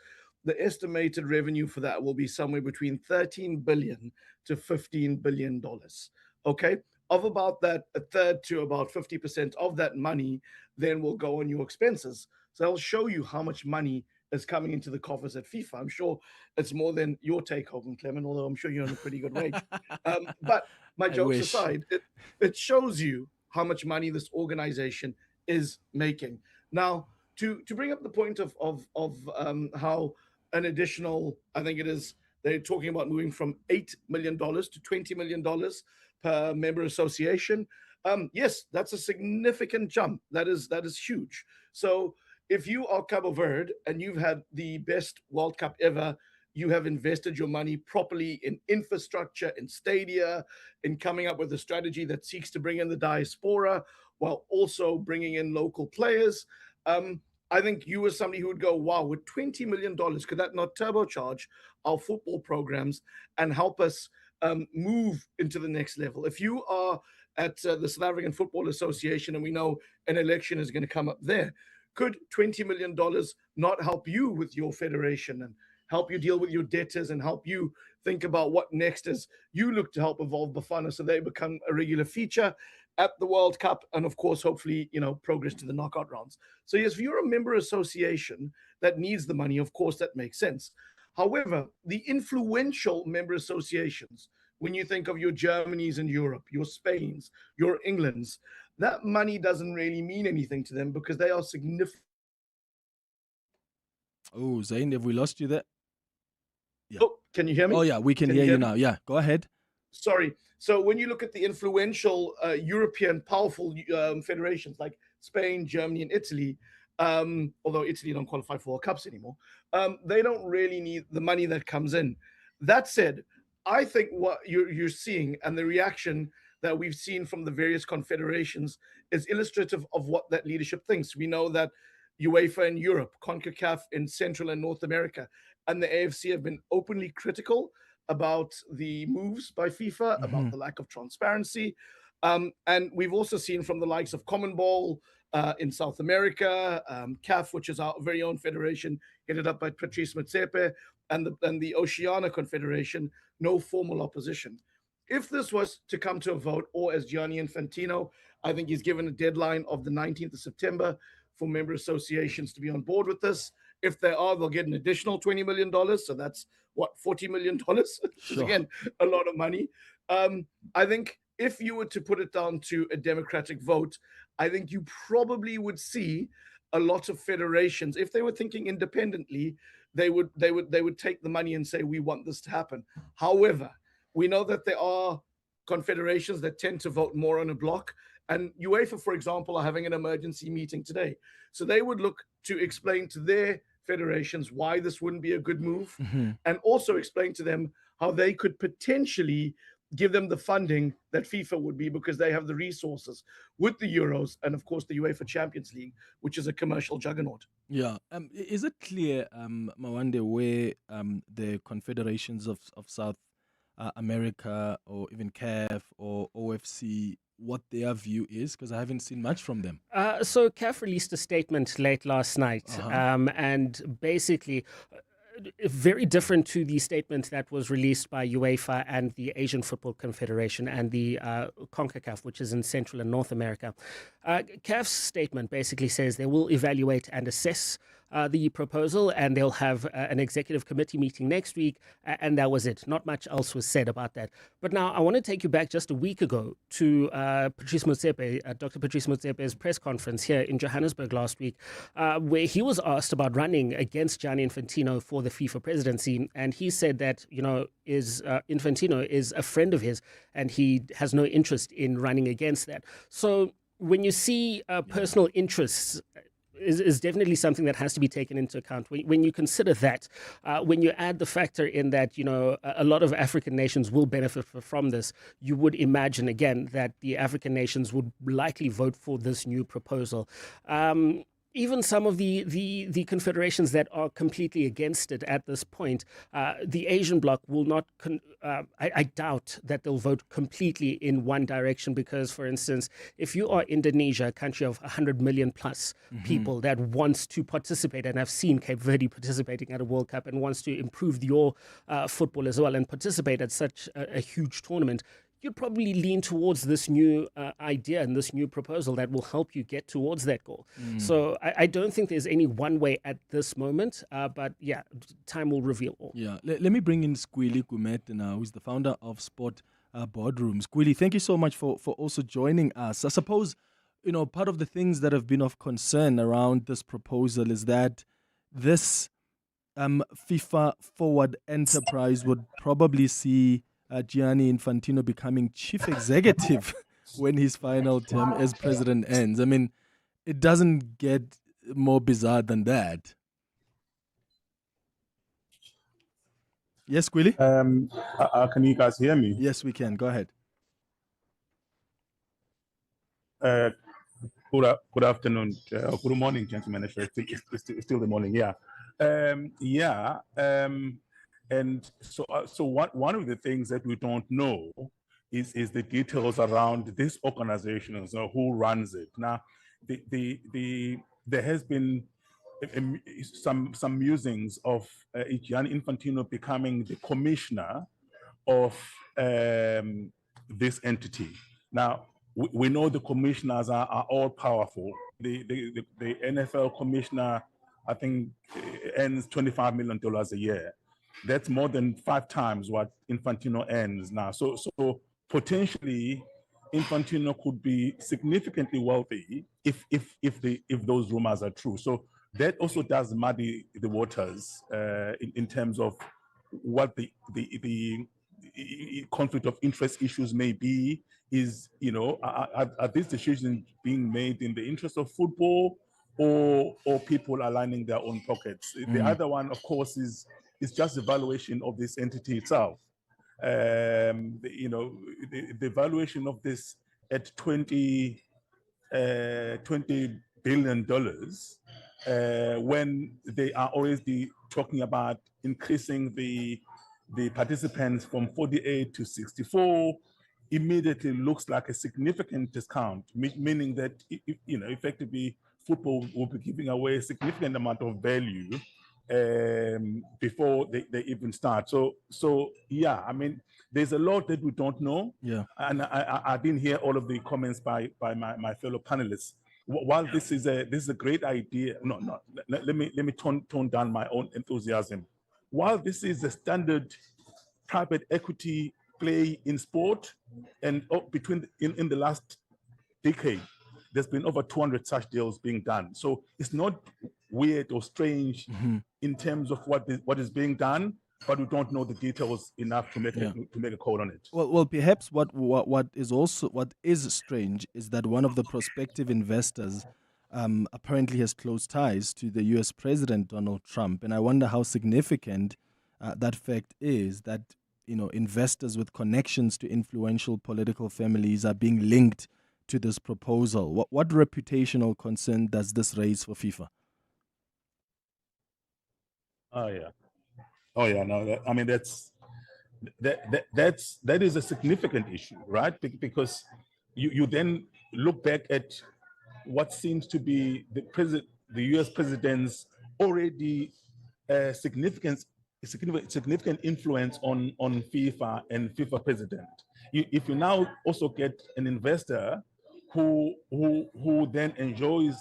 the estimated revenue for that will be somewhere between $13 billion to $15 billion. Okay? Of about that, a third to about 50% of that money then will go on your expenses. So I'll show you how much money is coming into the coffers at FIFA. I'm sure it's more than your take home, Clement, although I'm sure you're on a pretty good wage. But my jokes aside, it shows you how much money this organization is making. Now, to bring up the point of how an additional, I think it is, they're talking about moving from $8 million to $20 million per member association. Yes, that's a significant jump. That is huge. So if you are Cabo Verde and you've had the best World Cup ever, you have invested your money properly in infrastructure, in stadia, in coming up with a strategy that seeks to bring in the diaspora while also bringing in local players. I think you were somebody who would go, wow, with $20 million, could that not turbocharge our football programs and help us move into the next level? If you are at the South African Football Association and we know an election is going to come up there, could $20 million not help you with your federation and help you deal with your debtors and help you think about what next as you look to help evolve Bafana so they become a regular feature at the World Cup and, of course, hopefully, progress to the knockout rounds. So, yes, if you're a member association that needs the money, of course, that makes sense. However, the influential member associations, when you think of your Germanys in Europe, your Spains, your Englands, that money doesn't really mean anything to them because they are significant. Oh, Zain, have we lost you there? Yeah. Oh, can you hear me? Oh, yeah, we can hear you now. Yeah, go ahead. Sorry. So when you look at the influential European powerful federations like Spain, Germany, and Italy, although Italy don't qualify for World Cups anymore, they don't really need the money that comes in. That said, I think what you're seeing and the reaction that we've seen from the various confederations is illustrative of what that leadership thinks. We know that UEFA in Europe, CONCACAF in Central and North America, and the AFC have been openly critical about the moves by FIFA, about the lack of transparency. And we've also seen from the likes of Common Ball in South America, CAF, which is our very own federation, headed up by Patrice Motsepe, and the Oceania Confederation, no formal opposition. If this was to come to a vote, or as Gianni Infantino, I think he's given a deadline of the 19th of September for member associations to be on board with this. If they are, they'll get an additional $20 million. So that's what, $40 million, which is again a lot of money. I think if you were to put it down to a democratic vote, I think you probably would see a lot of federations, if they were thinking independently, they would take the money and say, we want this to happen. However, we know that there are confederations that tend to vote more on a block. And UEFA, for example, are having an emergency meeting today. So they would look to explain to their federations why this wouldn't be a good move, and also explain to them how they could potentially give them the funding that FIFA would be, because they have the resources with the Euros and, of course, the UEFA Champions League, which is a commercial juggernaut. Yeah. Is it clear, Mawande, where the confederations of South America or even CAF or OFC, what their view is? Because I haven't seen much from them. So CAF released a statement late last night, and basically very different to the statement that was released by UEFA and the Asian Football Confederation and the CONCACAF, which is in Central and North America. CAF's statement basically says they will evaluate and assess the proposal, and they'll have an executive committee meeting next week, and that was it. Not much else was said about that. But now I want to take you back just a week ago to Patrice Motsepe, Dr. Patrice Motsepe's press conference here in Johannesburg last week, where he was asked about running against Gianni Infantino for the FIFA presidency, and he said that, Infantino is a friend of his, and he has no interest in running against that. So when you see personal interests, is definitely something that has to be taken into account. When you consider that, when you add the factor in that, a lot of African nations will benefit from this, you would imagine, again, that the African nations would likely vote for this new proposal. Even some of the confederations that are completely against it at this point, the Asian bloc will not, I doubt that they'll vote completely in one direction, because, for instance, if you are Indonesia, a country of 100 million plus people that wants to participate, and I've seen Cape Verde participating at a World Cup and wants to improve your football as well and participate at such a huge tournament, you'd probably lean towards this new idea and this new proposal that will help you get towards that goal. So I don't think there's any one way at this moment, but yeah, time will reveal all. Yeah, let me bring in Squilly Kumet now, who's the founder of Sport Boardroom. Squilly, thank you so much for also joining us. I suppose, part of the things that have been of concern around this proposal is that this FIFA forward enterprise would probably see Gianni Infantino becoming chief executive when his final term as president ends. I mean, it doesn't get more bizarre than that. Yes, Quilly? Can you guys hear me? Yes, we can. Go ahead. Good afternoon, good morning, gentlemen. Actually, it's still the morning. Yeah, and so one of the things that we don't know is the details around this organization, so who runs it. Now, there has been some musings of Gianni Infantino becoming the commissioner of this entity. Now, we know the commissioners are all powerful. The NFL commissioner, I think, earns $25 million a year. That's more than 5 times what Infantino earns now. So potentially, Infantino could be significantly wealthy if those rumors are true. So that also does muddy the waters in terms of what the conflict of interest issues may be. Is, are these decisions being made in the interest of football, or people aligning their own pockets? The other one, of course, is just the valuation of this entity itself. The valuation of this at $20 billion, when they are already talking about increasing the participants from 48 to 64, immediately looks like a significant discount, meaning that, effectively football will be giving away a significant amount of value before they even start. So yeah, I mean, there's a lot that we don't know. Yeah. And I didn't hear all of the comments by my fellow panelists. While this is a great idea, let me tone down my own enthusiasm. While this is a standard private equity play in sport, and in the last decade, there's been over 200 such deals being done. So it's not weird or strange in terms of what is being done, but we don't know the details enough to make a call on it. Well, perhaps what is strange is that one of the prospective investors apparently has close ties to the U.S. President Donald Trump, and I wonder how significant that fact is, that investors with connections to influential political families are being linked to this proposal. What reputational concern does this raise for FIFA? Oh yeah. No, that is a significant issue, right? Because you then look back at what seems to be the U.S. president's already significant influence on FIFA and FIFA president. If you now also get an investor who then enjoys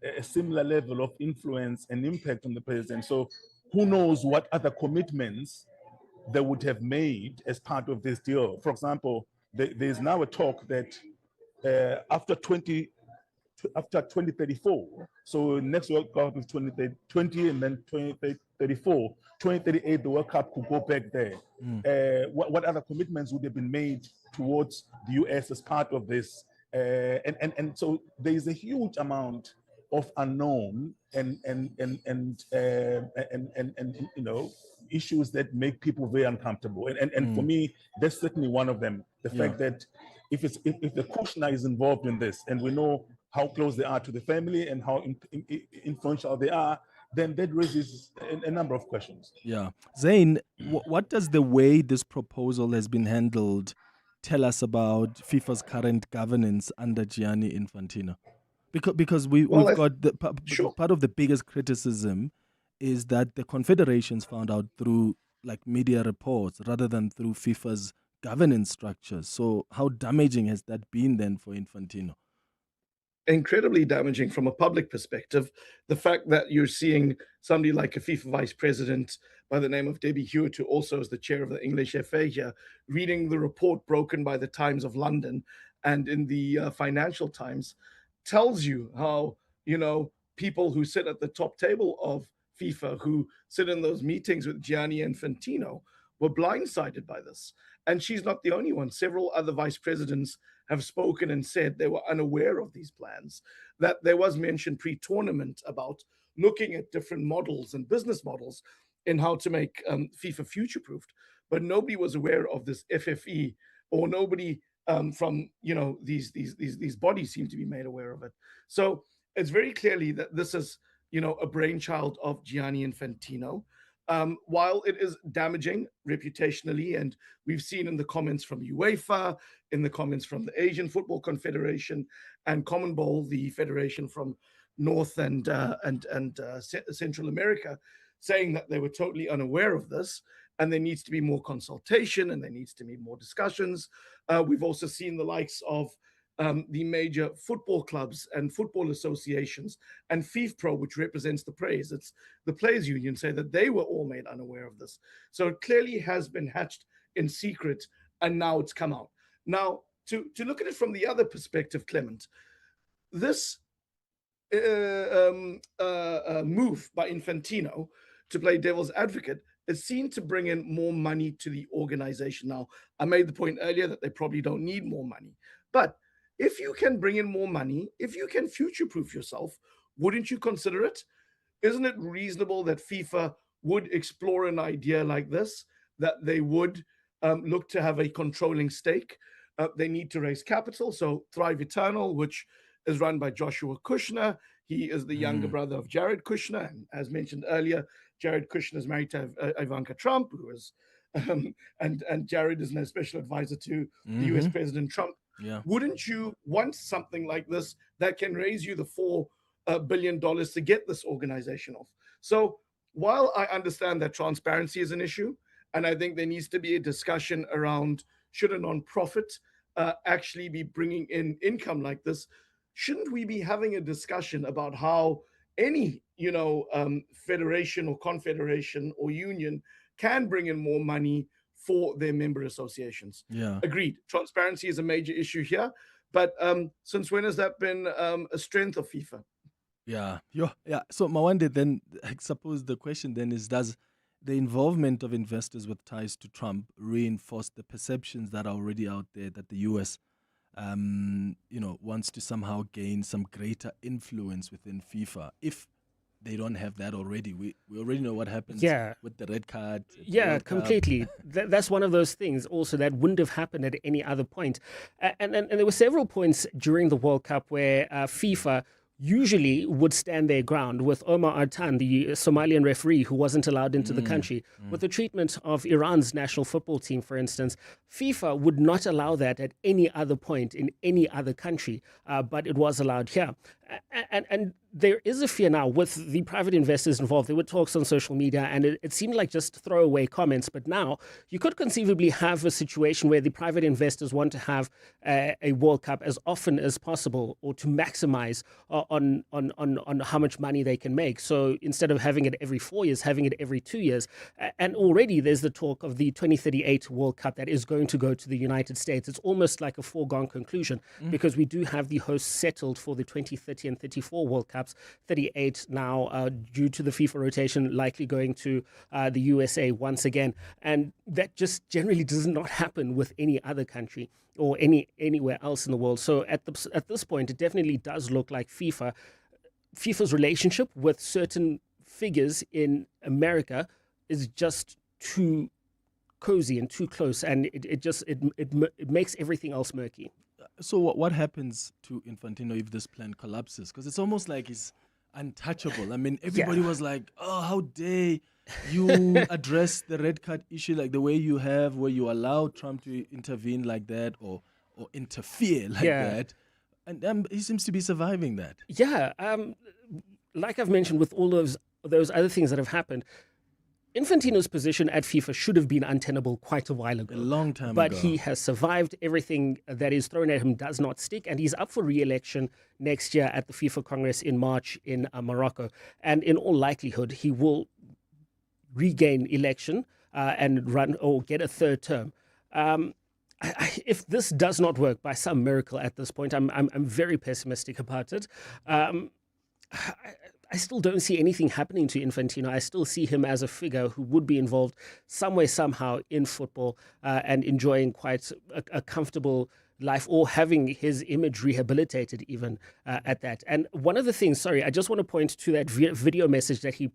a similar level of influence and impact on the president, so who knows what other commitments they would have made as part of this deal. For example, there's now a talk that after 2034, so next World Cup is 2020, and then 2034, 2038, the World Cup could go back there. What other commitments would have been made towards the US as part of this? And so there is a huge amount of unknown and issues that make people very uncomfortable. And for me, that's certainly one of them. The fact that if the Kushner is involved in this, and we know how close they are to the family and how influential they are, then that raises a number of questions. Yeah. Zain, what does the way this proposal has been handled tell us about FIFA's current governance under Gianni Infantino? Because we've got part of the biggest criticism is that the confederations found out through media reports rather than through FIFA's governance structures. So how damaging has that been then for Infantino? Incredibly damaging from a public perspective. The fact that you're seeing somebody like a FIFA vice president by the name of Debbie Hewitt, who also is the chair of the English FA here, reading the report broken by the Times of London and in the Financial Times, tells you how, people who sit at the top table of FIFA, who sit in those meetings with Gianni Infantino, were blindsided by this. And she's not the only one. Several other vice presidents have spoken and said they were unaware of these plans, that there was mention pre-tournament about looking at different models and business models in how to make FIFA future-proofed. But nobody was aware of this FFE, or nobody from these bodies seem to be made aware of it. So it's very clearly that this is a brainchild of Gianni Infantino. While it is damaging reputationally, and we've seen in the comments from UEFA, in the comments from the Asian Football Confederation and CONMEBOL, the federation from North and Central America, saying that they were totally unaware of this, and there needs to be more consultation and there needs to be more discussions. We've also seen the likes of the major football clubs and football associations and FIFPro, which represents the players. It's the players union, say that they were all made unaware of this. So it clearly has been hatched in secret, and now it's come out. Now, to look at it from the other perspective, Clement, this move by Infantino to play devil's advocate is seen to bring in more money to the organization. Now, I made the point earlier that they probably don't need more money, but if you can bring in more money, if you can future-proof yourself, wouldn't you consider it? Isn't it reasonable that FIFA would explore an idea like this, that they would look to have a controlling stake? They need to raise capital. So Thrive Eternal, which is run by Joshua Kushner, he is the younger brother of Jared Kushner. And as mentioned earlier, Jared Kushner is married to Ivanka Trump, who is, and Jared is a special advisor to the U.S. President Trump. Yeah. Wouldn't you want something like this that can raise you the $4 billion to get this organization off? So while I understand that transparency is an issue, and I think there needs to be a discussion around should a nonprofit actually be bringing in income like this, shouldn't we be having a discussion about how any federation or confederation or union can bring in more money for their member associations? Yeah. Agreed. Transparency is a major issue here. But since when has that been a strength of FIFA? Yeah. So Mawande, then I suppose the question then is, does the involvement of investors with ties to Trump reinforce the perceptions that are already out there that the U.S. wants to somehow gain some greater influence within FIFA? If they don't have that already, we already know what happens with the red card. Yeah, completely. That's one of those things also that wouldn't have happened at any other point. And there were several points during the World Cup where FIFA usually would stand their ground, with Omar Artan, the Somalian referee who wasn't allowed into the country. With the treatment of Iran's national football team, for instance, FIFA would not allow that at any other point in any other country, but it was allowed here. And there is a fear now with the private investors involved. There were talks on social media, and it seemed like just throwaway comments. But now you could conceivably have a situation where the private investors want to have a World Cup as often as possible, or to maximize on how much money they can make. So instead of having it every 4 years, having it every 2 years. And already there's the talk of the 2038 World Cup that is going to go to the United States. It's almost like a foregone conclusion because we do have the hosts settled for the 2030 and 34 World Cups, 38 now due to the FIFA rotation likely going to the USA once again. And that just generally does not happen with any other country or anywhere else in the world. So at this point, it definitely does look like FIFA's relationship with certain figures in America is just too cozy and too close, and it makes everything else murky. So what happens to Infantino if this plan collapses? Because it's almost like he's untouchable. I mean, everybody was like, oh, how dare you address the red card issue like the way you have, where you allow Trump to intervene like that or interfere like that. And he seems to be surviving that. Yeah. Like I've mentioned, with all those other things that have happened, Infantino's position at FIFA should have been untenable quite a while ago. A long time but ago. But he has survived. Everything that is thrown at him does not stick, and he's up for re-election next year at the FIFA Congress in March in Morocco. And in all likelihood, he will regain election and run or get a third term. If this does not work by some miracle at this point, I'm very pessimistic about it. I still don't see anything happening to Infantino. I still see him as a figure who would be involved some way, somehow in football and enjoying quite a comfortable life, or having his image rehabilitated even at that. And one of the things, I just want to point to that video message that he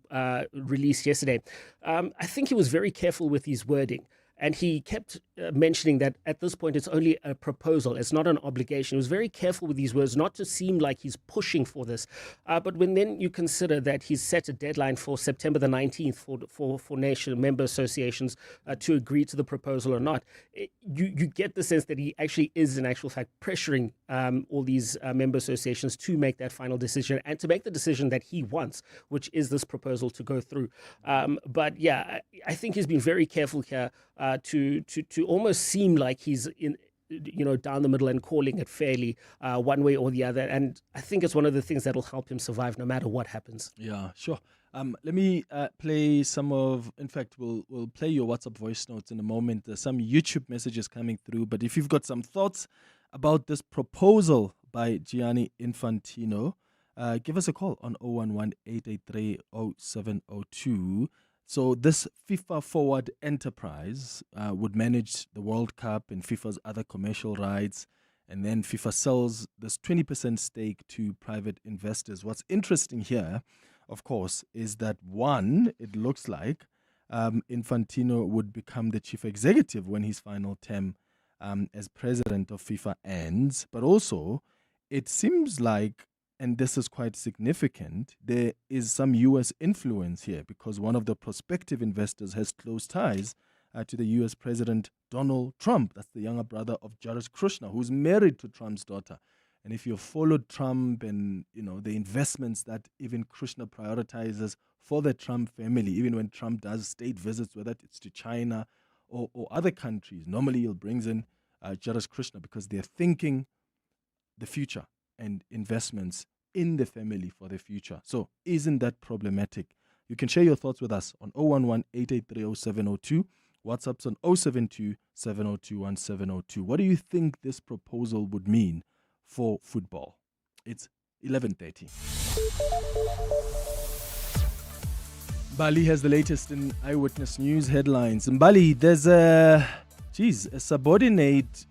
released yesterday. I think he was very careful with his wording. And he kept mentioning that at this point it's only a proposal, it's not an obligation. He was very careful with these words, not to seem like he's pushing for this. But when then you consider that he's set a deadline for September the 19th for nation member associations to agree to the proposal or not, you get the sense that he actually is in actual fact pressuring all these member associations to make that final decision and to make the decision that he wants, which is this proposal to go through. But yeah, I think he's been very careful here to almost seem like he's in, down the middle and calling it fairly one way or the other. And I think it's one of the things that will help him survive no matter what happens. Yeah, sure. Let me play some of, in fact, we'll play your WhatsApp voice notes in a moment. There's some YouTube messages coming through, but if you've got some thoughts about this proposal by Gianni Infantino, give us a call on 011-883-0702. So this FIFA Forward enterprise would manage the World Cup and FIFA's other commercial rights, and then FIFA sells this 20% stake to private investors. What's interesting here, of course, is that one, it looks like Infantino would become the chief executive when his final term as president of FIFA ends, but also it seems like, and this is quite significant, there is some U.S. influence here because one of the prospective investors has close ties to the U.S. President Donald Trump. That's the younger brother of Jared Kushner, who's married to Trump's daughter. And if you've followed Trump and, the investments that even Kushner prioritizes for the Trump family, even when Trump does state visits, whether it's to China or other countries, normally he'll brings in Jared Kushner because they're thinking the future and investments in the family for the future. So isn't that problematic? You can share your thoughts with us on 011-883-0702. WhatsApp's on 072-702-1702. What do you think this proposal would mean for football? It's 11:30. Mbali has the latest in Eyewitness News headlines. Mbali, there's a subordinate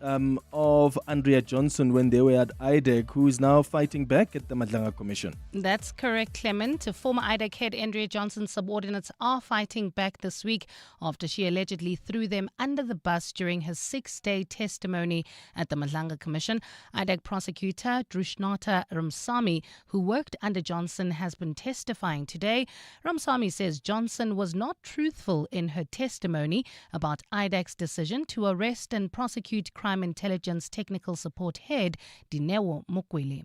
of Andrea Johnson when they were at IDEC, who is now fighting back at the Madlanga Commission. That's correct, Clement. Former IDEC head Andrea Johnson's subordinates are fighting back this week after she allegedly threw them under the bus during her 6-day testimony at the Madlanga Commission. IDEC prosecutor Drushnata Ramsamy, who worked under Johnson, has been testifying today. Ramsamy says Johnson was not truthful in her testimony about IDEC's decision to arrest and prosecute Crime Intelligence Technical Support Head Dineo Mukwele.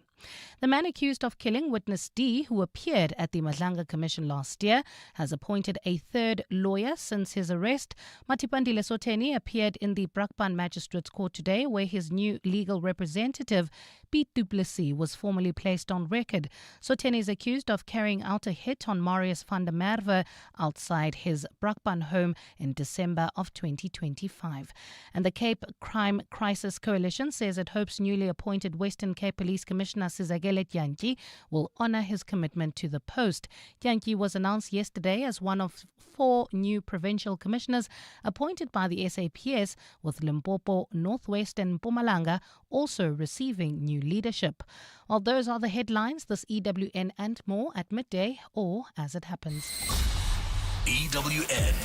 The man accused of killing witness D, who appeared at the Madlanga Commission last year, has appointed a third lawyer since his arrest. Matipandile Soteni appeared in the Brakpan Magistrates Court today, where his new legal representative, Pete Du Plessis, was formally placed on record. Soteni is accused of carrying out a hit on Marius van der Merwe outside his Brakpan home in December of 2025. And the Cape Crime Crisis Coalition says it hopes newly appointed Western Cape Police Commissioner Sizagele Tyanki will honor his commitment to the post. Tyanki was announced yesterday as one of 4 new provincial commissioners appointed by the SAPS, with Limpopo, Northwest and Mpumalanga also receiving new leadership. Well, those are the headlines, this EWN and more at midday or as it happens. EWN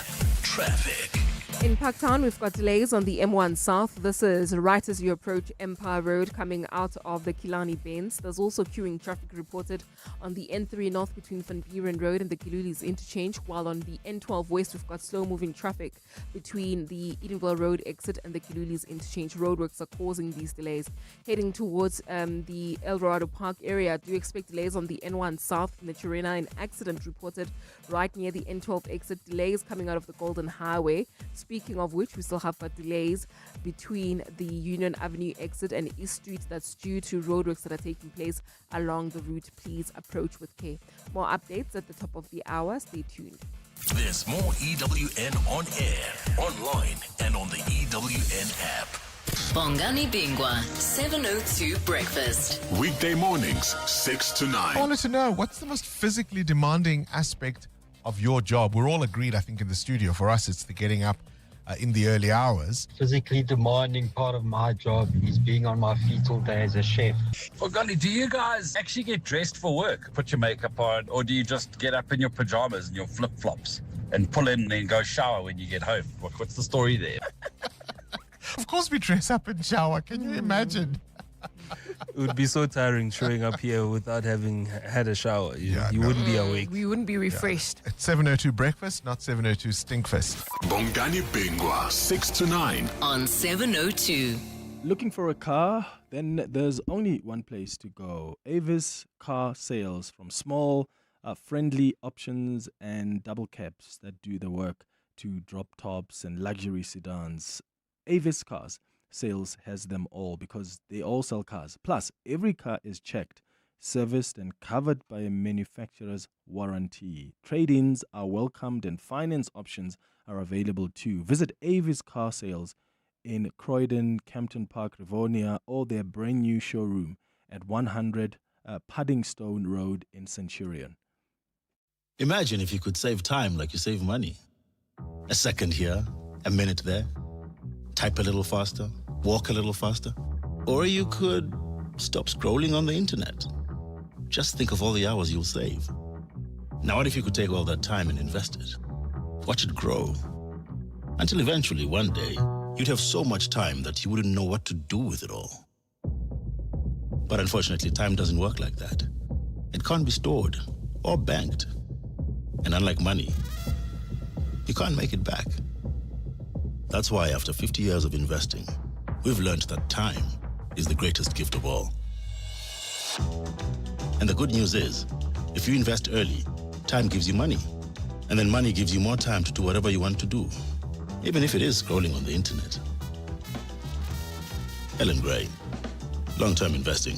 Traffic. In Parktown, we've got delays on the M1 South. This is right as you approach Empire Road coming out of the Kilani Bends. There's also queuing traffic reported on the N3 North between Van Buren Road and the Gilulis interchange, while on the N12 West, we've got slow-moving traffic between the Edenville Road exit and the Gilulis interchange. Roadworks are causing these delays. Heading towards the El Dorado Park area, do expect delays on the N1 South in the Chirena. An accident reported right near the N12 exit. Delays coming out of the Golden Highway. Speaking of which, we still have delays between the Union Avenue exit and East Street. That's due to roadworks that are taking place along the route. Please approach with care. More updates at the top of the hour. Stay tuned. There's more EWN on air, online, and on the EWN app. Bongani Bingwa, 702 Breakfast. Weekday mornings, 6 to 9. I wanted to know, what's the most physically demanding aspect of your job? We're all agreed, I think, in the studio. For us, it's the getting up in the early hours. Physically demanding part of my job is being on my feet all day as a chef. Oh, golly, do you guys actually get dressed for work? Put your makeup on, or do you just get up in your pajamas and your flip-flops and pull in and then go shower when you get home? What's the story there? Of course we dress up and shower. Can you imagine? It would be so tiring showing up here without having had a shower. You wouldn't be awake. We wouldn't be refreshed. It's 7:02 breakfast, not 7:02 stinkfest. Bongani Bingwa, 6 to 9. On 702. Looking for a car? Then there's only one place to go. Avis Car Sales, from small, friendly options and double cabs that do the work to drop tops and luxury sedans. Avis Cars Sales has them all because they all sell cars. Plus, every car is checked, serviced and covered by a manufacturer's warranty. Trade-ins are welcomed and finance options are available too. Visit Avis Car Sales in Croydon, Campton Park, Rivonia, or their brand new showroom at 100 Paddingstone Road in Centurion. Imagine if you could save time like you save money. A second here, a minute there. Type a little faster, walk a little faster. Or you could stop scrolling on the internet. Just think of all the hours you'll save. Now what if you could take all that time and invest it? Watch it grow. Until eventually, one day, you'd have so much time that you wouldn't know what to do with it all. But unfortunately, time doesn't work like that. It can't be stored or banked. And unlike money, you can't make it back. That's why after 50 years of investing, we've learned that time is the greatest gift of all. And the good news is, if you invest early, time gives you money. And then money gives you more time to do whatever you want to do, even if it is scrolling on the internet. Ellen Gray, long-term investing.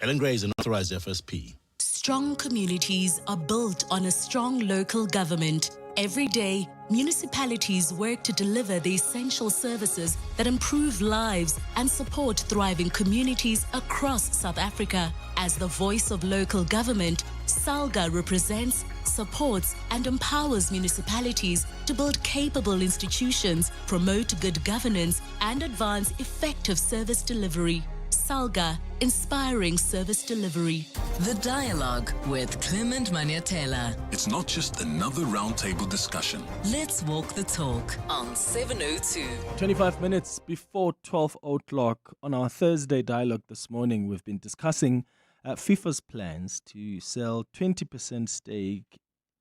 Ellen Gray is an authorized FSP. Strong communities are built on a strong local government. Every day, municipalities work to deliver the essential services that improve lives and support thriving communities across South Africa. As the voice of local government, SALGA represents, supports and empowers municipalities to build capable institutions, promote good governance and advance effective service delivery. SALGA, inspiring service delivery. The Dialogue with Clement Manyathela. It's not just another roundtable discussion. Let's walk the talk on 702. 25 minutes before 12 o'clock on our Thursday Dialogue this morning, we've been discussing FIFA's plans to sell 20% stake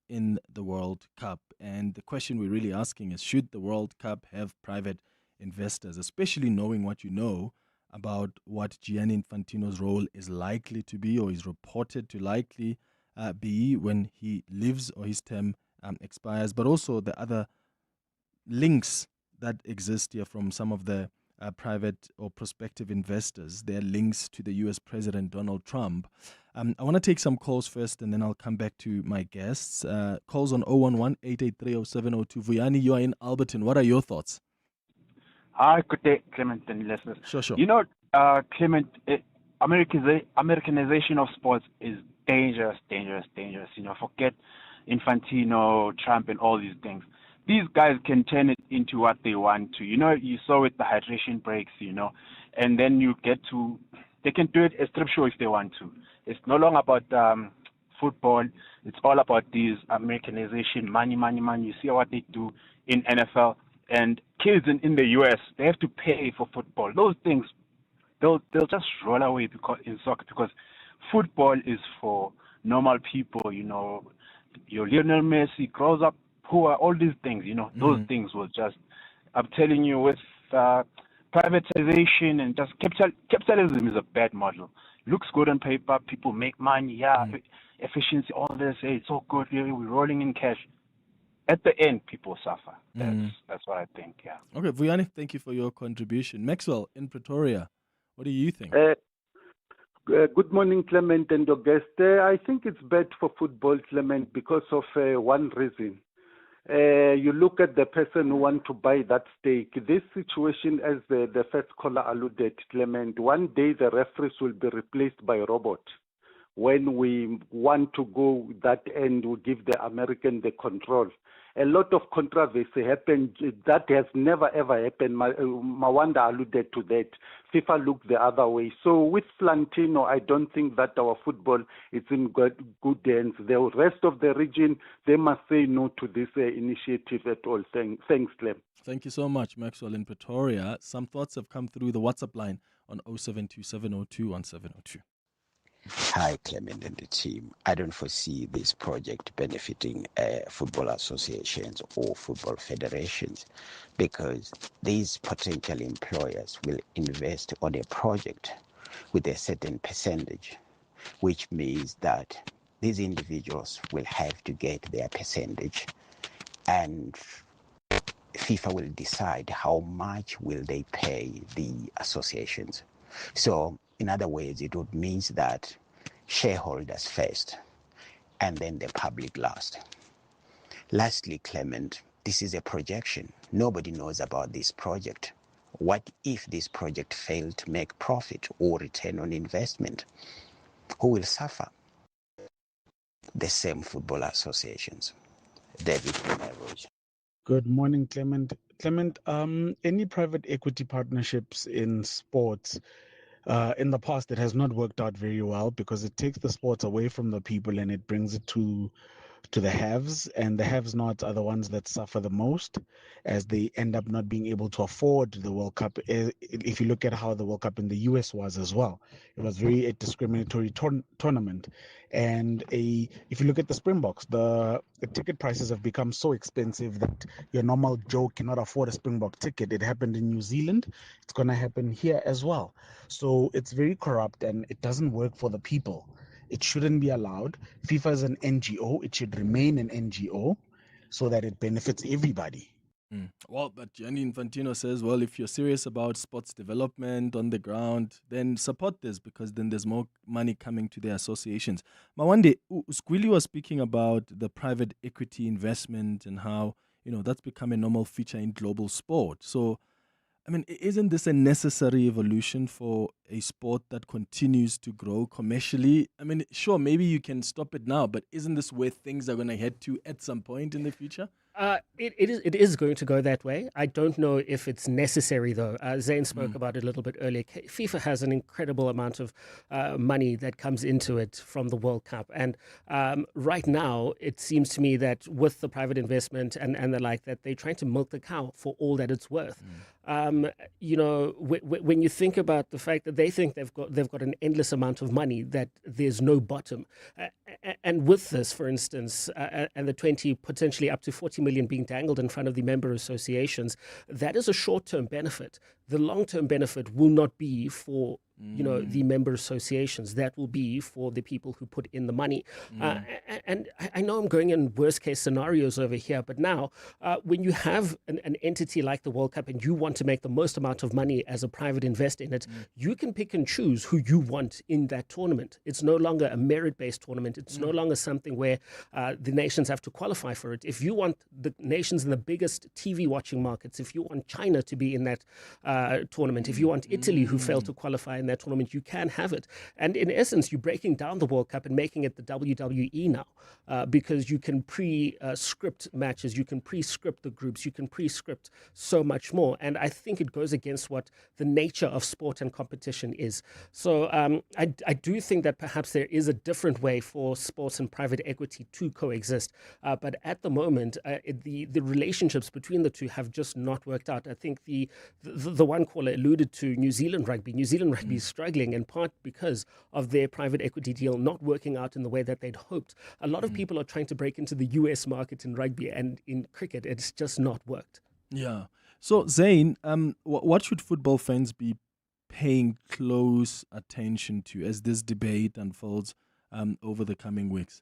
in the World Cup. And the question we're really asking is, should the World Cup have private investors, especially knowing what you know about what Gianni Infantino's role is likely to be, or is reported to likely be when he leaves or his term expires, but also the other links that exist here from some of the private or prospective investors, their links to the U.S. President Donald Trump. I want to take some calls first, and then I'll come back to my guests. Calls on 011-883-0702. Vuyani, you are in Alberton. What are your thoughts? Hi, good day, Clement and listeners. Sure. You know, Clement, Americanization of sports is dangerous. You know, forget Infantino, Trump, and all these things. These guys can turn it into what they want to. You know, you saw with the hydration breaks, you know, and then they can do it a strip show if they want to. It's no longer about football. It's all about these Americanization, money. You see what they do in NFL. And kids in the U.S., they have to pay for football. Those things, they'll just roll away in soccer, because football is for normal people. You know, your Lionel Messi grows up poor, all these things. You know, those things will just. I'm telling you, with privatization and just capitalism is a bad model. Looks good on paper. People make money. Efficiency. All this. Hey, it's so good. We're rolling in cash. At the end, people suffer. That's what I think, yeah. Okay, Vuyani, thank you for your contribution. Maxwell in Pretoria, what do you think? Good morning, Clement and your guest. I think it's bad for football, Clement, because of one reason. You look at the person who wants to buy that stake. This situation, as the first caller alluded, Clement, one day the referees will be replaced by a robot. When we want to go that end, we give the American the control. a lot of controversy happened. That has never ever happened. Mawanda alluded to that. FIFA looked the other way. So with Flantino, I don't think that our football is in good hands. The rest of the region, they must say no to this initiative at all. Thanks, Clem. Thank you so much, Maxwell in Pretoria. Some thoughts have come through the WhatsApp line on 0727021702. Hi, Clement and the team. I don't foresee this project benefiting football associations or football federations because these potential employers will invest on a project with a certain percentage, which means that these individuals will have to get their percentage, and FIFA will decide how much will they pay the associations. So in other words, it would mean that shareholders first and then the public last. Lastly, Clement, this is a projection. Nobody knows about this project. What if this project failed to make profit or return on investment? Who will suffer? The same football associations. David from Average. Good morning, Clement. Clement, any private equity partnerships in sports in the past, it has not worked out very well because it takes the sports away from the people and it brings it to the haves, and the have-nots are the ones that suffer the most as they end up not being able to afford the World Cup. If you look at how the World Cup in the US was as well, it was very a discriminatory tournament. And if you look at the Springboks, the ticket prices have become so expensive that your normal Joe cannot afford a Springbok ticket. It happened in New Zealand. It's going to happen here as well. So it's very corrupt and it doesn't work for the people. It shouldn't be allowed. FIFA is an NGO. It should remain an NGO so that it benefits everybody. Well, but Gianni Infantino says, well, if you're serious about sports development on the ground, then support this because then there's more money coming to the associations. Mawande, Squilly was speaking about the private equity investment and how, that's become a normal feature in global sport. So, I mean, isn't this a necessary evolution for a sport that continues to grow commercially? I mean, sure, maybe you can stop it now, but isn't this where things are going to head to at some point in the future? It is going to go that way. I don't know if it's necessary, though. Zane spoke about it a little bit earlier. FIFA has an incredible amount of money that comes into it from the World Cup. And right now, it seems to me that with the private investment and the like, that they're trying to milk the cow for all that it's worth. When you think about the fact that they think they've got an endless amount of money, that there's no bottom. And with this, for instance, and the 20, potentially up to 40 million being dangled in front of the member associations, that is a short-term benefit. The long-term benefit will not be for the member associations. That will be for the people who put in the money. And I know I'm going in worst-case scenarios over here, but now when you have an entity like the World Cup and you want to make the most amount of money as a private investor in it, you can pick and choose who you want in that tournament. It's no longer a merit-based tournament. It's no longer something where the nations have to qualify for it. If you want the nations in the biggest TV watching markets, if you want China to be in that tournament, if you want Italy who failed to qualify in that tournament, you can have it. And in essence, you're breaking down the World Cup and making it the WWE now because you can pre-script matches, you can pre-script the groups, you can pre-script so much more. And I think it goes against what the nature of sport and competition is. So I do think that perhaps there is a different way for sports and private equity to coexist. But at the moment, the relationships between the two have just not worked out. I think the one caller alluded to New Zealand rugby. New Zealand rugby is struggling in part because of their private equity deal not working out in the way that they'd hoped. A lot of people are trying to break into the US market in rugby, and in cricket, it's just not worked. Yeah. So, Zane, what should football fans be paying close attention to as this debate unfolds over the coming weeks?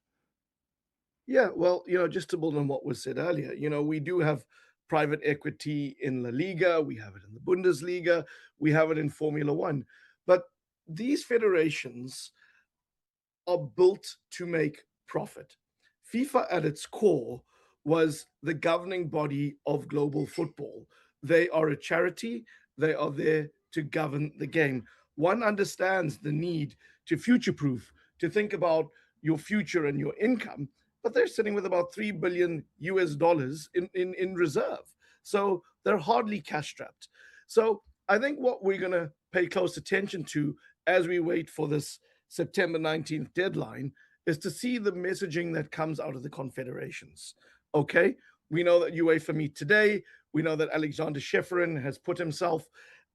Yeah, well, just to build on what was said earlier, we do have private equity in La Liga, we have it in the Bundesliga, we have it in Formula One. But these federations are built to make profit. FIFA at its core was the governing body of global football. They are a charity. They are there to govern the game. One understands the need to future-proof, to think about your future and your income. but they're sitting with about $3 billion in reserve. So they're hardly cash strapped. So I think what we're going to pay close attention to as we wait for this September 19th deadline is to see the messaging that comes out of the confederations. Okay, we know that UEFA meet today. We know that Alexander Shefferin has put himself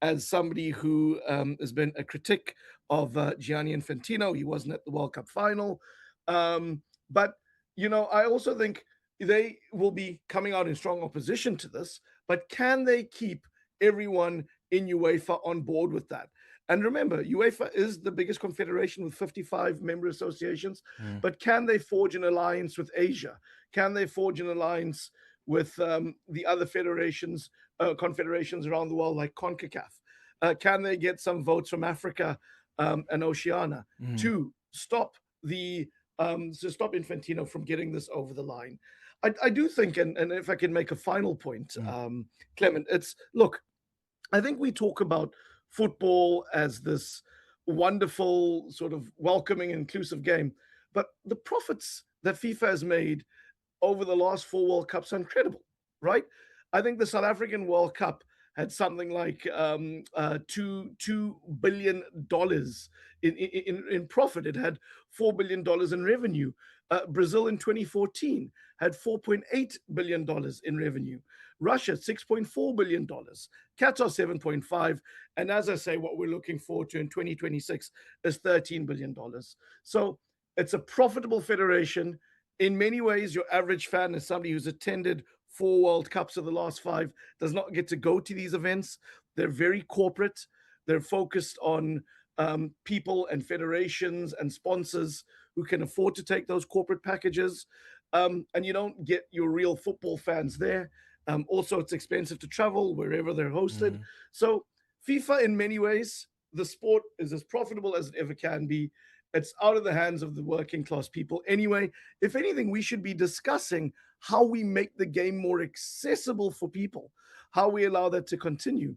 as somebody who has been a critic of Gianni Infantino. He wasn't at the World Cup final. But, you know, I also think they will be coming out in strong opposition to this. But can they keep everyone in UEFA on board with that? And remember, UEFA is the biggest confederation with 55 member associations. But can they forge an alliance with Asia? Can they forge an alliance with the other federations, confederations around the world, like CONCACAF? Can they get some votes from Africa and Oceania to stop stop Infantino from getting this over the line? I do think, and if I can make a final point, Clement, look, I think we talk about football as this wonderful, sort of welcoming, inclusive game, but the profits that FIFA has made over the last 4 World Cups are incredible, right? I think the South African World Cup had something like $2 billion in profit. It had $4 billion in revenue. Brazil in 2014 had $4.8 billion in revenue. Russia, $6.4 billion. Qatar, 7.5. And as I say, what we're looking forward to in 2026 is $13 billion. So it's a profitable federation. In many ways, your average fan is somebody who's attended 4 World Cups of the last 5, does not get to go to these events. They're very corporate. They're focused on people and federations and sponsors who can afford to take those corporate packages. And you don't get your real football fans there. Also, it's expensive to travel wherever they're hosted. So FIFA, in many ways, the sport is as profitable as it ever can be. It's out of the hands of the working class people. Anyway, if anything, we should be discussing how we make the game more accessible for people, how we allow that to continue.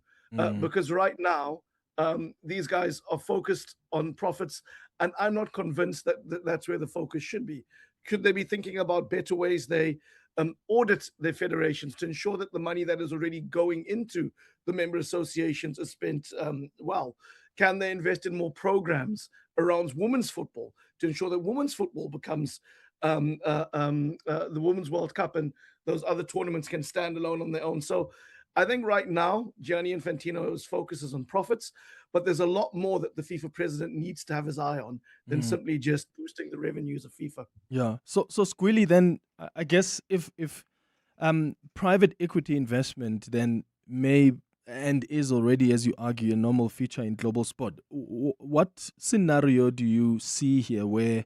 Because right now, these guys are focused on profits, and I'm not convinced that that's where the focus should be. Could they be thinking about better ways they audit their federations to ensure that the money that is already going into the member associations is spent well? Can they invest in more programs around women's football to ensure that women's football becomes the Women's World Cup and those other tournaments can stand alone on their own? So I think right now, Gianni Infantino's focus is on profits, but there's a lot more that the FIFA president needs to have his eye on than simply just boosting the revenues of FIFA. Yeah. So Squilly, then I guess if private equity investment then may and is already, as you argue, a normal feature in global sport, what scenario do you see here where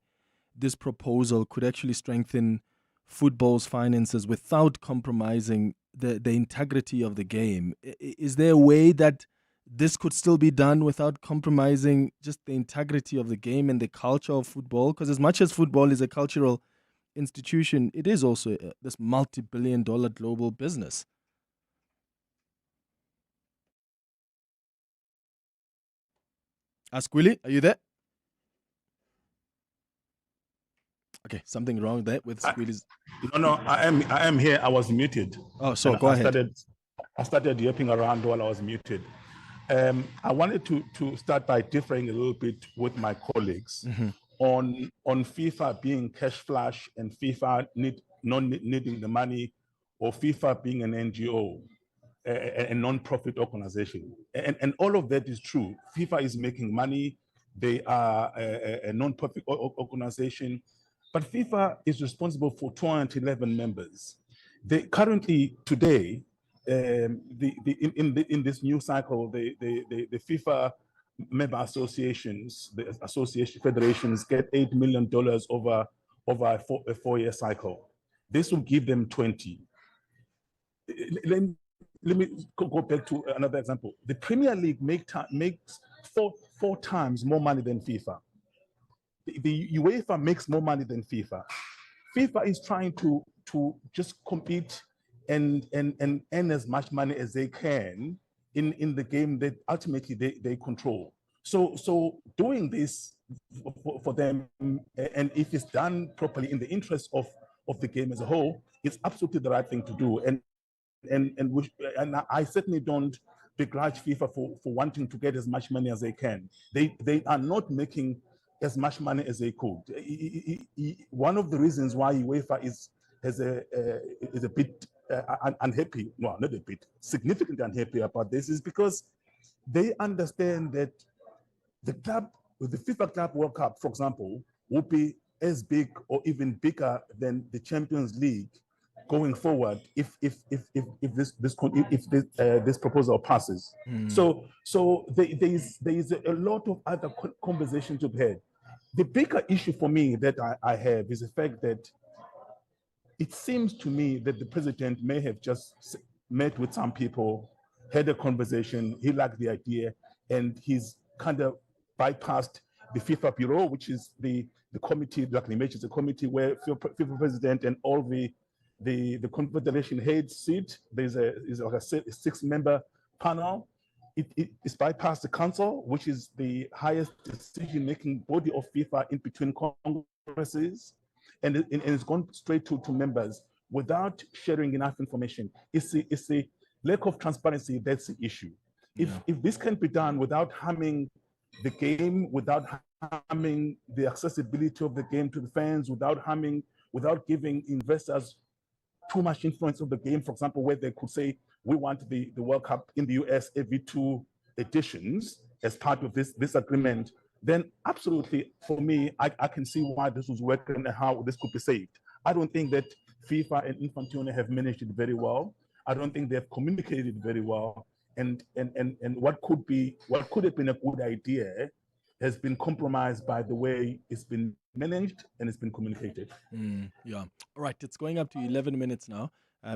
this proposal could actually strengthen football's finances without compromising the integrity of the game? Is there a way that this could still be done without compromising just the integrity of the game and the culture of football? Because as much as football is a cultural institution, it is also this multi-billion-dollar global business. Willie, are you there? Okay, something wrong there with Squilly's. No, I am here. I was muted. Oh, so go ahead. I started yapping around while I was muted. I wanted to start by differing a little bit with my colleagues on FIFA being cash flush and FIFA not needing the money, or FIFA being an NGO, a non-profit organization. And all of that is true. FIFA is making money. They are a non-profit organization. But FIFA is responsible for 211 members. They currently today, in this new cycle, the FIFA member associations, the association federations get $8 million over a 4-year cycle. This will give them 20. Let me go back to another example. The Premier League makes four times more money than FIFA. The UEFA makes more money than FIFA. FIFA is trying to just compete and earn as much money as they can in the game that ultimately they control. So doing this for them, and if it's done properly in the interest of of the game as a whole, it's absolutely the right thing to do. And I certainly don't begrudge FIFA for wanting to get as much money as they can. They are not making as much money as they could. One of the reasons why UEFA is a bit unhappy, well, not a bit, significantly unhappy about this, is because they understand that the FIFA Club World Cup, for example, will be as big or even bigger than the Champions League going forward if this proposal passes. So there is a lot of other conversations to be had. The bigger issue for me that I have is the fact that it seems to me that the president may have just met with some people, had a conversation, he liked the idea, and he's kind of bypassed the FIFA Bureau, which is the committee, like I mentioned, the committee where FIFA president and all the confederation heads sit. There's like a 6-member panel. It's bypassed the council, which is the highest decision-making body of FIFA in between congresses, and it's gone straight to members without sharing enough information. It's the lack of transparency that's the issue. If this can be done without harming the game, without harming the accessibility of the game to the fans, without giving investors too much influence of the game, for example, where they could say, we want the World Cup in the US every 2 editions as part of this agreement, then absolutely, for me, I can see why this was working and how this could be saved. I don't think that FIFA and Infantino have managed it very well. I don't think they've communicated very well. And what could have been a good idea has been compromised by the way it's been managed and it's been communicated. Yeah. All right. It's going up to 11 minutes now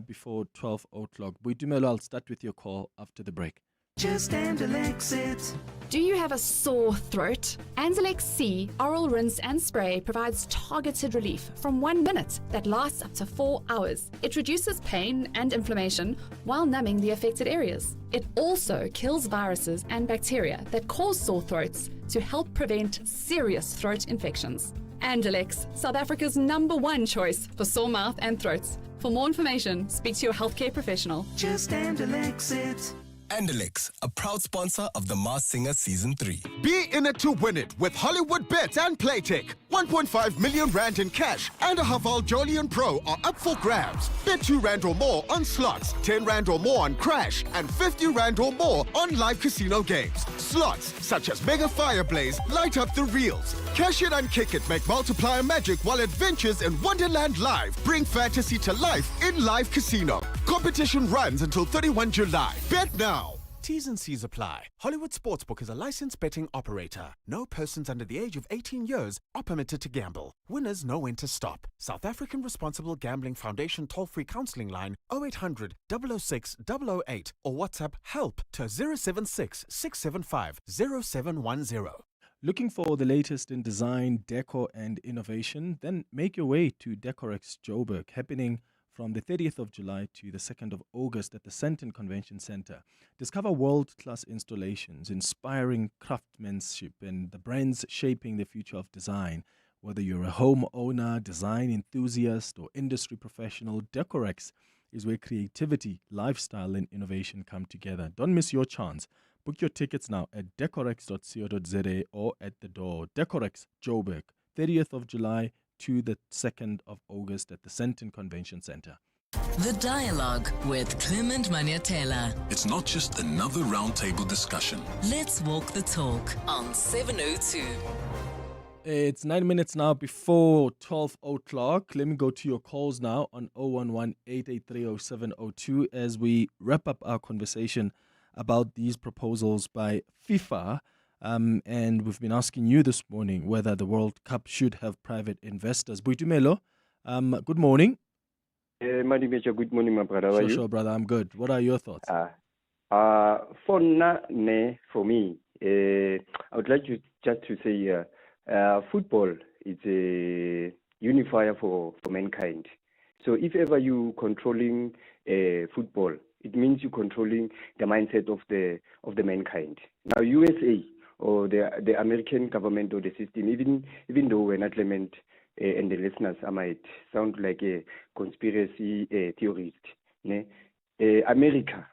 before 12 o'clock. Boitumelo, I'll start with your call after the break. Just Anzalex it. Do you have a sore throat? Anzalex C Oral Rinse and Spray provides targeted relief from 1 minute that lasts up to 4 hours. It reduces pain and inflammation while numbing the affected areas. It also kills viruses and bacteria that cause sore throats to help prevent serious throat infections. Anzalex, South Africa's #1 choice for sore mouth and throats. For more information, speak to your healthcare professional. Just Anzalex it. Andalex, a proud sponsor of The Masked Singer Season 3. Be in it to win it with Hollywood Bets and Playtech. 1.5 million rand in cash and a Haval Jolion Pro are up for grabs. Bet 2 rand or more on slots, 10 rand or more on crash, and 50 rand or more on live casino games. Slots such as Mega Fireblaze light up the reels. Cash it and kick it make multiplier magic while adventures in Wonderland Live bring fantasy to life in live casino. Competition runs until 31 July. Bet now. T's and C's apply. Hollywood Sportsbook is a licensed betting operator. No persons under the age of 18 years are permitted to gamble. Winners know when to stop. South African Responsible Gambling Foundation toll-free counseling line 0800 006 008 or WhatsApp help to 076 675 0710. Looking for the latest in design, decor, and innovation? Then make your way to Decorex Joburg, happening from the 30th of July to the 2nd of August at the Sandton Convention Center. Discover world-class installations, inspiring craftsmanship, and the brands shaping the future of design. Whether you're a home owner, design enthusiast, or industry professional, Decorex is where creativity, lifestyle, and innovation come together. Don't miss your chance. Book your tickets now at decorex.co.za or at the door. Decorex Joburg, 30th of July to the 2nd of August at the Sandton Convention Center. The Dialogue with Clement Manyathela. It's not just another roundtable discussion. Let's walk the talk on 702. It's 9 minutes now before 12 o'clock. Let me go to your calls now on 011-883-0702 as we wrap up our conversation about these proposals by FIFA. And we've been asking you this morning whether the World Cup should have private investors. Boitumelo, good morning. Madimecha, good morning, my brother. How are you? Sure, brother. I'm good. What are your thoughts? For me, I would like to say football is a unifier for mankind. So if ever you controlling football, it means you controlling the mindset of the mankind. Now, USA or the American government or the system, even though when Clement and the listeners, I might sound like a conspiracy theorist. Ne? America,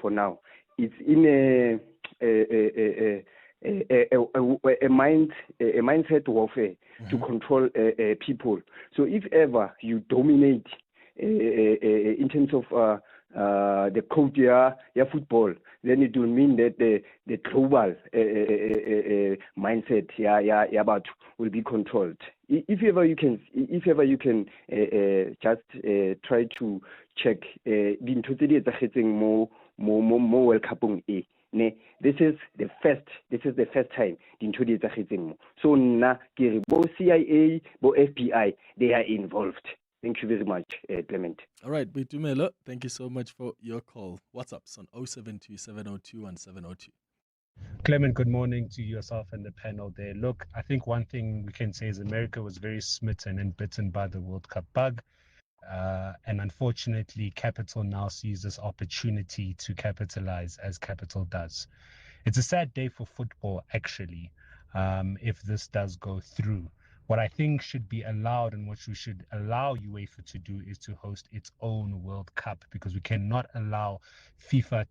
for now, it's in a mindset warfare to control people. So if ever you dominate in terms of the code football, then it will mean that the global mindset about will be controlled. If ever you can just try to check the more World Cup this is the first time so na both CIA, both FBI, they are involved. Thank you very much, Clement. All right, Bitumelo, thank you so much for your call. WhatsApp's on 072 702 1702. Clement, good morning to yourself and the panel there. Look, I think one thing we can say is America was very smitten and bitten by the World Cup bug. And unfortunately, capital now sees this opportunity to capitalize as capital does. It's a sad day for football, actually, if this does go through. What I think should be allowed and what we should allow UEFA to do is to host its own World Cup, because we cannot allow FIFA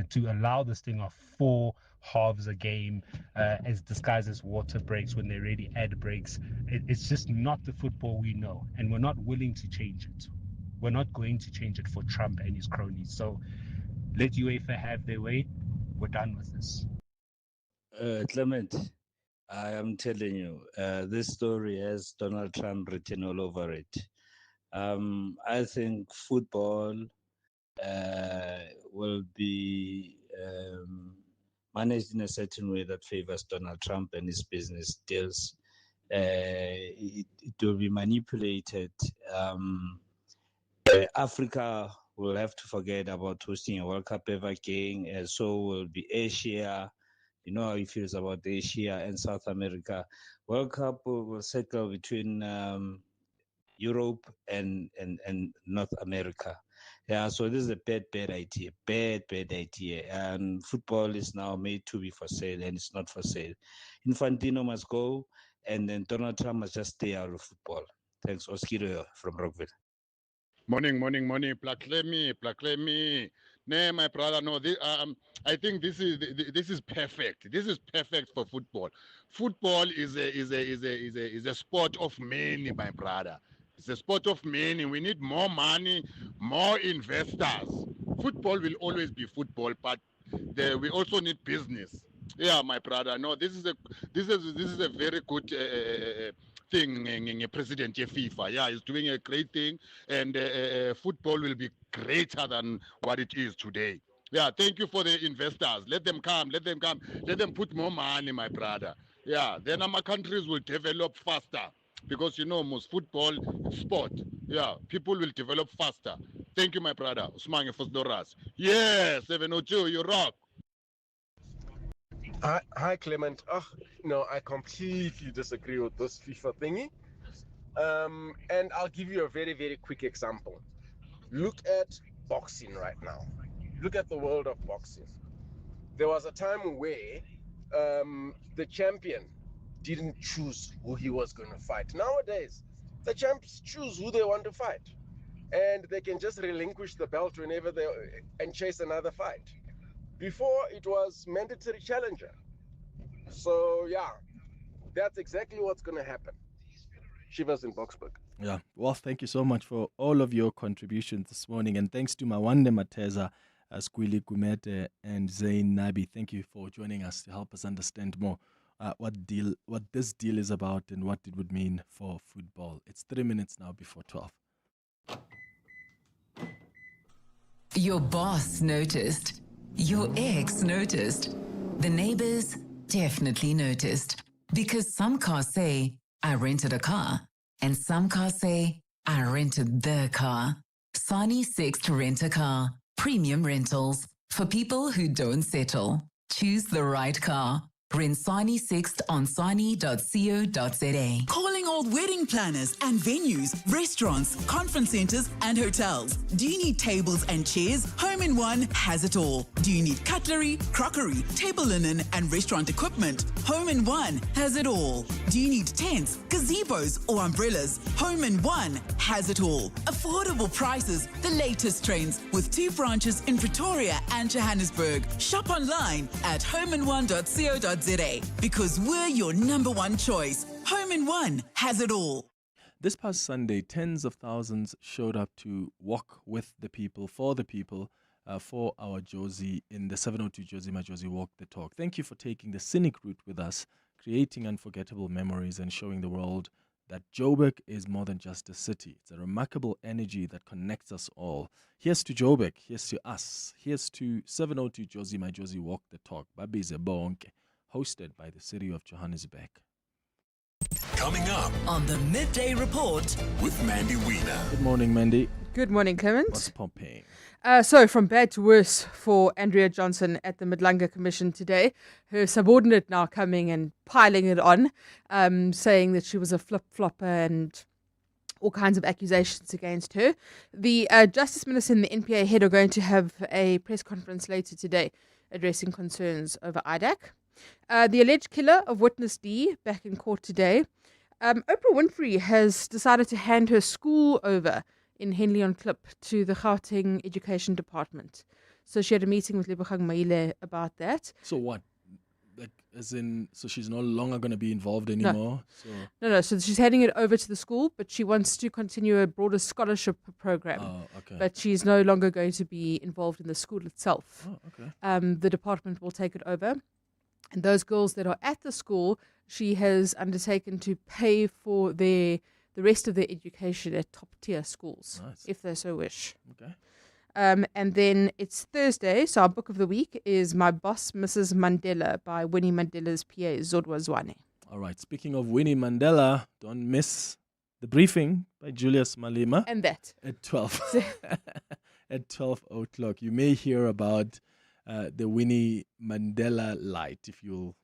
to allow this thing of 4 halves a game as disguised as water breaks when they already add breaks. It's just not the football we know, and we're not willing to change it. We're not going to change it for Trump and his cronies. So let UEFA have their way. We're done with this. Clement, I am telling you, this story has Donald Trump written all over it. I think football will be managed in a certain way that favors Donald Trump and his business deals. It will be manipulated. Africa will have to forget about hosting a World Cup ever again, and so will be Asia. You know how he feels about Asia and South America. World Cup will settle between Europe and North America. Yeah, so this is a bad idea. Bad idea. And football is now made to be for sale, and it's not for sale. Infantino must go, and then Donald Trump must just stay out of football. Thanks, Oskiro from Rockville. Morning. Plaklemi. No, my brother, no. I think this is perfect. This is perfect for football. Football is a sport of many, my brother. It's a sport of many. We need more money, more investors. Football will always be football, but we also need business. Yeah, my brother. No, this is a very good thing. President of FIFA, yeah, he's doing a great thing, and football will be greater than what it is today. Yeah, thank you for the investors. Let them come. Let them put more money, my brother. Yeah, then our countries will develop faster, because most football is sport. Yeah, people will develop faster. Thank you, my brother. Usmange Fosdoras. Yeah, 702, you rock. Hi, Clement. No, I completely disagree with this FIFA thingy. And I'll give you a very, very quick example. Look at boxing right now. Look at the world of boxing. There was a time where the champion didn't choose who he was going to fight. Nowadays, the champs choose who they want to fight, and they can just relinquish the belt whenever and chase another fight. Before, it was mandatory challenger. So yeah, that's exactly what's going to happen. Shivers in Boksburg. Yeah, well, thank you so much for all of your contributions this morning, and thanks to Mawande Mateza, Squili Kumete, and Zain Nabi. Thank you for joining us to help us understand more what this deal is about and what it would mean for football. It's 3 minutes now before 12. Your boss noticed. Your ex noticed. The neighbors definitely noticed. Because some cars say, I rented a car. And some cars say, I rented the car. Sani Sixt Rent a Car. Premium rentals. For people who don't settle. Choose the right car. Rent Sani Sixt on sani.co.za. Calling all wedding planners and venues, restaurants, conference centers, and hotels. Do you need tables and chairs? Home in One has it all. Do you need cutlery, crockery, table linen, and restaurant equipment? Home in One has it all. Do you need tents, gazebos, or umbrellas? Home in One has it all. Affordable prices, the latest trends, with 2 branches in Pretoria and Johannesburg. Shop online at homein1.co.za because we're your #1 choice. Home in One has it all. This past Sunday, tens of thousands showed up to walk with the people, for the people, for our Josie in the 702 Josie My Josie Walk the Talk. Thank you for taking the scenic route with us, creating unforgettable memories and showing the world that Joburg is more than just a city. It's a remarkable energy that connects us all. Here's to Joburg, here's to us, here's to 702 Josie My Josie Walk the Talk, Babize Bonke, hosted by the city of Johannesburg. Coming up on the Midday Report with Mandy Wiener. Good morning, Mandy. Good morning, Clement. What's popping? So, from bad to worse for Andrea Johnson at the Madlanga Commission today. Her subordinate now coming and piling it on, saying that she was a flip-flopper and all kinds of accusations against her. The Justice Minister and the NPA head are going to have a press conference later today addressing concerns over IDAC. The alleged killer of Witness D back in court today. Oprah Winfrey has decided to hand her school over in Henley on Klip to the Gauteng Education Department. So she had a meeting with Lebogang Maile about that. So what? Like, as in, so she's no longer going to be involved anymore? No. So she's handing it over to the school, but she wants to continue a broader scholarship program. Oh, okay. But she's no longer going to be involved in the school itself. Oh, okay. The department will take it over. And those girls that are at the school, she has undertaken to pay for the rest of their education at top-tier schools, if they so wish. Okay. And then it's Thursday, so our book of the week is My Boss, Mrs. Mandela by Winnie Mandela's PA, Zodwa Zwane. All right. Speaking of Winnie Mandela, don't miss the briefing by Julius Malema. And that. At 12. At 12 o'clock. You may hear about the Winnie Mandela light, if you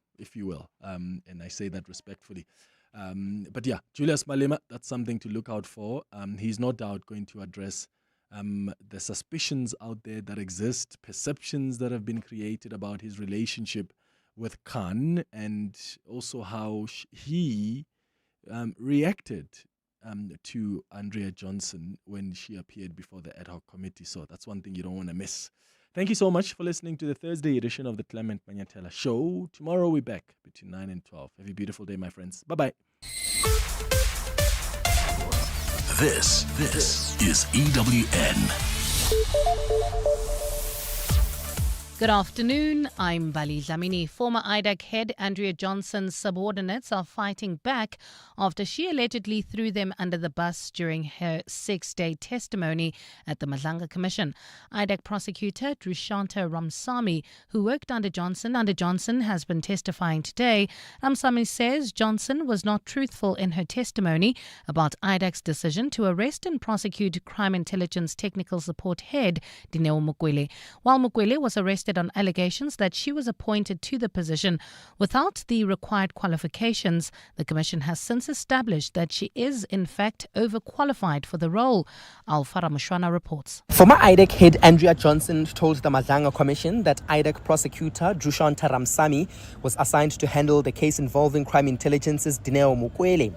will. And I say that respectfully. But yeah, Julius Malema, that's something to look out for. He's no doubt going to address the suspicions out there that exist, perceptions that have been created about his relationship with Khan, and also how he reacted to Andrea Johnson when she appeared before the ad hoc committee. So that's one thing you don't want to miss. Thank you so much for listening to the Thursday edition of the Clement Manyathela Show. Tomorrow we're back between 9 and 12. Have a beautiful day, my friends. Bye-bye. This is EWN. Good afternoon, I'm Bali Dlamini. Former IDAC head Andrea Johnson's subordinates are fighting back after she allegedly threw them under the bus during her 6-day testimony at the Madlanga Commission. IDAC prosecutor Drushanta Ramsamy, who worked under Johnson, has been testifying today. Ramsamy says Johnson was not truthful in her testimony about IDAC's decision to arrest and prosecute Crime Intelligence Technical Support head Dineo Mukwele. While Mukwele was arrested on allegations that she was appointed to the position without the required qualifications, the Commission has since established that she is in fact overqualified for the role. Alfara Mushwana reports. Former IDAC head Andrea Johnson told the Madlanga Commission that IDAC prosecutor Drushanta Ramsamy was assigned to handle the case involving Crime Intelligence's Dineo Mukwele.